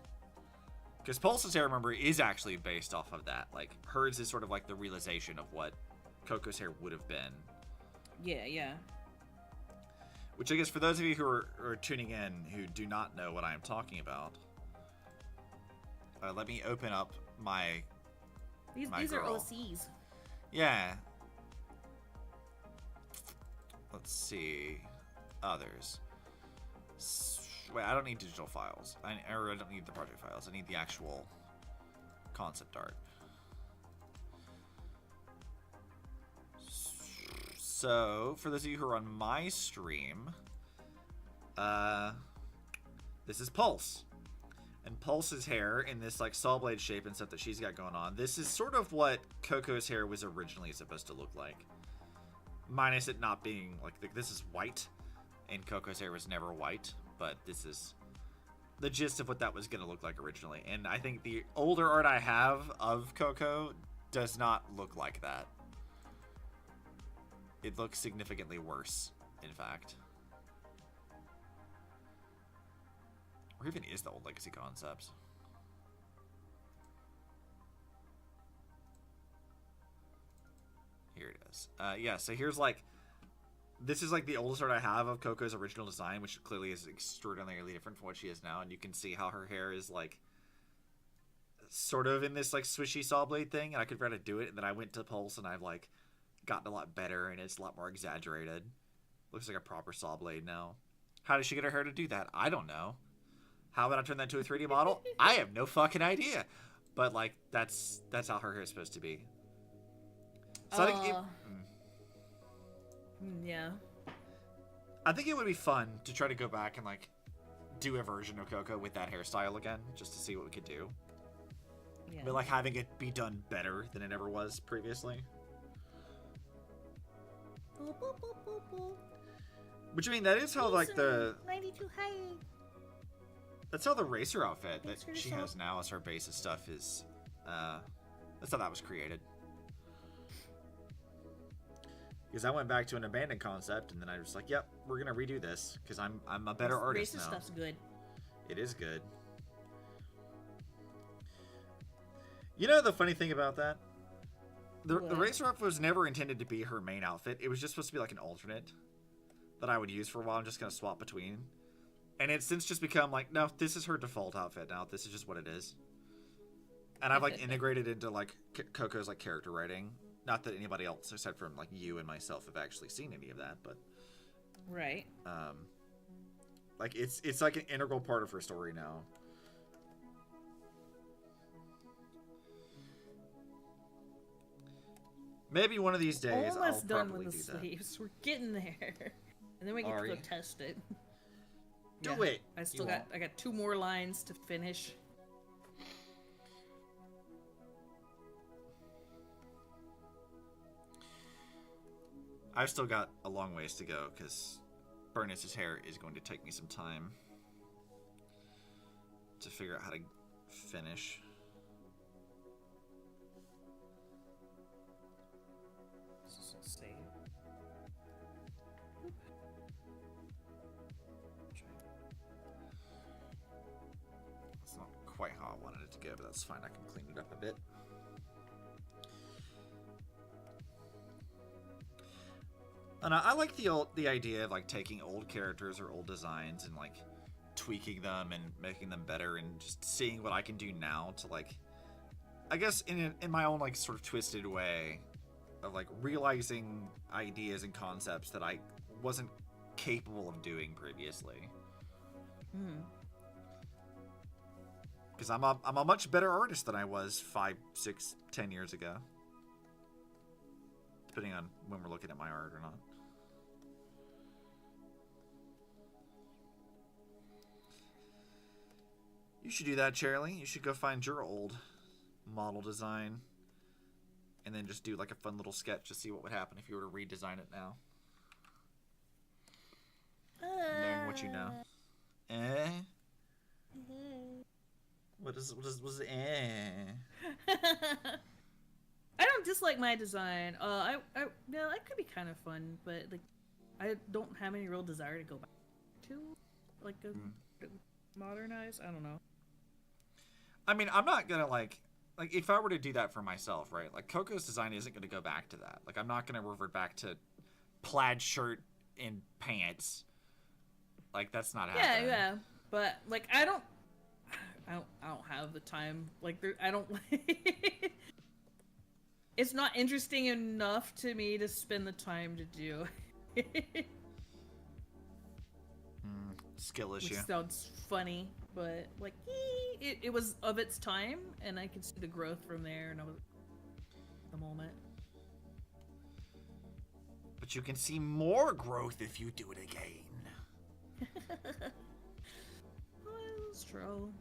Because Pulse's hair, remember, is actually based off of that. Like, hers is sort of like the realization of what Coco's hair would have been. Yeah, yeah. Which I guess for those of you who are tuning in who do not know what I am talking about, let me open up my These are girl. OCs. Yeah. Let's see. Others. Wait, I don't need digital files. I don't need the project files. I need the actual concept art. So, for those of you who are on my stream, this is Pulse. And Pulse's hair in this like saw blade shape and stuff that she's got going on. This is sort of what Coco's hair was originally supposed to look like. Minus it not being like, this is white. And Coco's hair was never white. But this is the gist of what that was going to look like originally. And I think the older art I have of Coco does not look like that. It looks significantly worse, in fact. Or even is the old Legacy Concepts. Here it is. Yeah, so here's like... This is like the oldest art I have of Coco's original design, which clearly is extraordinarily different from what she is now. And you can see how her hair is like sort of in this like swishy saw blade thing. And I could try to do it. And then I went to Pulse and I've like gotten a lot better and it's a lot more exaggerated. Looks like a proper saw blade now. How did she get her hair to do that? I don't know. How would I turn that into a 3D model? I have no fucking idea. But like that's how her hair is supposed to be. So I think yeah. I think it would be fun to try to go back and like do a version of Coco with that hairstyle again, just to see what we could do. Yeah. But like having it be done better than it ever was previously. Boop, boop, boop, boop, boop. Which I mean, that is how like the 92 high. that's how the racer outfit that Thanks for she the has now as her base of stuff is. That's how that was created. Because I went back to an abandoned concept, and then I was like, "Yep, we're gonna redo this because I'm a better artist now." Racist stuff's good. It is good. You know the funny thing about that? The racer outfit was never intended to be her main outfit. It was just supposed to be like an alternate that I would use for a while. I'm just gonna swap between, and it's since just become like, no, this is her default outfit now. This is just what it is. And I've like integrated into like Coco's like character writing. Not that anybody else, aside from like you and myself, have actually seen any of that, but right. Like it's like an integral part of her story now. Maybe one of these days Almost I'll done probably with the do sleeves. We're getting there, and then we get Are to go you? test it. Do it. I still You got. I got 2 more lines to finish. I've still got a long ways to go because Burnice's hair is going to take me some time to figure out how to finish. Save. It's not quite how I wanted it to go, but that's fine. I can clean it up a bit. And I like the idea of like taking old characters or old designs and like tweaking them and making them better and just seeing what I can do now to like, I guess in my own like sort of twisted way of like realizing ideas and concepts that I wasn't capable of doing previously. Because I'm a much better artist than I was 5, 6, 10 years ago. Depending on when we're looking at my art or not. You should do that, Charlie. You should go find your old model design and then just do like a fun little sketch to see what would happen if you were to redesign it now. Knowing what you know. What is I don't dislike my design. Yeah, that could be kind of fun, but like, I don't have any real desire to go back to like modernize. I don't know. I mean, I'm not gonna like if I were to do that for myself, right? Like Coco's design isn't gonna go back to that. Like I'm not gonna revert back to plaid shirt and pants. Like that's not happening. Yeah, but like I don't have the time. Like I don't. It's not interesting enough to me to spend the time to do. Skill issue. Which sounds funny, but like it was of its time, and I could see the growth from there, and I was the moment. But you can see more growth if you do it again. Well, that's true.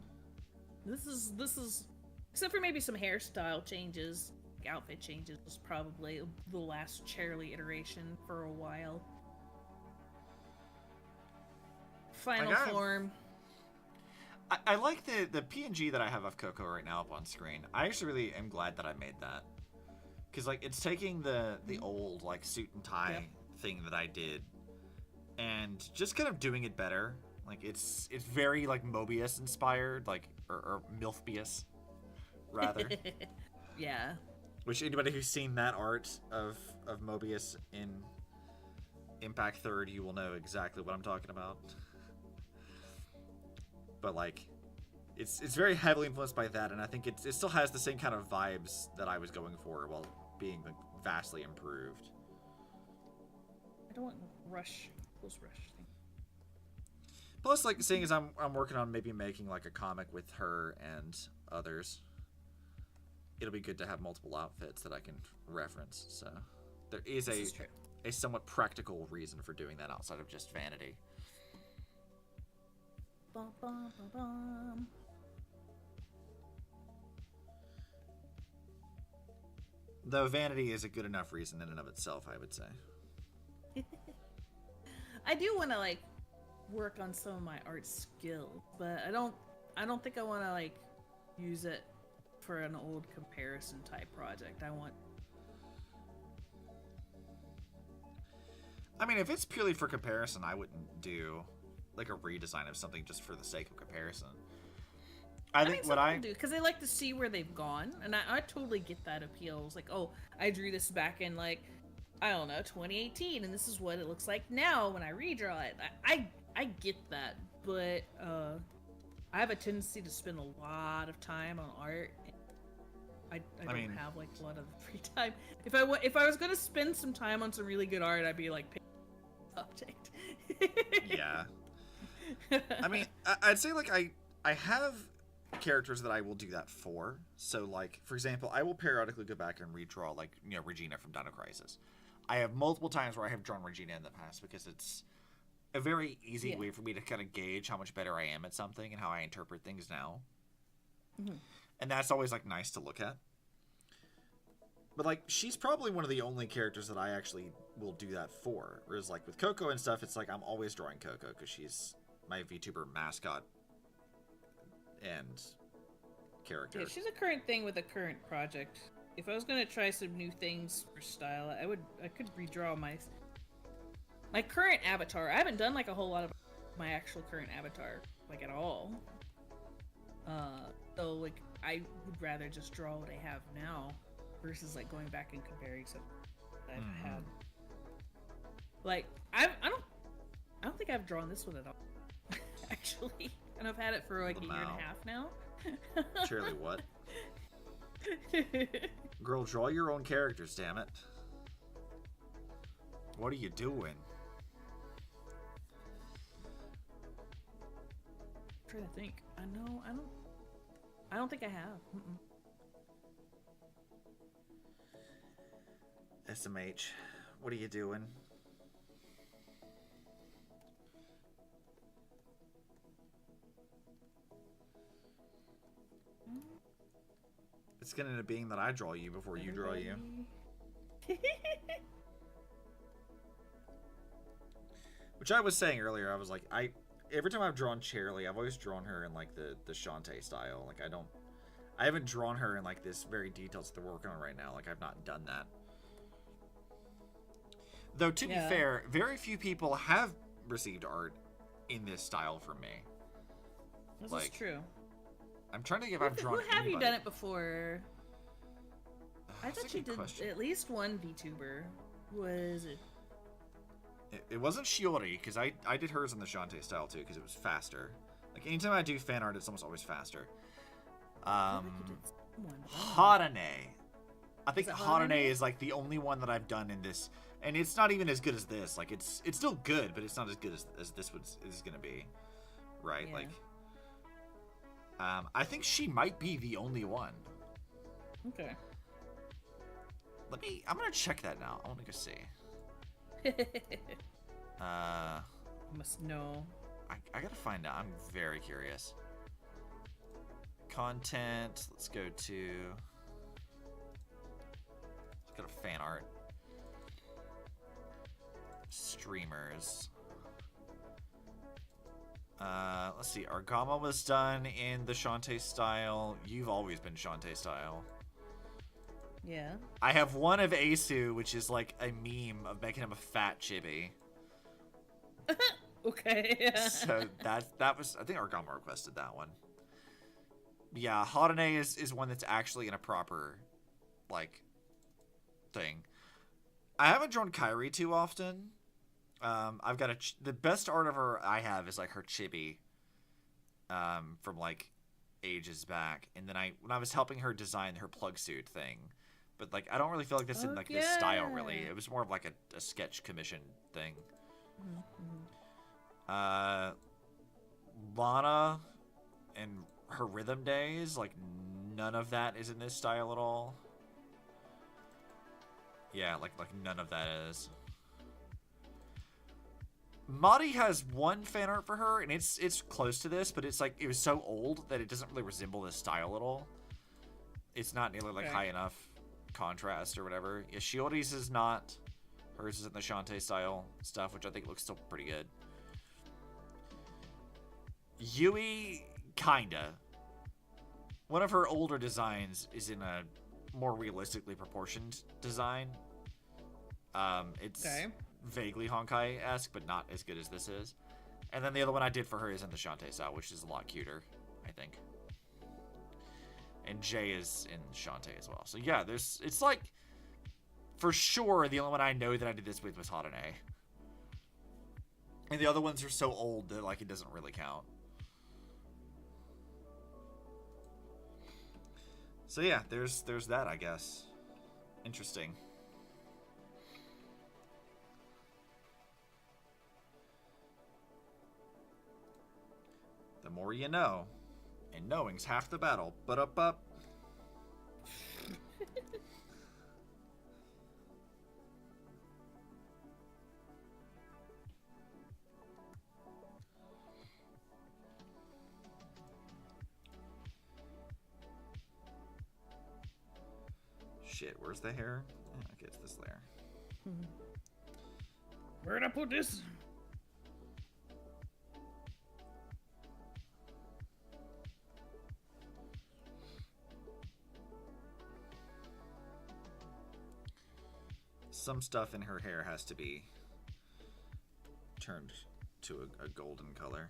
This is except for maybe some hairstyle changes, like outfit changes, was probably the last Charlie iteration for a while. Final form. I like the PNG that I have of Coco right now up on screen. I actually really am glad that I made that. Because like it's taking the old like suit and tie thing that I did and just kind of doing it better. Like it's very like Mobius inspired, like or Milfbius rather. Yeah. Which anybody who's seen that art of Mobius in Impact 3rd, you will know exactly what I'm talking about. But like it's very heavily influenced by that, and I think it still has the same kind of vibes that I was going for while being like vastly improved. I don't want close rush thing. Plus, like seeing as I'm working on maybe making like a comic with her and others, it'll be good to have multiple outfits that I can reference. So there is a somewhat practical reason for doing that outside of just vanity. Bum, bum, bum, bum. Though vanity is a good enough reason in and of itself, I would say. I do want to like work on some of my art skill, but I don't think I want to like use it for an old comparison type project. I mean, if it's purely for comparison, I wouldn't do like a redesign of something just for the sake of comparison. I think what I do, because I like to see where they've gone, and I totally get that appeal. It's like, oh, I drew this back in like, I don't know, 2018, and this is what it looks like now when I redraw it. I get that, but I have a tendency to spend a lot of time on art. I don't have like a lot of free time. If I was gonna spend some time on some really good art, I'd be like picking subject. Yeah. I mean, I'd say like I have characters that I will do that for. So like, for example, I will periodically go back and redraw like, you know, Regina from Dino Crisis. I have multiple times where I have drawn Regina in the past because it's a very easy way for me to kind of gauge how much better I am at something and how I interpret things now. Mm-hmm. And that's always like nice to look at. But like, she's probably one of the only characters that I actually will do that for. Whereas like with Coco and stuff, it's like I'm always drawing Coco because she's my VTuber mascot and character. Yeah, she's a current thing with a current project. If I was gonna try some new things for style, I could redraw my current avatar. I haven't done like a whole lot of my actual current avatar like at all. So like I would rather just draw what I have now versus like going back and comparing something that I've had. Like I don't think I've drawn this one at all. Actually, and I've had it for like a year and a half now. Surely what? Girl, draw your own characters, damn it. What are you doing? I'm trying to think. I don't think I have. SMH, what are you doing? It's gonna end up being that I draw you before you draw you. Which I was saying earlier, I was like, every time I've drawn Charlie, I've always drawn her in like the Shantae style. Like I haven't drawn her in like this very detailed that they're working on right now. Like I've not done that. Though to be fair, very few people have received art in this style from me. This like, is true. I'm trying to think if I've drawn. Who have anybody. you done it before? I That's thought a you good did question. at least one VTuber. Was it? It wasn't Shiori, because I did hers in the Shantae style too, because it was faster. Like anytime I do fan art, it's almost always faster. I feel like you did one, but I don't know. Harane. I think Is it Harane Harane? is like the only one that I've done in this, and it's not even as good as this. Like it's still good, but it's not as good as this is gonna be, right? Yeah. Like, I think she might be the only one. Okay. I'm gonna check that now. I want to go see. Must know. I gotta find out. I'm very curious. Content. Let's go to fan art. Streamers. Let's see. Argama was done in the Shantae style. You've always been Shantae style. Yeah. I have one of Asu, which is like a meme of making him a fat chibi. Okay. So that was, I think Argama requested that one. Yeah, Harane is one that's actually in a proper, like, thing. I haven't drawn Kairi too often. I've got the best art of her I have is like her chibi, from like ages back. And then when I was helping her design her plug suit thing, but like I don't really feel like this in like this style really. It was more of like a sketch commission thing. Lana and her rhythm days, like none of that is in this style at all. Yeah, like none of that is. Madi has one fan art for her, and it's close to this, but it's like it was so old that it doesn't really resemble this style at all. It's not nearly like high enough contrast or whatever. Yeah, Shiori's is not. Hers is in the Shantae style stuff, which I think looks still pretty good. Yui, kinda. One of her older designs is in a more realistically proportioned design. It's vaguely Honkai-esque, but not as good as this is. And then the other one I did for her is in the Shantae style, which is a lot cuter, I think. And Jay is in Shantae as well. So yeah, it's like, for sure, the only one I know that I did this with was Harane. And the other ones are so old that like it doesn't really count. So yeah, there's that, I guess. Interesting. The more you know, and knowing's half the battle. But up. Shit, where's the hair? Okay, it's this layer. Where'd I put this? Some stuff in her hair has to be turned to a golden color.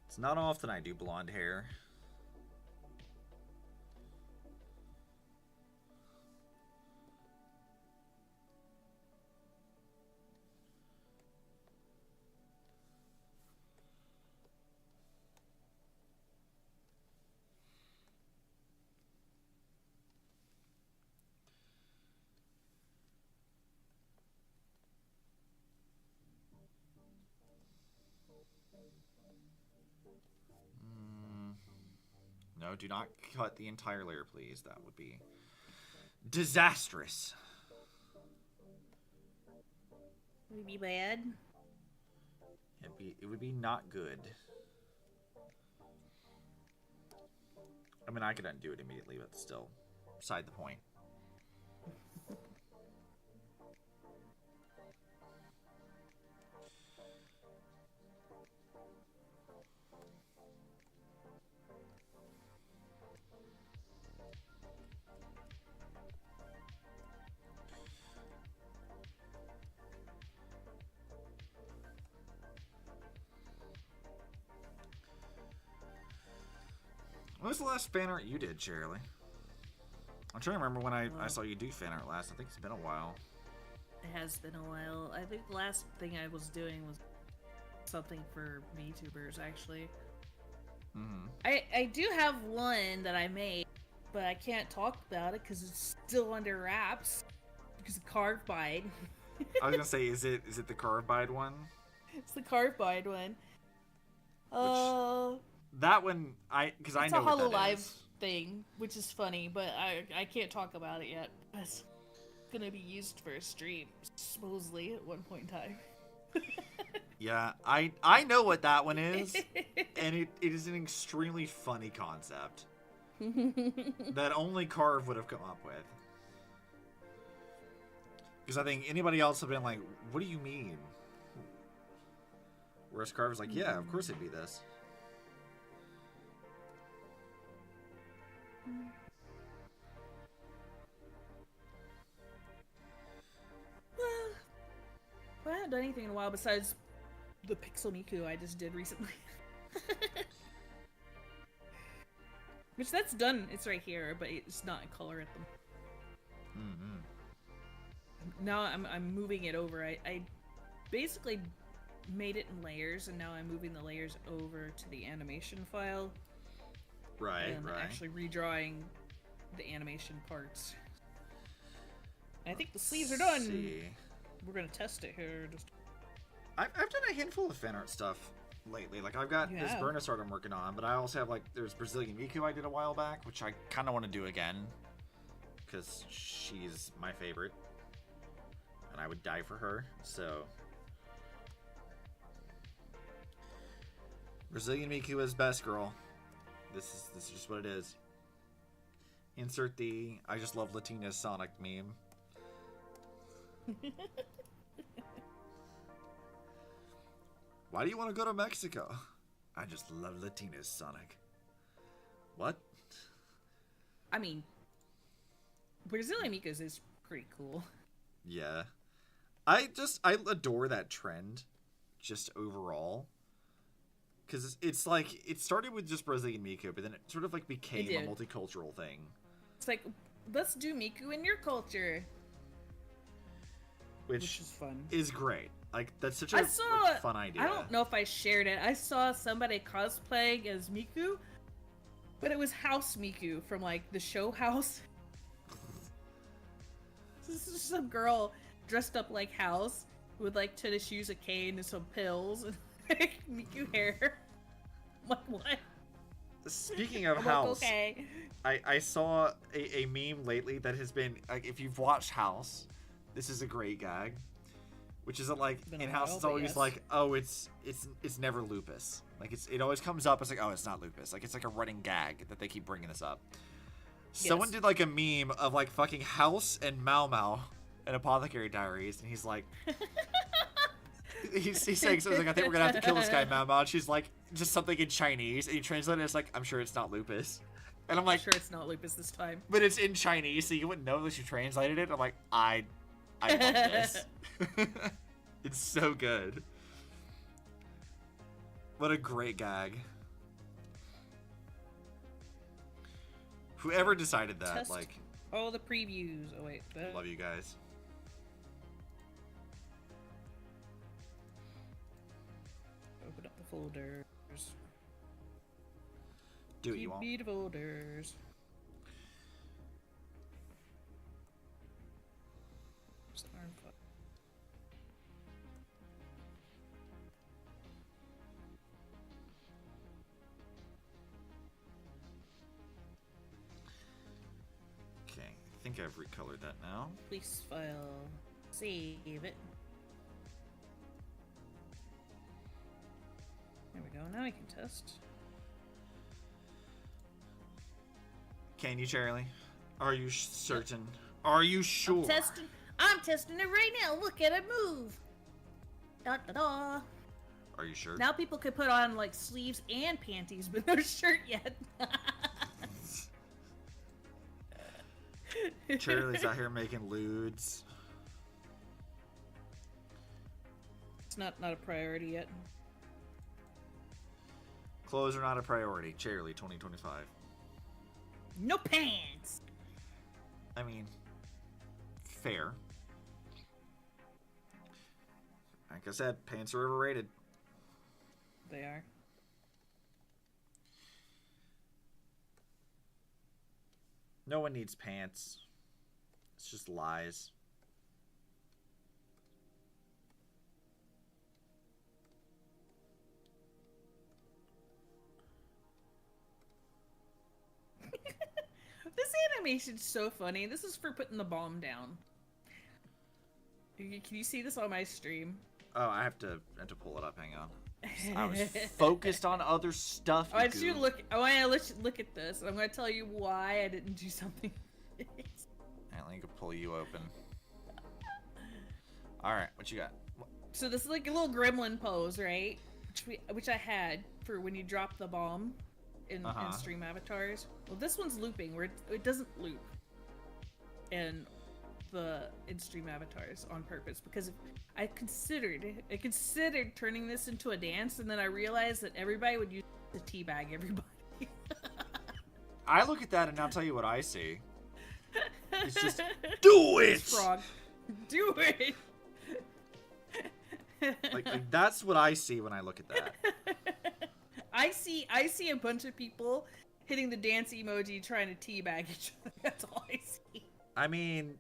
It's not often I do blonde hair. No, do not cut the entire layer, please. That would be disastrous. Would it be bad? It would be not good. I mean, I could undo it immediately, but still, beside the point. When was the last fan art you did, Shirley? I'm trying to remember when I saw you do fan art last. I think it's been a while. It has been a while. I think the last thing I was doing was something for VTubers, actually. Mm-hmm. I do have one that I made, but I can't talk about it because it's still under wraps because of Carbide. I was gonna say, is it the Carbide one? It's the Carbide one. That one, because I know it's a what that HoloLive is. thing, which is funny, but I can't talk about it yet. It's gonna be used for a stream, supposedly, at one point in time. Yeah, I know what that one is, and it is an extremely funny concept that only Carve would have come up with. Because I think anybody else would have been like, what do you mean? Whereas Carve's like, yeah, of course it'd be this. I haven't done anything in a while besides the Pixel Miku I just did recently. Which that's done, it's right here, but it's not in color at the moment. Mm-hmm. Now I'm moving it over. I basically made it in layers, and now I'm moving the layers over to the animation file. Right, and actually redrawing the animation parts. And I think the sleeves are done. See. We're gonna test it here. I've done a handful of fan art stuff lately. Like, I've got this Burnice art I'm working on, but I also have, like, there's Brazilian Miku I did a while back, which I kind of want to do again, because she's my favorite, and I would die for her, so... Brazilian Miku is best, girl. This is just what it is. Insert the I just love Latina Sonic meme. Why do you want to go to Mexico? I just love Latinas, Sonic. What? I mean, Brazilian Mikus is pretty cool. Yeah. I adore that trend, just overall. Because it's like, it started with just Brazilian Miku, but then it sort of like became a multicultural thing. It's like, let's do Miku in your culture. Which is fun. Is great. Like, that's such a fun idea. I don't know if I shared it. I saw somebody cosplaying as Miku, but it was House Miku from, like, the show House. This is some girl dressed up like House with, like, tennis shoes, a cane, and some pills, and like, Miku hair. I'm like, what? Speaking of I'm House, like, okay. I saw a meme lately that has been, like, if you've watched House, this is a great gag. Which is that, like, in House, it's always like, oh, it's never lupus. Like, it always comes up, it's like, oh, it's not lupus. Like, it's like a running gag that they keep bringing this up. Someone did, like, a meme of, like, fucking House and Mau Mau in Apothecary Diaries, and he's like... he's saying something like, I think we're gonna have to kill this guy, Mau Mau. And she's like, just something in Chinese, and he translated it as, like, I'm sure it's not lupus. And I'm like... I'm sure it's not lupus this time. But it's in Chinese, so you wouldn't know unless you translated it. I'm like, I love this. It's so good. What a great gag. Whoever decided that, Test like... all the previews. Oh, wait. I love you guys. Open up the folders. Do what you want. Keep me the folders. I think I've recolored that now. Release file. Save it. go. Now I can test. Can you, Charlie? Are you certain? Are you sure? I'm testing it right now. Look at it move. Da da da. Are you sure? Now people could put on like sleeves and panties, but no shirt yet. Charlie's out here making lewds. It's not a priority yet. Clothes are not a priority. Charlie, 2025. No pants. I mean, fair. Like I said, pants are overrated. They are. No one needs pants. It's just lies. This animation's so funny. This is for putting the bomb down. Can you see this on my stream? Oh, I have to pull it up. Hang on. I was focused on other stuff. I want you to look. I want to let you look at this. I'm going to tell you why I didn't do something. Alright, let me go pull you open. Alright, what you got? So this is like a little gremlin pose, right? Which I had for when you drop the bomb in stream avatars. Well, this one's looping, where it doesn't loop in the in-stream avatars on purpose, because I considered turning this into a dance, and then I realized that everybody would use it to teabag everybody. I look at that and I'll tell you what I see. It's just do it. Frog, do it. like that's what I see when I look at that. I see a bunch of people hitting the dance emoji trying to teabag each other. That's all I see. I mean,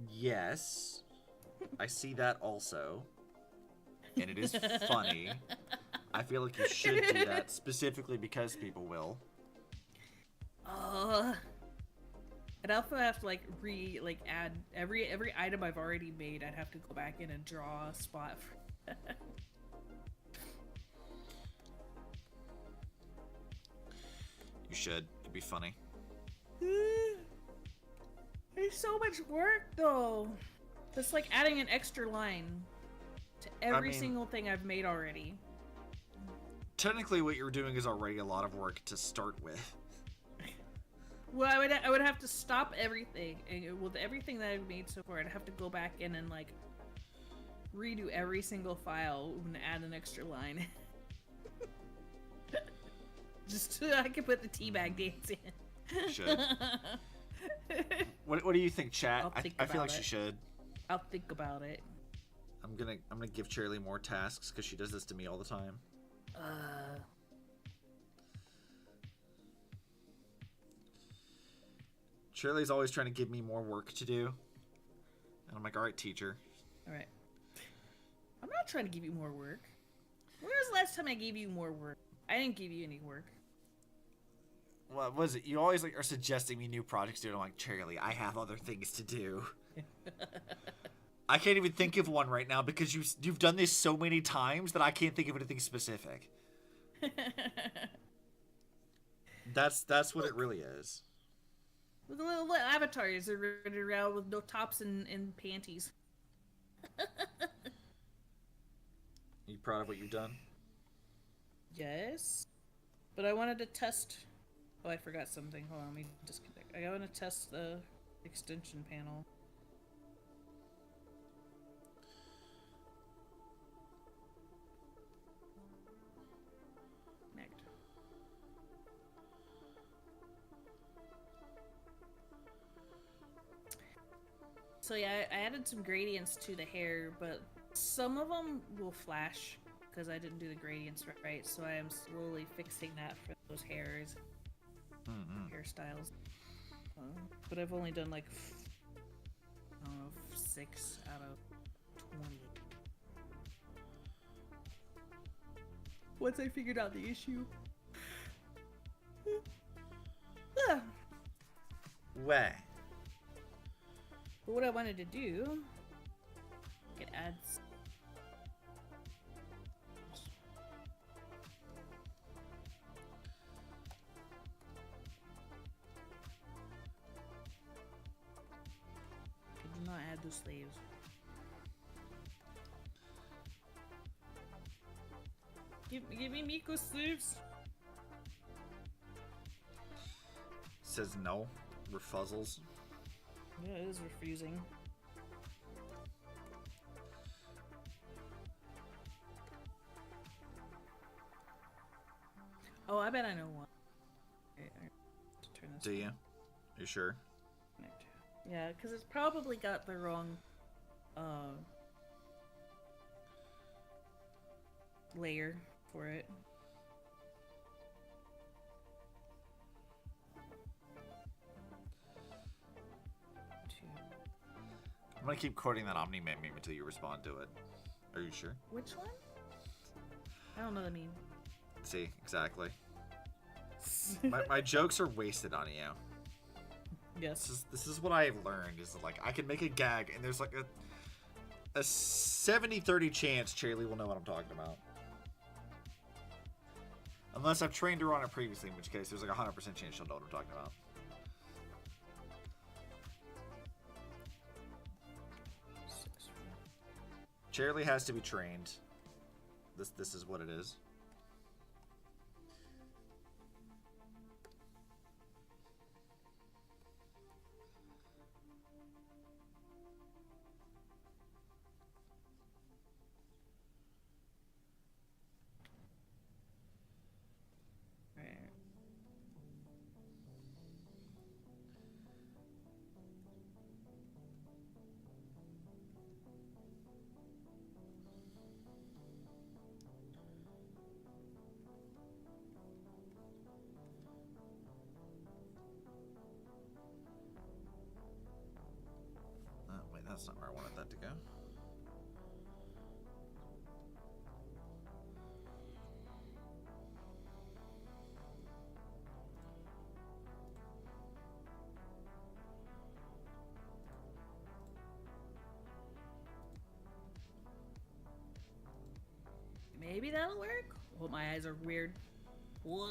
yes, I see that also, and it is funny. I feel like you should do that specifically because people will. I'd also have to add every item I've already made. I'd have to go back in and draw a spot for that. You should. It'd be funny. There's so much work though. That's like adding an extra line to every single thing I've made already. Technically, what you're doing is already a lot of work to start with. Well, I would have to stop everything, and with everything that I've made so far, I'd have to go back in and like redo every single file and add an extra line. Just so I can put the teabag dance in. You should. What do you think, chat? I feel like she should. I'll think about it. I'm gonna give Charlie more tasks because she does this to me all the time. Charlie's always trying to give me more work to do. And I'm like, alright, teacher. Alright. I'm not trying to give you more work. When was the last time I gave you more work? I didn't give you any work. What was it? You always are suggesting me new projects to do. I'm like, Charlie, I have other things to do. I can't even think of one right now because you've done this so many times that I can't think of anything specific. That's what it really is. With the little avatars are running around with no tops and panties. You proud of what you've done? Yes. But I wanted to test... Oh, I forgot something. Hold on, let me disconnect. I want to test the extension panel. Connect. So yeah, I added some gradients to the hair, but some of them will flash because I didn't do the gradients right, so I am slowly fixing that for those hairs. Hairstyles. But I've only done like, I don't know, 6 out of 20. Once I figured out the issue. Where? But what I wanted to do, I could add Miku sleeves. Give me Miku sleeves. Says no. Refuzzles. Yeah, it is refusing. Oh, I bet I know one. Okay, I have to turn this. Do you? You sure? Connect. Yeah, because it's probably got the wrong layer for it. I'm gonna keep quoting that Omni meme until you respond to it. Are you sure? Which one? I don't know the meme. See, exactly. my jokes are wasted on you. Yes. This is what I've learned, is like, I can make a gag, and there's like a 70-30 chance Charlie will know what I'm talking about. Unless I've trained her on it previously, in which case there's like a 100% chance she'll know what I'm talking about. Charlie has to be trained. This is what it is. Wait, that's not where I wanted that to go. Maybe that'll work. Oh, my eyes are weird. What?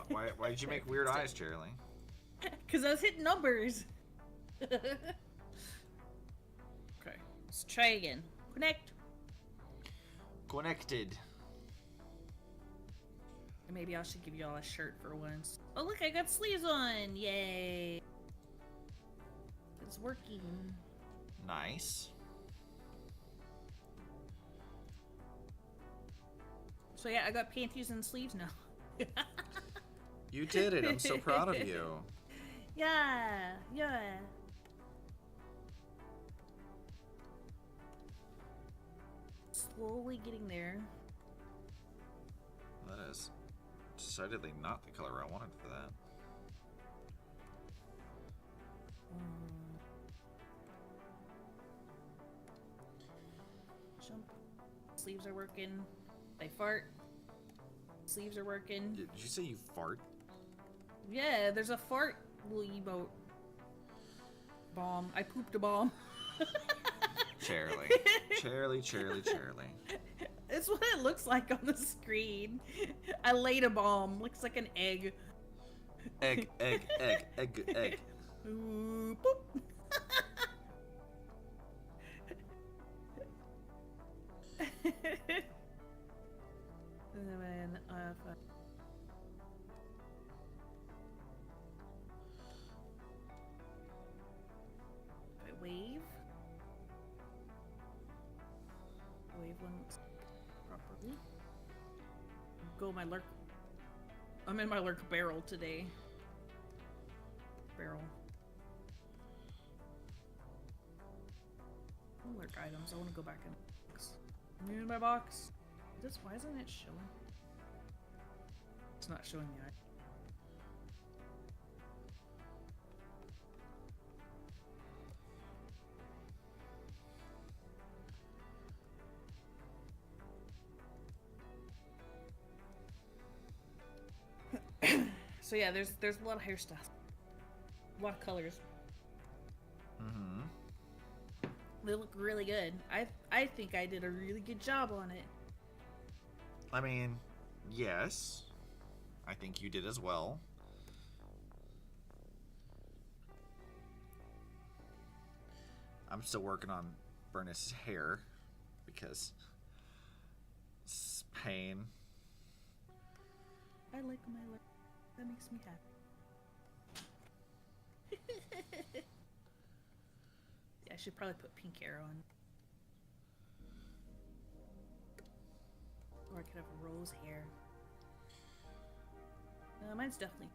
Why did you make weird eyes, Charlie? Because I was hitting numbers. Okay. Let's try again. Connect. Connected. Or maybe I should give y'all a shirt for once. Oh, look, I got sleeves on. Yay. It's working. Nice. So yeah, I got panties and sleeves now. You did it. I'm so proud of you. Yeah, yeah. Slowly getting there. That is decidedly not the color I wanted for that. Jump. Sleeves are working. I fart. Sleeves are working. Did you say you fart? Yeah, there's a fart little emote. Bomb. I pooped a bomb. Charlie. Charlie. It's what it looks like on the screen. I laid a bomb. Looks like an egg. Egg. Ooh, boop. And then I wave. Wavelengths properly. Go my lurk. I'm in my lurk barrel today. Barrel. Lurk items. I want to go back in. I'm in my box. Why isn't it showing? It's not showing the eye. So yeah, there's a lot of hair stuff. A lot of colors. Mm-hmm. They look really good. I think I did a really good job on it. I mean, yes. I think you did as well. I'm still working on Burnice's hair because it's pain. I like my life. That makes me happy. Yeah, I should probably put pink hair on. Or I could have rose hair. Mine's definitely...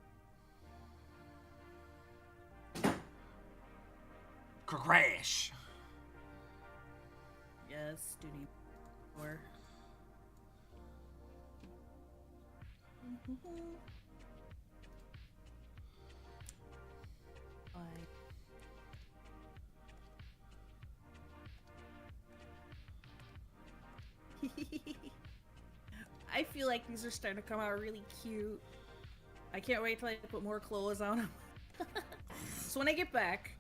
Crash! Yes, duty. Or... I feel like these are starting to come out really cute. I can't wait till I put more clothes on them. So when I get back,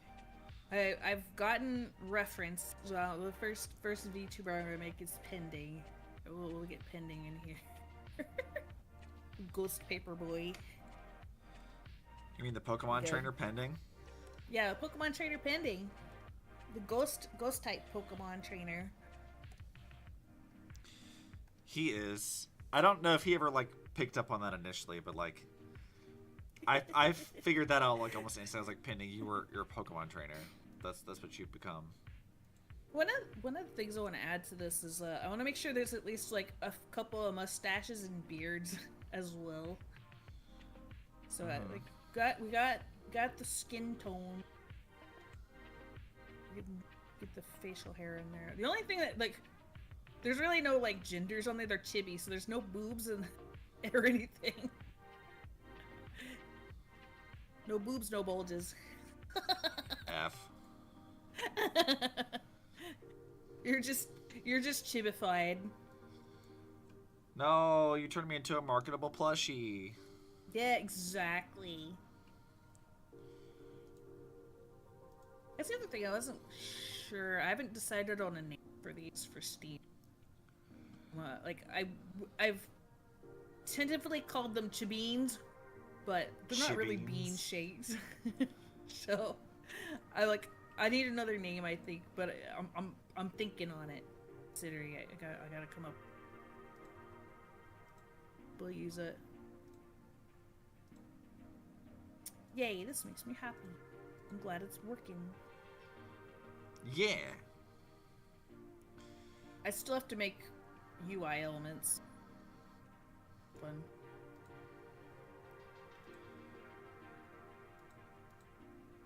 I've gotten reference. Well, the first VTuber I'm gonna make is pending. We'll get pending in here. Ghost Paperboy. You mean the Pokemon Yeah. trainer pending? Yeah, Pokemon trainer pending. The ghost type Pokemon trainer. He is. I don't know if he ever like picked up on that initially, but like, I figured that out like almost instantly. I was like, pending, you're a Pokemon trainer. That's what you've become. One of the things I want to add to this is I want to make sure there's at least like a couple of mustaches and beards as well. So we got the skin tone. Get the facial hair in there. The only thing that like there's really no like genders on there. They're chibi, so there's no boobs and or anything. No boobs, no bulges. F. You're just chibified. No, you turned me into a marketable plushie. Yeah, exactly. That's the other thing. I wasn't sure. I haven't decided on a name for these for Steam. Like I've tentatively called them Chibines, but they're not really bean shaped. So I need another name, I think, but I'm thinking on it. Considering I gotta come up. We'll use it. Yay! This makes me happy. I'm glad it's working. Yeah. I still have to make UI elements. Fun.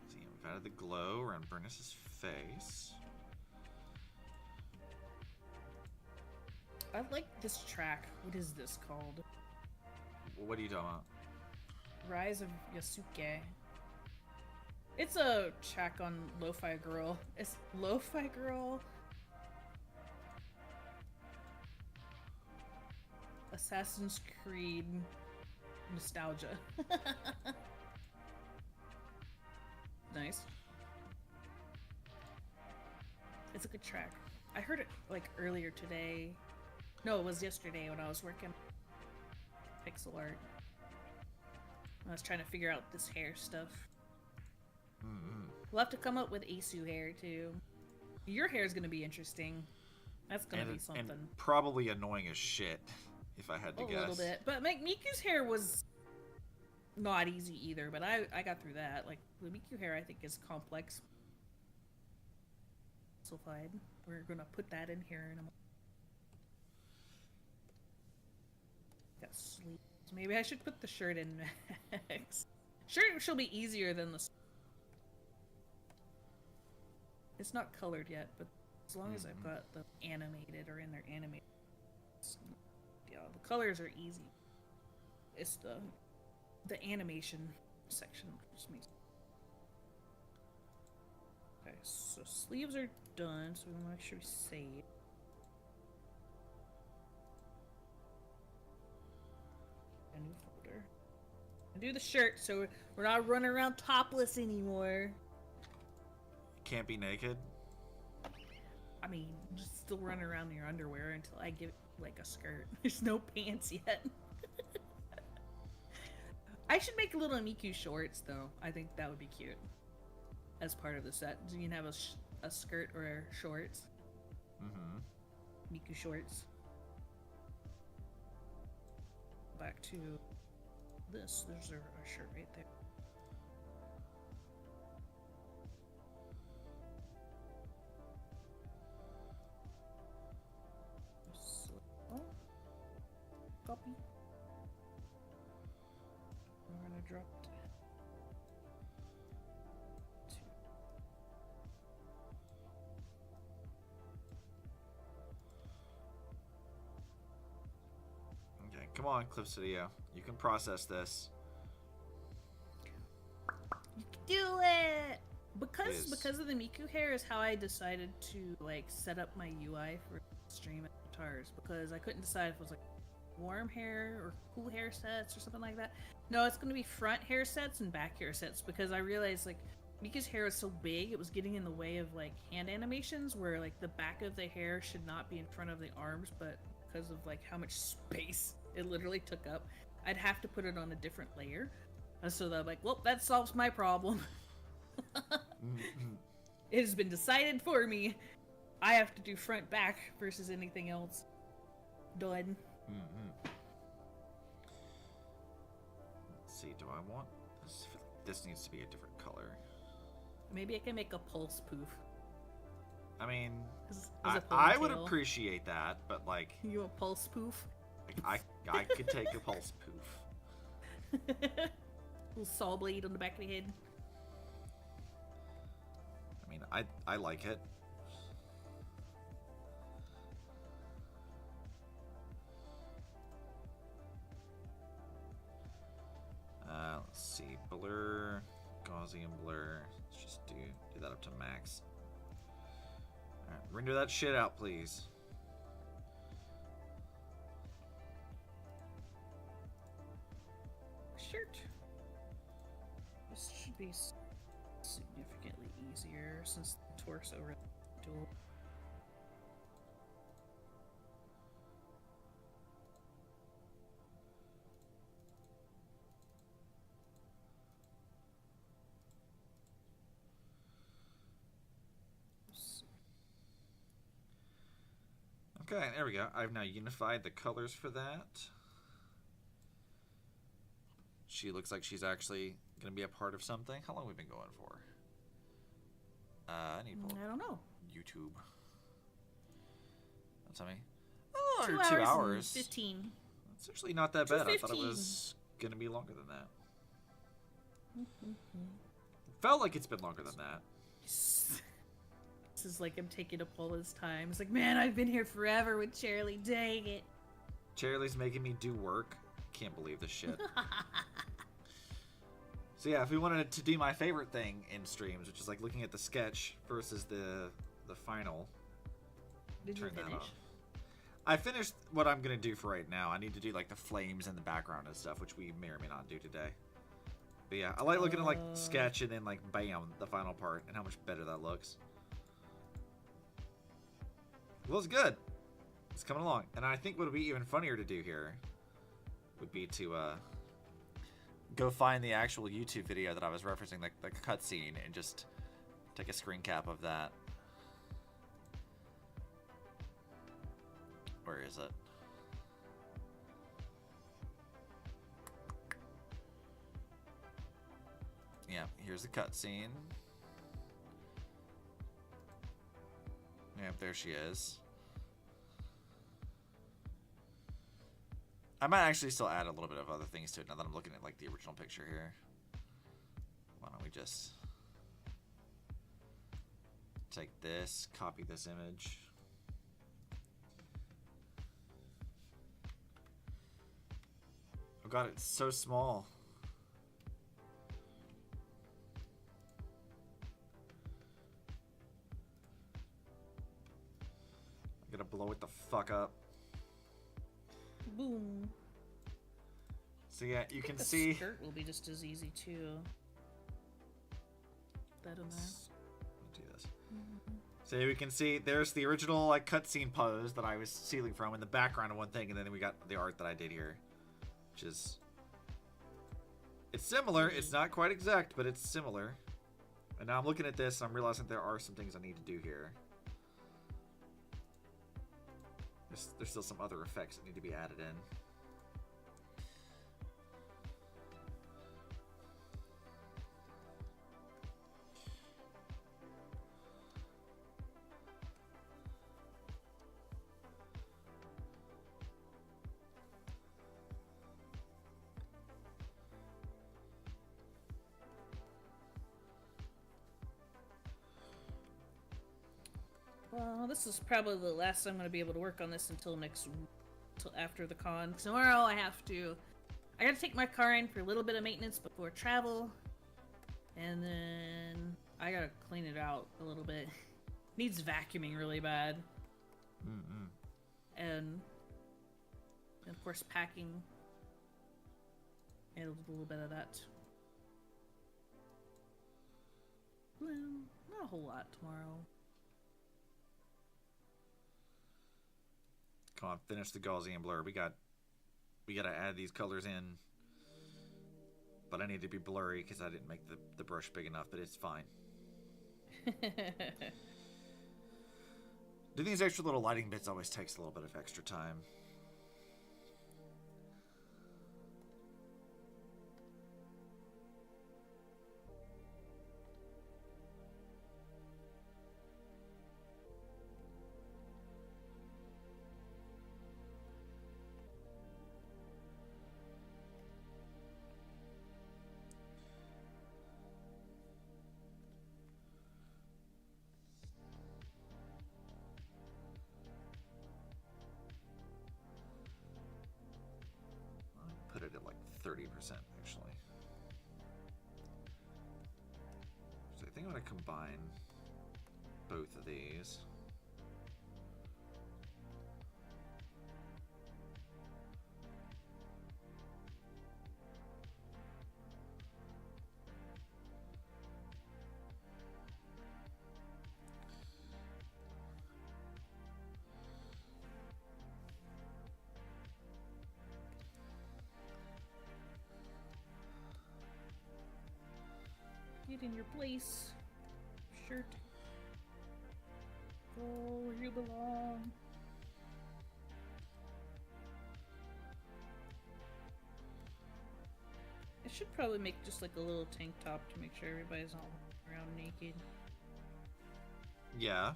See, we've added the glow around Burnice's face. I like this track. What is this called? What are you talking about? Rise of Yasuke. It's a track on Lo-Fi Girl. It's Lo-Fi Girl. Assassin's Creed nostalgia. Nice. It's a good track. I heard it like earlier today. No, it was yesterday when I was working pixel art. I was trying to figure out this hair stuff. We'll have to come up with Asu hair too. Your hair is gonna be interesting. That's gonna be something. And probably annoying as shit, if I had to guess. A little bit, but Miku's hair was not easy either. But I got through that. Like the Miku hair, I think is complex. Simplified. We're gonna put that in here in a moment. Got sleeves. Maybe I should put the shirt in next. Shirt should be easier than the. It's not colored yet, but as long as I've got the animated or in their animated, yeah, the colors are easy. It's the animation section just makes. Okay, so sleeves are done, so we want to make sure we save. A new folder. And do the shirt, so we're not running around topless anymore. Can't be naked. I mean, just still running around in your underwear until I give it like a skirt. There's no pants yet. I should make little Miku shorts though. I think that would be cute. As part of the set, you can have a skirt or shorts. Mm-hmm. Miku shorts. Back to this. There's a shirt right there. So, copy. I'm gonna drop it. Okay, come on, Clip Studio. You can process this. You can do it! Yes. Because of the Miku hair is how I decided to like set up my UI for stream avatars, because I couldn't decide if it was like warm hair or cool hair sets or something like that. No, it's gonna be front hair sets and back hair sets, because I realized like Miku's hair is so big it was getting in the way of like hand animations where like the back of the hair should not be in front of the arms, but because of like how much space it literally took up, I'd have to put it on a different layer. And so I'm like, well, that solves my problem. It has been decided for me. I have to do front back versus anything else. Done. Let's see, do I want this? This needs to be a different color. Maybe I can make a pulse poof. I mean, As I would ponytail. appreciate that, but like, You a pulse poof? I could take a pulse poof. Little saw blade on the back of the head. I mean, I like it. Let's see, blur, Gaussian blur. Let's just do that up to max. All right, render that shit out, please. Shirt. This should be significantly easier since the torso over the dual. Okay, there we go. I've now unified the colors for that. She looks like she's actually going to be a part of something. How long have we been going for? I need to pull I don't know. YouTube. Don't tell me. Oh, 2 2 hours. hours. And 15. It's actually not that bad. I thought it 2:15. was going to be longer than that. Felt like it's been longer than that. This is like I'm taking up all his time. It's like, man, I've been here forever with Charlie. Dang it. Charlie's making me do work. Can't believe this shit. So yeah, if we wanted to do my favorite thing in streams, which is like looking at the sketch versus the final, Did you turn that finish? off. I finished what I'm gonna do for right now. I need to do like the flames in the background and stuff, which we may or may not do today. But yeah, I like looking at like sketch and then like bam, the final part, and how much better that looks. Well, it's good. It's coming along, and I think what would be even funnier to do here would be to go find the actual YouTube video that I was referencing, like the cutscene, and just take a screen cap of that. Where is it? Yeah, here's the cutscene. Yep, there she is. I might actually still add a little bit of other things to it now that I'm looking at like the original picture here. Why don't we just take this, copy this image. Oh god, it's so small. I'm gonna blow it the fuck up. Boom. So yeah, you can The see. skirt will be just as easy too. That in there. Let's do this. So we can see there's the original like cutscene pose that I was stealing from in the background of one thing, and then we got the art that I did here, which is it's similar. It's not quite exact, but it's similar. And now I'm looking at this and I'm realizing there are some things I need to do here. There's still some other effects that need to be added in. Well, this is probably the last I'm going to be able to work on this until after the con. Tomorrow I gotta take my car in for a little bit of maintenance before travel. And then I gotta clean it out a little bit. Needs vacuuming really bad. And of course packing. And a little bit of that. Well, not a whole lot tomorrow. Come on, finish the Gaussian blur. We gotta add these colors in. But I need to be blurry because I didn't make the brush big enough, but it's fine. Doing these extra little lighting bits always takes a little bit of extra time. Put it at like 30% actually. So I think I'm going to combine both of these. Get in your place. Shirt. Go where you belong. I should probably make just like a little tank top to make sure everybody's all around naked. Yeah.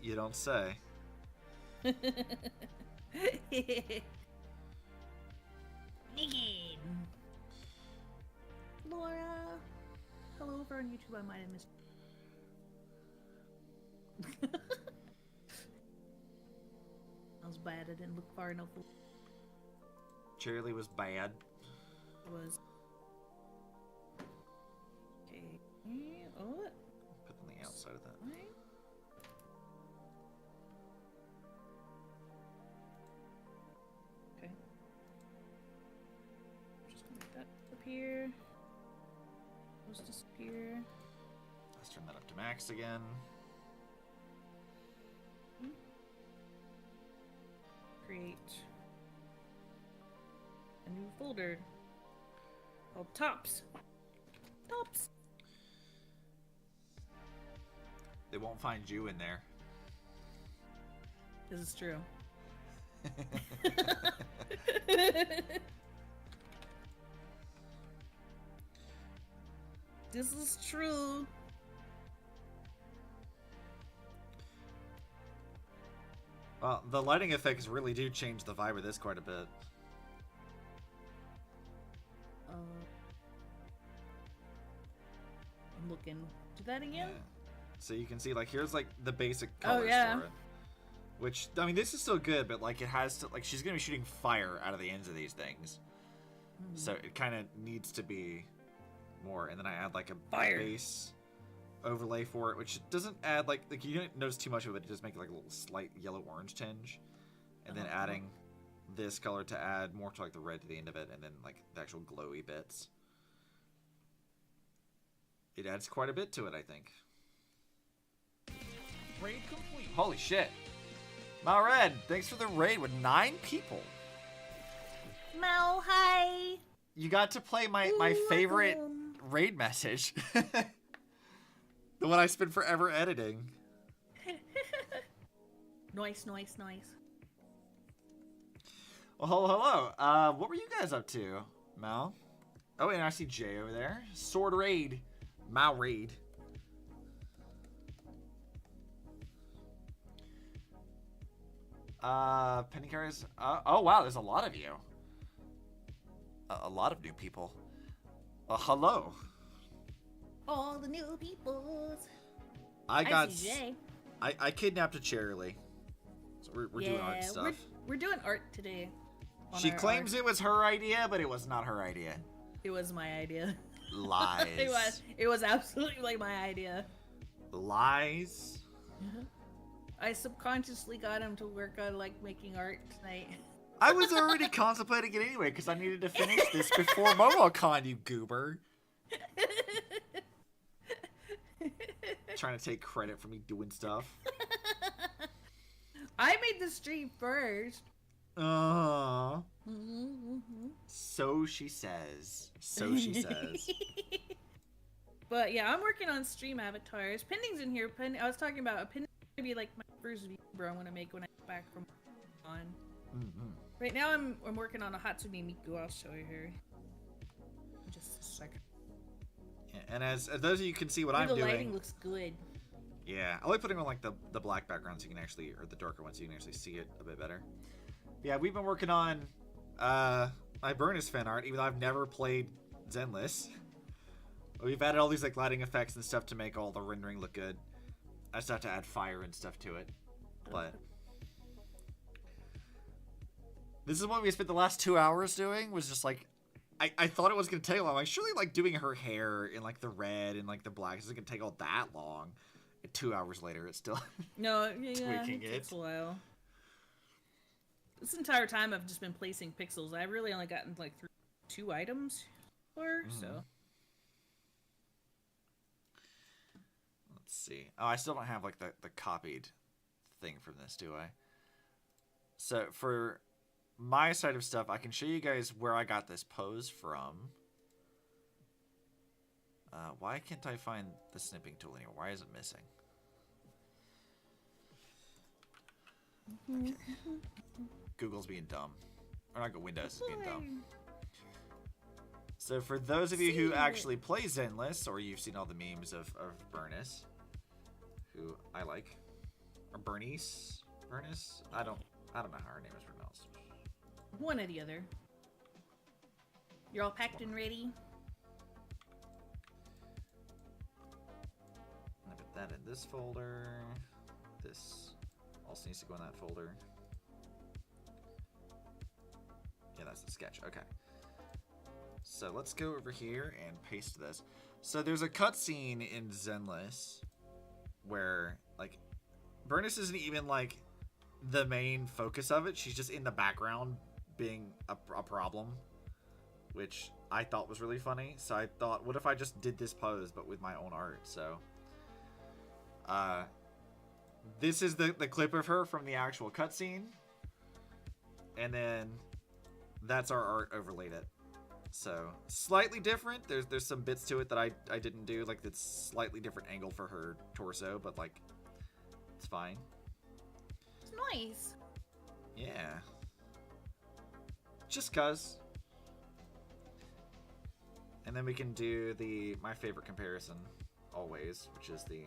You don't say. Naked. Laura. Hello over on YouTube. I might have missed. That was bad. I didn't look far enough. Cherry was bad. It was. Okay. Oh, what? Put on the outside of that. Right. Okay. Just gonna make that appear. Those disappear. Let's turn that up to max again. Create a new folder called Tops. Tops. They won't find you in there. This is true. This is true. Well, the lighting effects really do change the vibe of this quite a bit. I'm looking. Do that again? Yeah. So you can see, like, here's like the basic colors for it. Which, I mean, this is still good, but like it has to, like, she's gonna be shooting fire out of the ends of these things. So it kind of needs to be more. And then I add like a base overlay for it, which doesn't add like you don't notice too much of it. It just makes like a little slight yellow orange tinge, and then adding this color to add more to like the red to the end of it, and then like the actual glowy bits. It adds quite a bit to it, I think. Raid complete. Holy shit! Malred, thanks for the raid with 9 people. Mal, hi. You got to play my favorite raid message. The one I spent forever editing. Nice. Well, hello. What were you guys up to, Mal? Oh, and I see Jay over there. Sword raid. Mal raid. Penny carries. Oh, wow, there's a lot of you. A lot of new people. Hello. All the new peoples. I see Jay. I kidnapped a Charlie. So we're doing art stuff. We're doing art today. She claims it was her idea, but it was not her idea. It was my idea. Lies. It was absolutely my idea. Lies. I subconsciously got him to work on like making art tonight. I was already contemplating it anyway because I needed to finish this before MomoCon, you goober. Trying to take credit for me doing stuff. I made the stream first. So she says. So she says. But yeah, I'm working on stream avatars. Pending's in here. I was talking about Pending gonna be like my first VTuber I want to make when I get back from on. Right now I'm working on a Hatsune Miku. I'll show you here. In just a second. Yeah, and as those of you can see what I'm the doing. The lighting looks good. Yeah, I like putting on like the black background so you can actually, or the darker ones so you can actually see it a bit better. Yeah, we've been working on my Burnice fan art, even though I've never played Zenless. We've added all these like lighting effects and stuff to make all the rendering look good. I just have to add fire and stuff to it. But this is what we spent the last 2 hours doing, was just like I thought it was gonna take long. Like surely like doing her hair in like the red and like the black isn't gonna take all that long. And 2 hours later it's still tweaking it takes a while. This entire time I've just been placing pixels. I've really only gotten like 2 items for, so. Let's see. Oh, I still don't have like the copied thing from this, do I? So for my side of stuff, I can show you guys where I got this pose from. Why can't I find the snipping tool anymore? Why is it missing? Okay. Google's being dumb. Or not Windows is being dumb. So for those of you who actually play Zenless, or you've seen all the memes of Burnice, who I like, or Burnice? I don't know how her name is pronounced. One or the other. You're all packed and ready? I'm gonna put that in this folder. This also needs to go in that folder. Yeah, that's the sketch. Okay. So let's go over here and paste this. So there's a cutscene in Zenless where, like, Burnice isn't even, like, the main focus of it. She's just in the background being a problem, which I thought was really funny. So I thought, what if I just did this pose, but with my own art? So, this is the clip of her from the actual cutscene. And then that's our art overlaid it. So slightly different. There's some bits to it that I didn't do, like it's slightly different angle for her torso, but like it's fine. It's nice. Yeah. Just cuz. And then we can do my favorite comparison always, which is the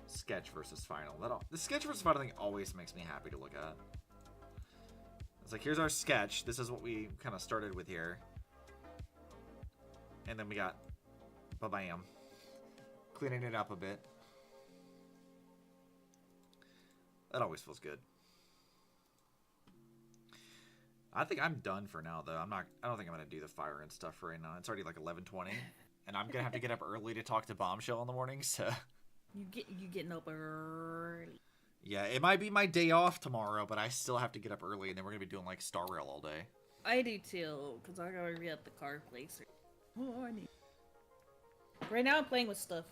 sketch versus final. The sketch versus final thing always makes me happy to look at. It's like, here's our sketch. This is what we kind of started with here. And then we got ba-bam. Cleaning it up a bit. That always feels good. I think I'm done for now, though. I don't think I'm going to do the fire and stuff right now. It's already like 11:20. And I'm going to have to get up early to talk to Bombshell in the morning, so... You getting up early. Yeah, it might be my day off tomorrow, but I still have to get up early, and then we're going to be doing, like, Star Rail all day. I do, too, because I got to be at the car place. Right now I'm playing with stuff.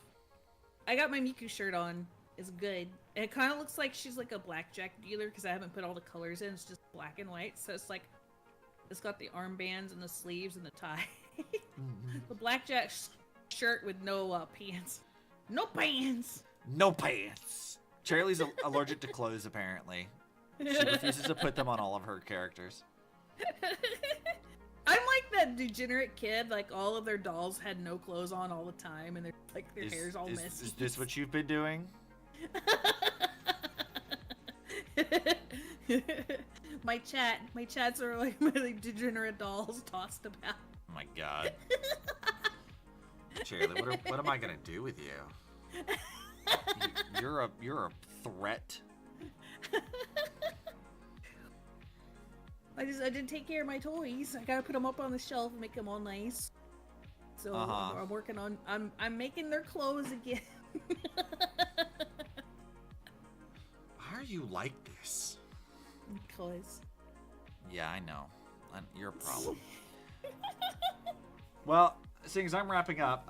I got my Miku shirt on. It's good. It kind of looks like she's like a blackjack dealer because I haven't put all the colors in. It's just black and white. So it's like, it's got the armbands and the sleeves and the tie. The blackjack shirt with no pants. No pants. No pants. Cheryl's allergic to clothes, apparently. She refuses to put them on all of her characters. I'm like that degenerate kid. Like all of their dolls had no clothes on all the time, and their hair's all messy. Is this what you've been doing? my chats are like my degenerate dolls tossed about. Oh my god. Charlie, what am I gonna do with you? You're a threat. I didn't take care of my toys. I gotta put them up on the shelf and make them all nice. So I'm working on. I'm making their clothes again. Why are you like this? Because. Yeah, I know. You're a problem. Well, seeing as I'm wrapping up,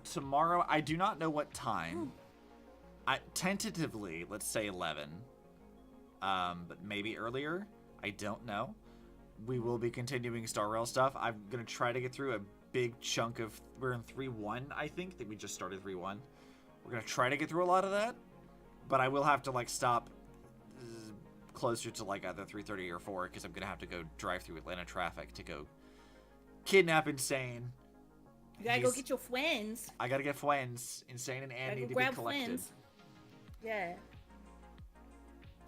tomorrow I do not know what time. Tentatively, let's say 11. But maybe earlier. I don't know. We will be continuing Star Rail stuff. I'm gonna try to get through a big chunk of. We're in 3.1, I think. That we just started 3.1. We're gonna try to get through a lot of that, but I will have to like stop closer to like either 3:30 or 4 because I'm gonna have to go drive through Atlanta traffic to go kidnap Insane. You gotta go get your friends. I gotta get friends, Insane and Andy, to be collected. Friends. Yeah.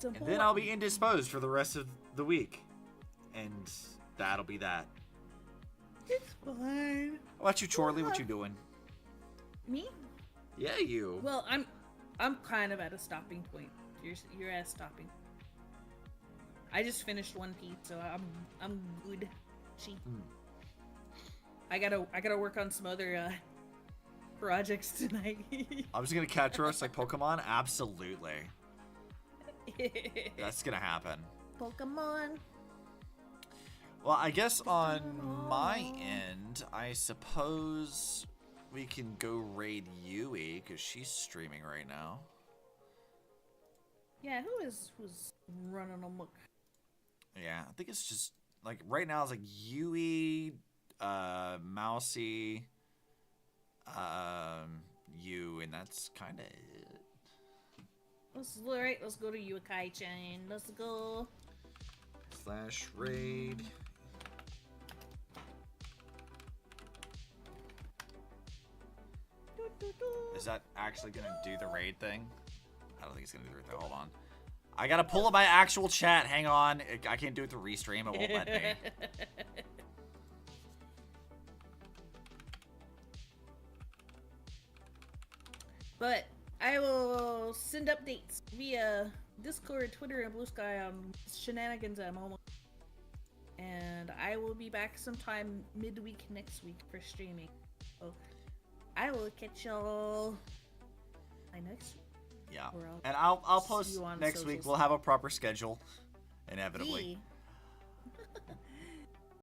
And then I'll be indisposed for the rest of the week. And that'll be that. It's fine. What about you, Chorley? What you doing? Me? Yeah, you. Well, I'm kind of at a stopping point. You're at a stopping. I just finished One Piece, so I'm good. I gotta work on some other projects tonight. I'm just gonna catch us like Pokemon? Absolutely. That's gonna happen. Pokemon. Well, I guess on my end, I suppose we can go raid Yui because she's streaming right now. Yeah, who's running amok? Yeah, I think it's just like right now it's like Yui, Mousy, you, and that's kind of it. Let's go to Yukai-chan. Let's go. / raid. Is that actually gonna do the raid thing? I don't think it's gonna do the raid thing. Hold on. I gotta pull up my actual chat. Hang on. I can't do it through Restream. It won't let me. But I will send updates via Discord, Twitter, and Blue Sky on shenanigans at Momo. And I will be back sometime midweek next week for streaming. So I will catch y'all next week. Yeah. And I'll post next week. We'll have a proper schedule, inevitably.